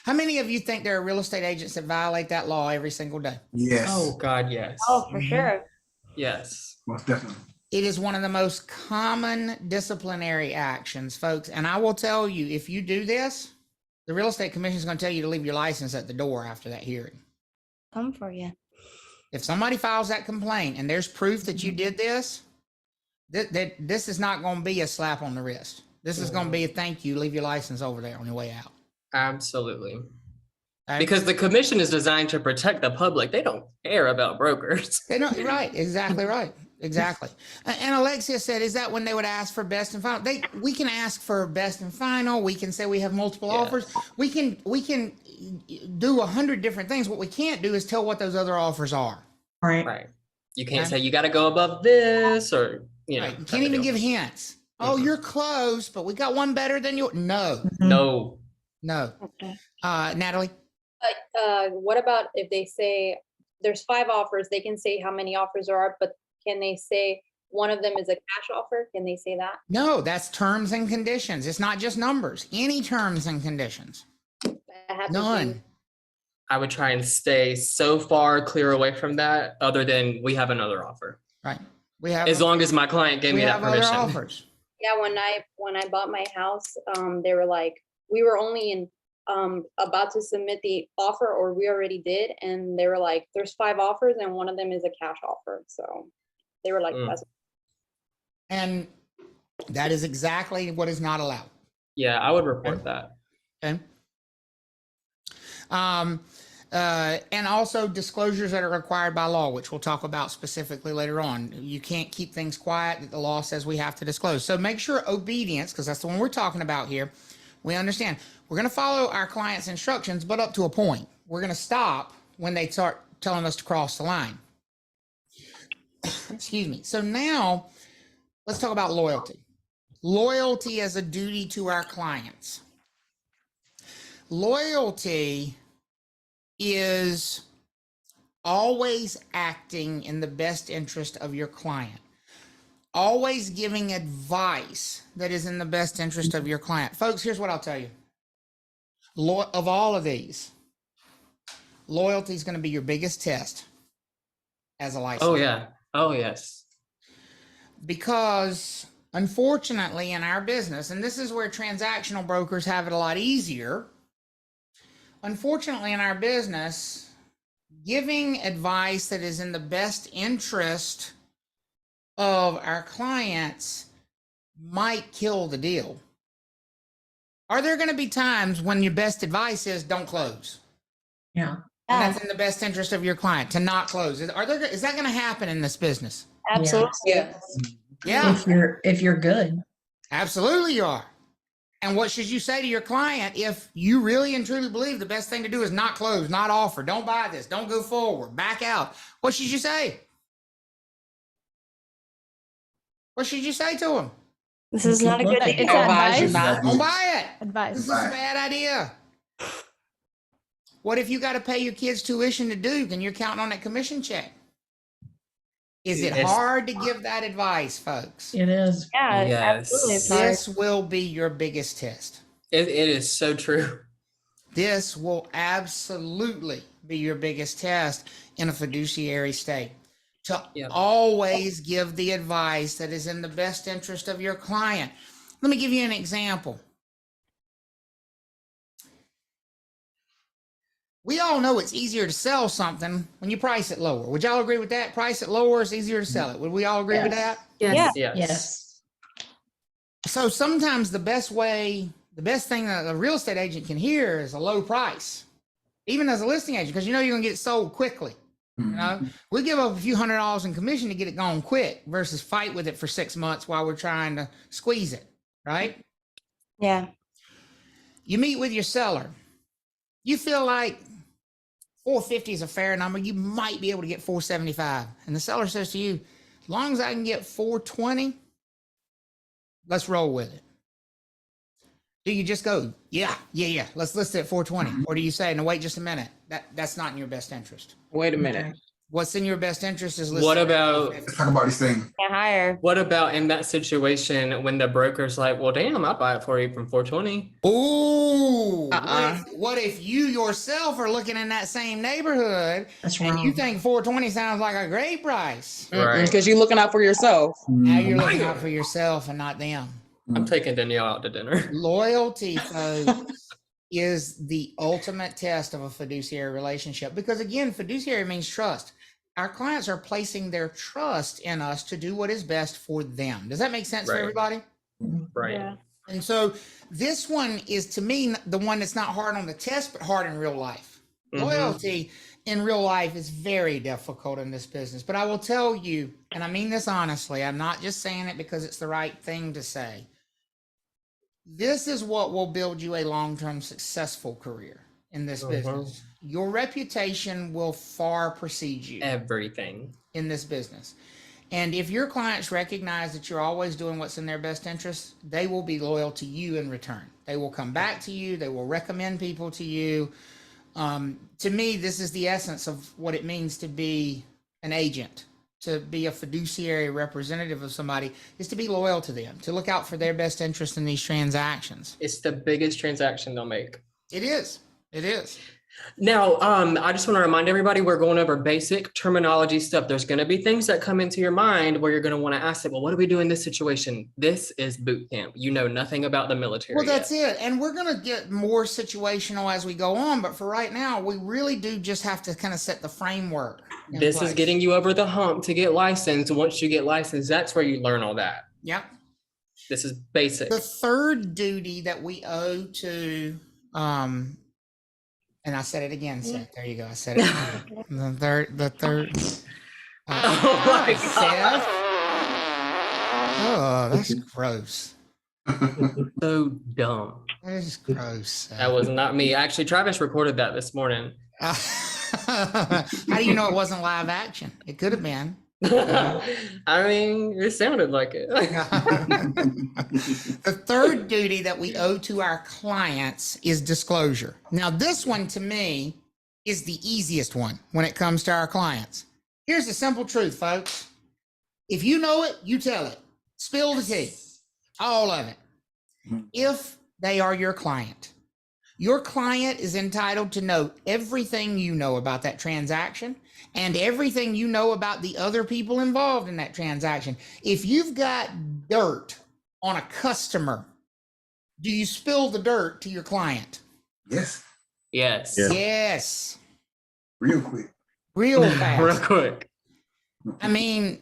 How many of you think there are real estate agents that violate that law every single day? Yes. Oh, God, yes. Oh, for sure. Yes. Most definitely. It is one of the most common disciplinary actions, folks. And I will tell you, if you do this, the real estate commission is going to tell you to leave your license at the door after that hearing. come for you. If somebody files that complaint and there's proof that you did this, this is not going to be a slap on the wrist. This is going to be a thank you. Leave your license over there on your way out. Absolutely. Okay? Because the commission is designed to protect the public. They don't care about brokers. They don't, right, exactly right. Exactly. And Alexia said, is that when they would ask for best and final? We can ask for best and final. We can say we have multiple offers. We can do 100 different things. What we can't do is tell what those other offers are. Right. You can't say you got to go above this or, you know. Right. You can't even give hints. Oh, you're close, but we got one better than you. No. No. No. Natalie? What about if they say there's 5 offers, they can say how many offers there are, but can they say one of them is a cash offer? Can they say that? No, that's terms and conditions. It's not just numbers. Any terms and conditions. None. I would try and stay so far clear away from that, other than we have another offer. Right. We have as long as my client gave me that permission. Offers. Yeah, when I bought my house, they were like, we were only in about to submit the offer, or we already did, and they were like, there's 5 offers and one of them is a cash offer. So they were like, that's and that is exactly what is not allowed. Yeah, I would report that. Okay. And also disclosures that are required by law, which we'll talk about specifically later on. You can't keep things quiet that the law says we have to disclose. So make sure obedience, because that's the one we're talking about here. We understand. We're going to follow our client's instructions, but up to a point. We're going to stop when they start telling us to cross the line. Excuse me. So now let's talk about loyalty. Loyalty as a duty to our clients. Loyalty is always acting in the best interest of your client. Always giving advice that is in the best interest of your client. Folks, here's what I'll tell you. Of all of these, loyalty is going to be your biggest test as a licensed. Oh, yeah. Oh, yes. Because unfortunately in our business, and this is where transactional brokers have it a lot easier, unfortunately in our business, giving advice that is in the best interest of our clients might kill the deal. Are there going to be times when your best advice is don't close? Yeah. And that's in the best interest of your client to not close. Is that going to happen in this business? Absolutely. Yes. Yeah. If you're good. Absolutely you are. And what should you say to your client if you really and truly believe the best thing to do is not close, not offer, don't buy this, don't go forward, back out? What should you say? What should you say to them? This is not a good It's deal. advice. Don't buy it. Advice. This is a bad idea. What if you got to pay your kids' tuition to Duke and you're counting on that commission check? Is it hard to give that advice, folks? It is. Yeah, Yes. absolutely. It's hard. This will be your biggest test. It is so true. This will absolutely be your biggest test in a fiduciary state. To always give the advice that is in the best interest of your client. Let me give you an example. We all know it's easier to sell something when you price it lower. Would y'all agree with that? Price it lower, it's easier to sell it. Would we all agree with that? Yes. Yes. So sometimes the best thing that a real estate agent can hear is a low price, even as a listing agent, because you know you're gonna get it sold quickly. You know, we give up a few $100s in commission to get it gone quick versus fight with it for 6 months while we're trying to squeeze it, right? Yeah. You meet with your seller. You feel like 450 is a fair number. You might be able to get 475. And the seller says to you, as long as I can get 420, let's roll with it. Do you just go, yeah, let's list it at 420? Or do you say, no, wait just a minute. That's not in your best interest. Wait a minute. What's in your best interest is What about Let's talk about these things. Higher. what about in that situation when the broker's like, well, damn, I'll buy it for you from 420? Ooh, what if you yourself are looking in that same neighborhood and you think 420 sounds like a great price? Right. Because you're looking out for yourself. Now you're looking out for yourself and not them. I'm taking Danielle out to dinner. Loyalty, folks, is the ultimate test of a fiduciary relationship. Because again, fiduciary means trust. Our clients are placing their trust in us to do what is best for them. Does that make sense for everybody? Right. Yeah. And so this one is, to me, the one that's not hard on the test, but hard in real life. Loyalty in real life is very difficult in this business. But I will tell you, and I mean this honestly, I'm not just saying it because it's the right thing to say. This is what will build you a long-term successful career in this business. Your reputation will far precede you. Everything. In this business. And if your clients recognize that you're always doing what's in their best interest, they will be loyal to you in return. They will come back to you. They will recommend people to you. To me, this is the essence of what it means to be an agent, to be a fiduciary representative of somebody, is to be loyal to them, to look out for their best interest in these transactions. It's the biggest transaction they'll make. It is. It is. Now, I just want to remind everybody, we're going over basic terminology stuff. There's going to be things that come into your mind where you're going to want to ask it, well, what do we do in this situation? This is boot camp. You know nothing about the military. Well, that's it. And we're going to get more situational as we go on. But for right now, we really do just have to kind of set the framework. This is getting you over the hump to get licensed. Once you get licensed, that's where you learn all that. Yep. This is basic. The third duty that we owe to, and I said it again, Seth. There you go. I said it. the third. Oh my God. Seth. Oh, that's gross. So dumb. That is gross. That was not me. Actually, Travis recorded that this morning. How do you know it wasn't live action? It could have been. I mean, it sounded like it. The third duty that we owe to our clients is disclosure. Now, this one to me is the easiest one when it comes to our clients. Here's the simple truth, folks. If you know it, you tell it. Spill the tea. All of it. If they are your client is entitled to know everything you know about that transaction and everything you know about the other people involved in that transaction. If you've got dirt on a customer, do you spill the dirt to your client? Yes. Yes. Yes. Real quick. Real fast. Real quick. I mean,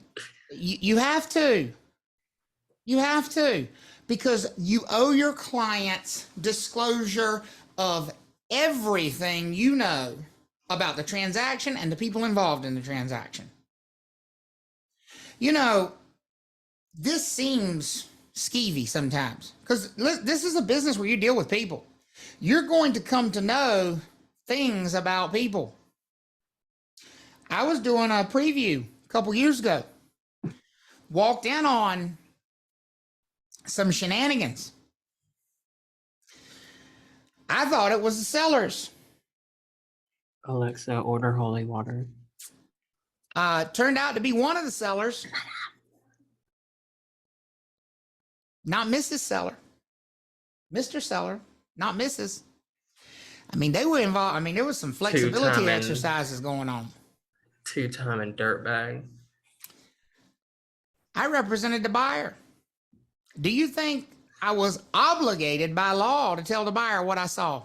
you have to. You have to, because you owe your clients disclosure of everything you know about the transaction and the people involved in the transaction. You know, this seems skeevy sometimes because this is a business where you deal with people. You're going to come to know things about people. I was doing a preview a couple years ago, walked in on some shenanigans. I thought it was the sellers. Alexa, order holy water. Turned out to be one of the sellers. Not Mrs. Seller. Mr. Seller, not Mrs. I mean, they were involved. I mean, there was some flexibility Two-time exercises going on. Two-time and dirtbag. I represented the buyer. Do you think I was obligated by law to tell the buyer what I saw?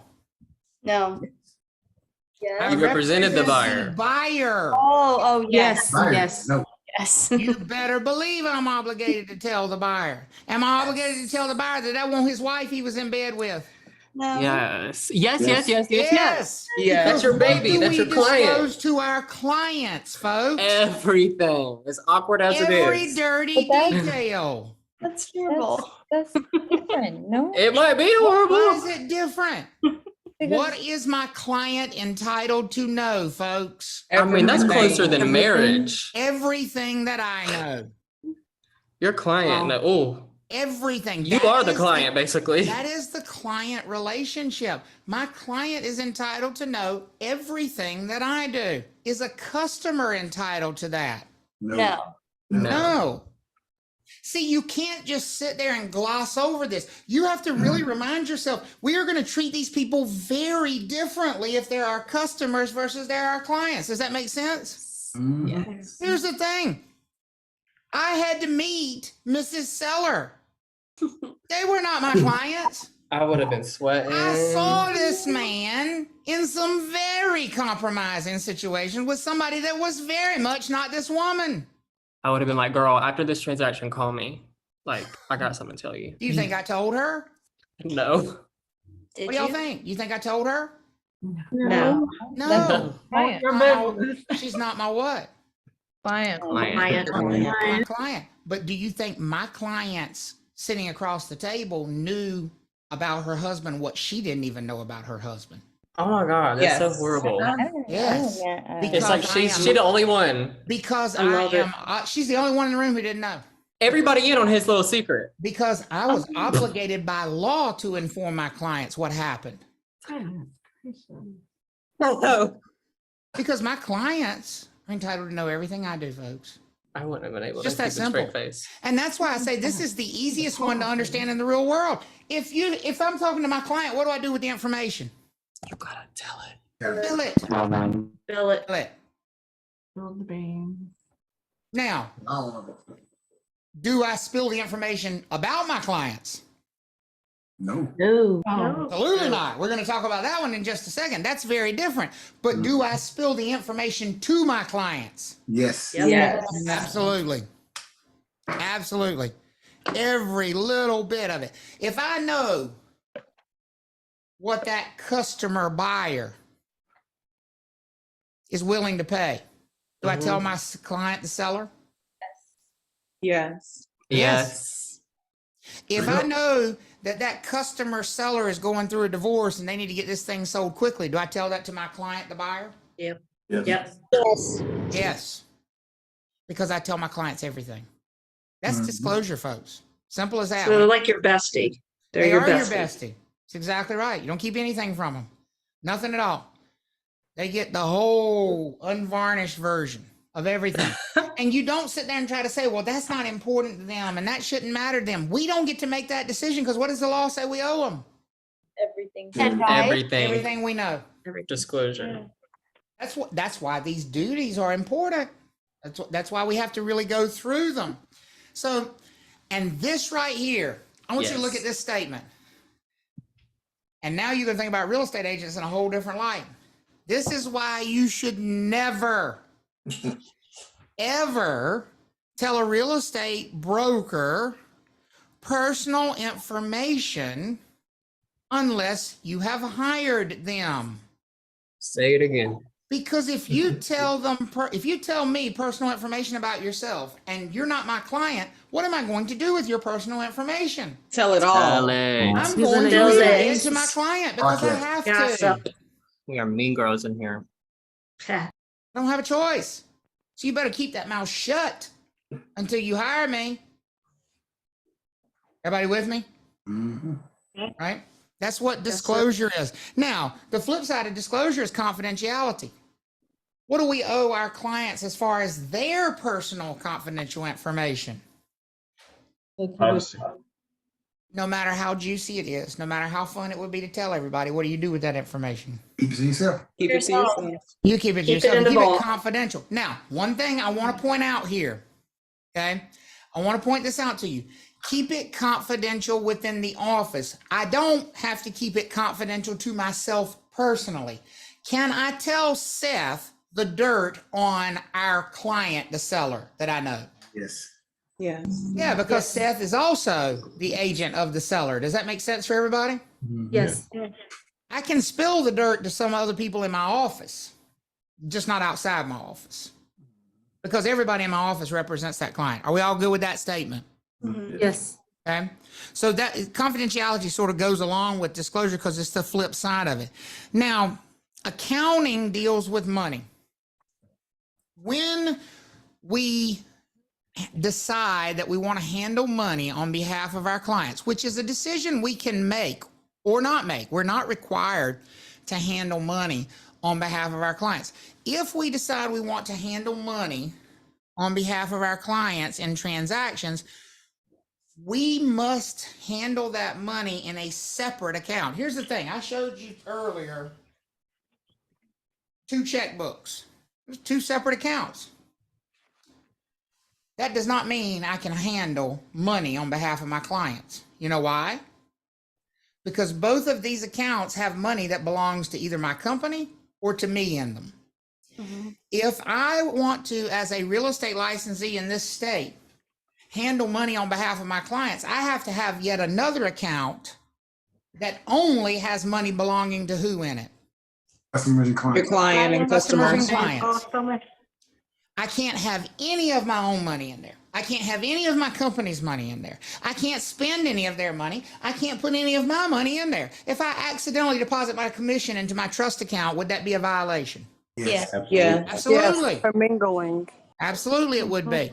No. I You represented the represented buyer. Buyer. Oh, yes. Buyer. Yes. No. Yes. You better believe I'm obligated to tell the buyer. Am I obligated to tell the buyer that wasn't his wife he was in bed with? No. Yes. Yes. Yes. Yes. Yes. Yes. Yes. Yeah. That's your What baby. do That's we your client. disclose to our clients, folks? Everything. As awkward as it Every is. dirty But that's- detail. That's terrible. That's different, no? It might be Why horrible. is it different? Because- What is my client entitled to know, folks? I mean, that's Everything. closer than marriage. Everything that I know. Your client. Oh, Everything. you That are the is client, basically. That is the client relationship. My client is entitled to know everything that I do. Is a customer entitled to that? No. No. See, you can't just sit there and gloss over this. You have to really remind yourself, we are going to treat these people very differently if they're our customers versus they're our clients. Does that make sense? Yes. Here's the thing. I had to meet Mrs. Seller. They were not my clients. I would have been sweating. I saw this man in some very compromising situation with somebody that was very much not this woman. I would have been like, girl, after this transaction, call me. Like, I got something to tell you. Do you think I told her? No. Did What do y'all you? think? You think I told her? No. No. Client. She's not my what? Client. My client. But do you think my clients sitting across the table knew about her husband what she didn't even know about her husband? Oh my God, that's so Yes. horrible. Yes. It's like she the only one. Because I I love it. am, she's the only one in the room who didn't know. Everybody in on his little secret. Because I was obligated by law to inform my clients what happened. No. Because my clients are entitled to know everything I do, folks. I wouldn't have been able Just to that keep a straight simple. face. And that's why I say this is the easiest one to understand in the real world. If I'm talking to my client, what do I do with the information? You gotta tell it. Bill it. Bill it. Bill it. Build the beam. Now, do I spill the information about my clients? No. No. Absolutely not. We're going to talk about that one in just a second. That's very different. But do I spill the information to my clients? Yes. Yes. Absolutely. Absolutely. Every little bit of it. If I know what that customer buyer is willing to pay, do I tell my client, the seller? Yes. Yes. If I know that that customer seller is going through a divorce and they need to get this thing sold quickly, do I tell that to my client, the buyer? Yep. Yes. Yes. Yes. Yes. Because I tell my clients everything. That's Mhm. disclosure, folks. Simple as that. So they're like your bestie. They're They your are your bestie. bestie. It's exactly right. You don't keep anything from them. Nothing at all. They get the whole unvarnished version of everything. And you don't sit there and try to say, well, that's not important to them and that shouldn't matter to them. We don't get to make that decision because what does the law say we owe them? Everything. Everything. Everything we know. Disclosure. That's why these duties are important. That's why we have to really go through them. So, and this right here, I want you to look Yes. at this statement. And now you're going to think about real estate agents in a whole different light. This is why you should never, ever tell a real estate broker personal information unless you have hired them. Say it again. Because if you tell them, if you tell me personal information about yourself and you're not my client, what am I going to do with your personal information? Tell it all. Tell it. I'm going to relay it to my client because I have to. Gossip. We are mean girls in here. I don't have a choice. So you better keep that mouth shut until you hire me. Everybody with me? Mhm. Right? That's what disclosure is. Now, the flip side of disclosure is confidentiality. What do we owe our clients as far as their personal confidential information? Privacy. No matter how juicy it is, no matter how fun it would be to tell everybody, what do you do with that information? Keep it to yourself. Keep it to yourself. You keep it to Keep it yourself. in You the keep it vault. confidential. Now, one thing I want to point out here, okay? I want to point this out to you. Keep it confidential within the office. I don't have to keep it confidential to myself personally. Can I tell Seth the dirt on our client, the seller that I know? Yes. Yes. Yeah, because Seth is also the agent of the seller. Does that make sense for everybody? Yes. I can spill the dirt to some other people in my office, just not outside my office. Because everybody in my office represents that client. Are we all good with that statement? Yes. Okay. So that confidentiality sort of goes along with disclosure because it's the flip side of it. Now, accounting deals with money. When we decide that we want to handle money on behalf of our clients, which is a decision we can make or not make. We're not required to handle money on behalf of our clients. If we decide we want to handle money on behalf of our clients in transactions, we must handle that money in a separate account. Here's the thing. I showed you earlier 2 checkbooks. There's 2 separate accounts. That does not mean I can handle money on behalf of my clients. You know why? Because both of these accounts have money that belongs to either my company or to me in them. If I want to, as a real estate licensee in this state, handle money on behalf of my clients, I have to have yet another account that only has money belonging to who in it? Customers and clients. Your client and Customers and customers. clients. I can't have any of my own money in there. I can't have any of my company's money in there. I can't spend any of their money. I can't put any of my money in there. If I accidentally deposit my commission into my trust account, would that be a violation? Yes. Yeah. Absolutely. Mingling. Absolutely, it would be.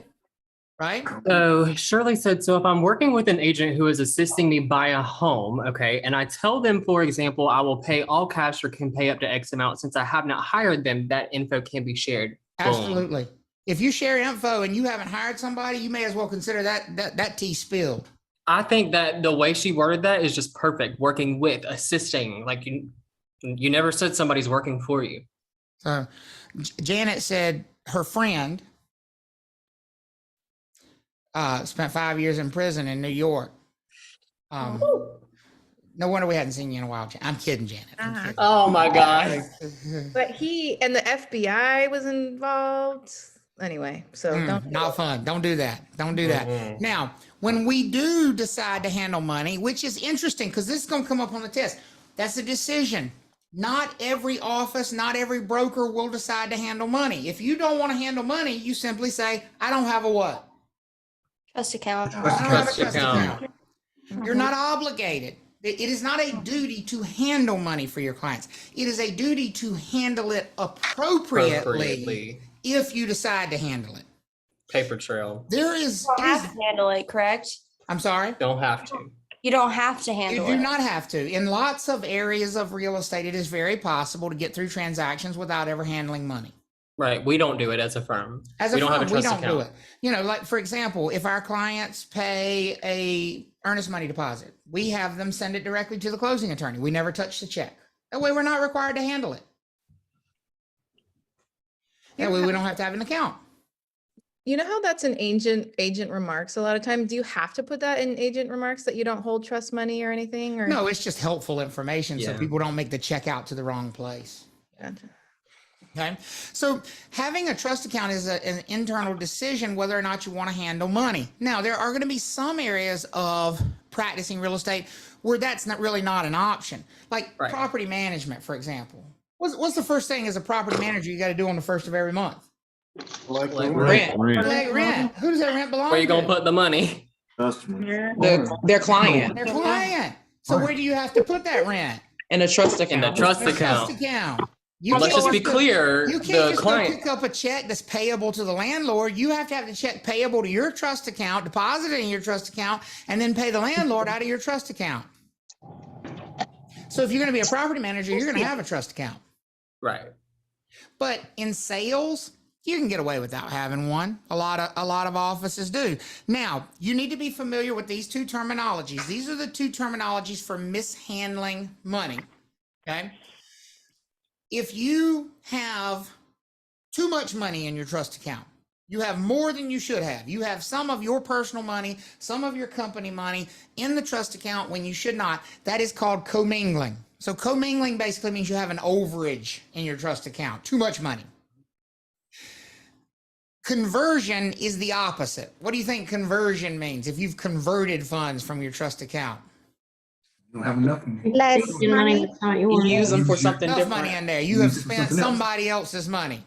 Right? So Shirley said, so if I'm working with an agent who is assisting me buy a home, okay, and I tell them, for example, I will pay all cash or can pay up to X amount, since I have not hired them, that info can be shared. Boom. Absolutely. If you share info and you haven't hired somebody, you may as well consider that tea spilled. I think that the way she worded that is just perfect. Working with, assisting, like you never said somebody's working for you. So Janet said her friend spent 5 years in prison in New York. No wonder we hadn't seen you in a while. I'm kidding, Janet. I'm kidding. Oh my God. But he and the FBI was involved. Anyway, so don't. Not fun. Don't do that. Don't do that. Now, when we do decide to handle money, which is interesting because this is going to come up on the test, that's a decision. Not every office, not every broker will decide to handle money. If you don't want to handle money, you simply say, I don't have a what? Trust account. I don't have a trust account. You're not obligated. It is not a duty to handle money for your clients. It is a duty to handle it appropriately if you decide to handle it. Paper trail. There is. You don't have to handle it, correct? I'm sorry? Don't have to. You don't have to You handle do it. not have to. In lots of areas of real estate, it is very possible to get through transactions without ever handling money. Right. We don't do it as a firm. As a we don't firm, have a we trust don't do account. it. You know, like for example, if our clients pay a earnest money deposit, we have them send it directly to the closing attorney. We never touch the check. That way we're not required to handle it. That way we don't have to have an account. You know how that's an agent remarks a lot of times? Do you have to put that in agent remarks that you don't hold trust money or anything? Or No, it's just helpful information so Yeah. people don't make the check out to the wrong place. Gotcha. Okay. So having a trust account is an internal decision whether or not you want to handle money. Now, there are going to be some areas of practicing real estate where that's really not an option. Like property management, for example. What's the first thing as a property manager you got to do on the first of every month? Collect Like rent. Collect rent. Who does that rent belong to? Where you gonna put the money? Customer. Their client Their client. So where do you have to put that rent? in a trust In account. the trust In a trust account. account. Let's just be clear. You The can't just go client. pick up a check that's payable to the landlord. You have to have the check payable to your trust account, deposited in your trust account, and then pay the landlord out of your trust account. So if you're going to be a property manager, you're going to have a trust account. Right. But in sales, you can get away without having one. A lot of offices do. Now, you need to be familiar with these two terminologies. These are the two terminologies for mishandling money. Okay? If you have too much money in your trust account, you have more than you should have. You have some of your personal money, some of your company money in the trust account when you should not. That is called commingling. So commingling basically means you have an overage in your trust account, too much money. Conversion is the opposite. What do you think conversion means if you've converted funds from your trust account? You don't have enough. Less money. You use them for something Enough different. money in there. You have Use it for spent something else. somebody else's money.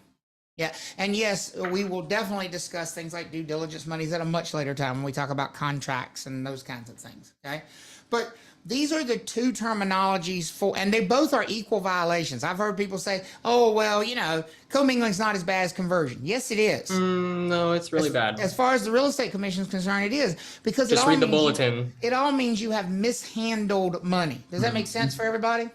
Yeah. And yes, we will definitely discuss things like due diligence monies at a much later time when we talk about contracts and those kinds of things. Okay. But these are the two terminologies for, and they both are equal violations. I've heard people say, oh, well, you know, commingling is not as bad as conversion. Yes, it is. No, it's really bad. As far as the real estate commission is concerned, it is, because Just read the bulletin. It all means you have mishandled money. Does that make sense for everybody?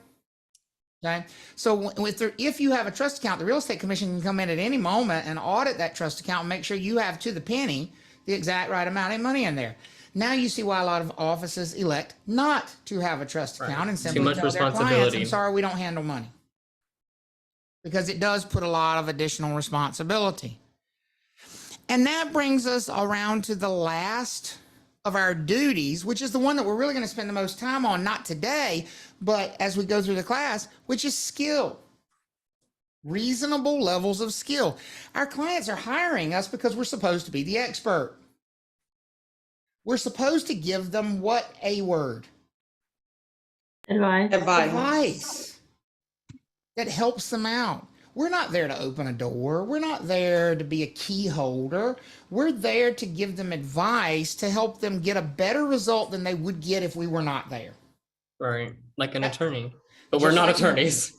Okay. So if you have a trust account, the real estate commission can come in at any moment and audit that trust account and make sure you have to the penny the exact right amount of money in there. Now you see why a lot of offices elect not to have a trust account and simply much tell their clients, responsibility. I'm sorry, we don't handle money. Because it does put a lot of additional responsibility. And that brings us around to the last of our duties, which is the one that we're really going to spend the most time on, not today, but as we go through the class, which is skill. Reasonable levels of skill. Our clients are hiring us because we're supposed to be the expert. We're supposed to give them what a word? Advice that helps them out. We're not there to open a door. We're not there to be a key holder. We're there to give them advice to help them get a better result than they would get if we were not there. Right. Like an attorney. But we're Just not like- attorneys.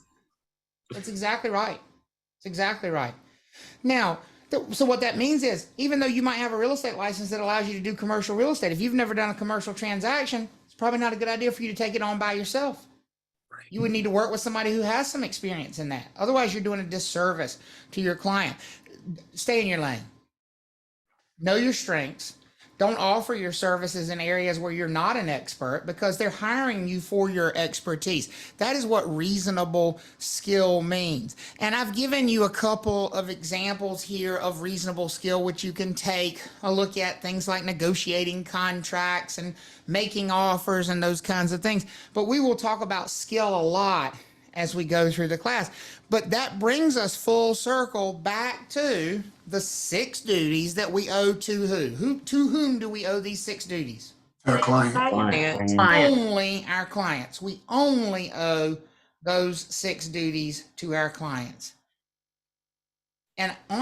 That's exactly right. It's exactly right. Now, so what that means is, even though you might have a real estate license that allows you to do commercial real estate, if you've never done a commercial transaction, it's probably not a good idea for you to take it on by yourself. You would need to work with somebody who has some experience in that. Otherwise, you're doing a disservice to your client. Stay in your lane. Know your strengths. Don't offer your services in areas where you're not an expert because they're hiring you for your expertise. That is what reasonable skill means. And I've given you a couple of examples here of reasonable skill, which you can take a look at, things like negotiating contracts and making offers and those kinds of things. But we will talk about skill a lot as we go through the class. But that brings us full circle back to the 6 duties that we owe to who? To whom do we owe these 6 duties? Our client. Only our clients. We only owe those 6 duties to our clients. And on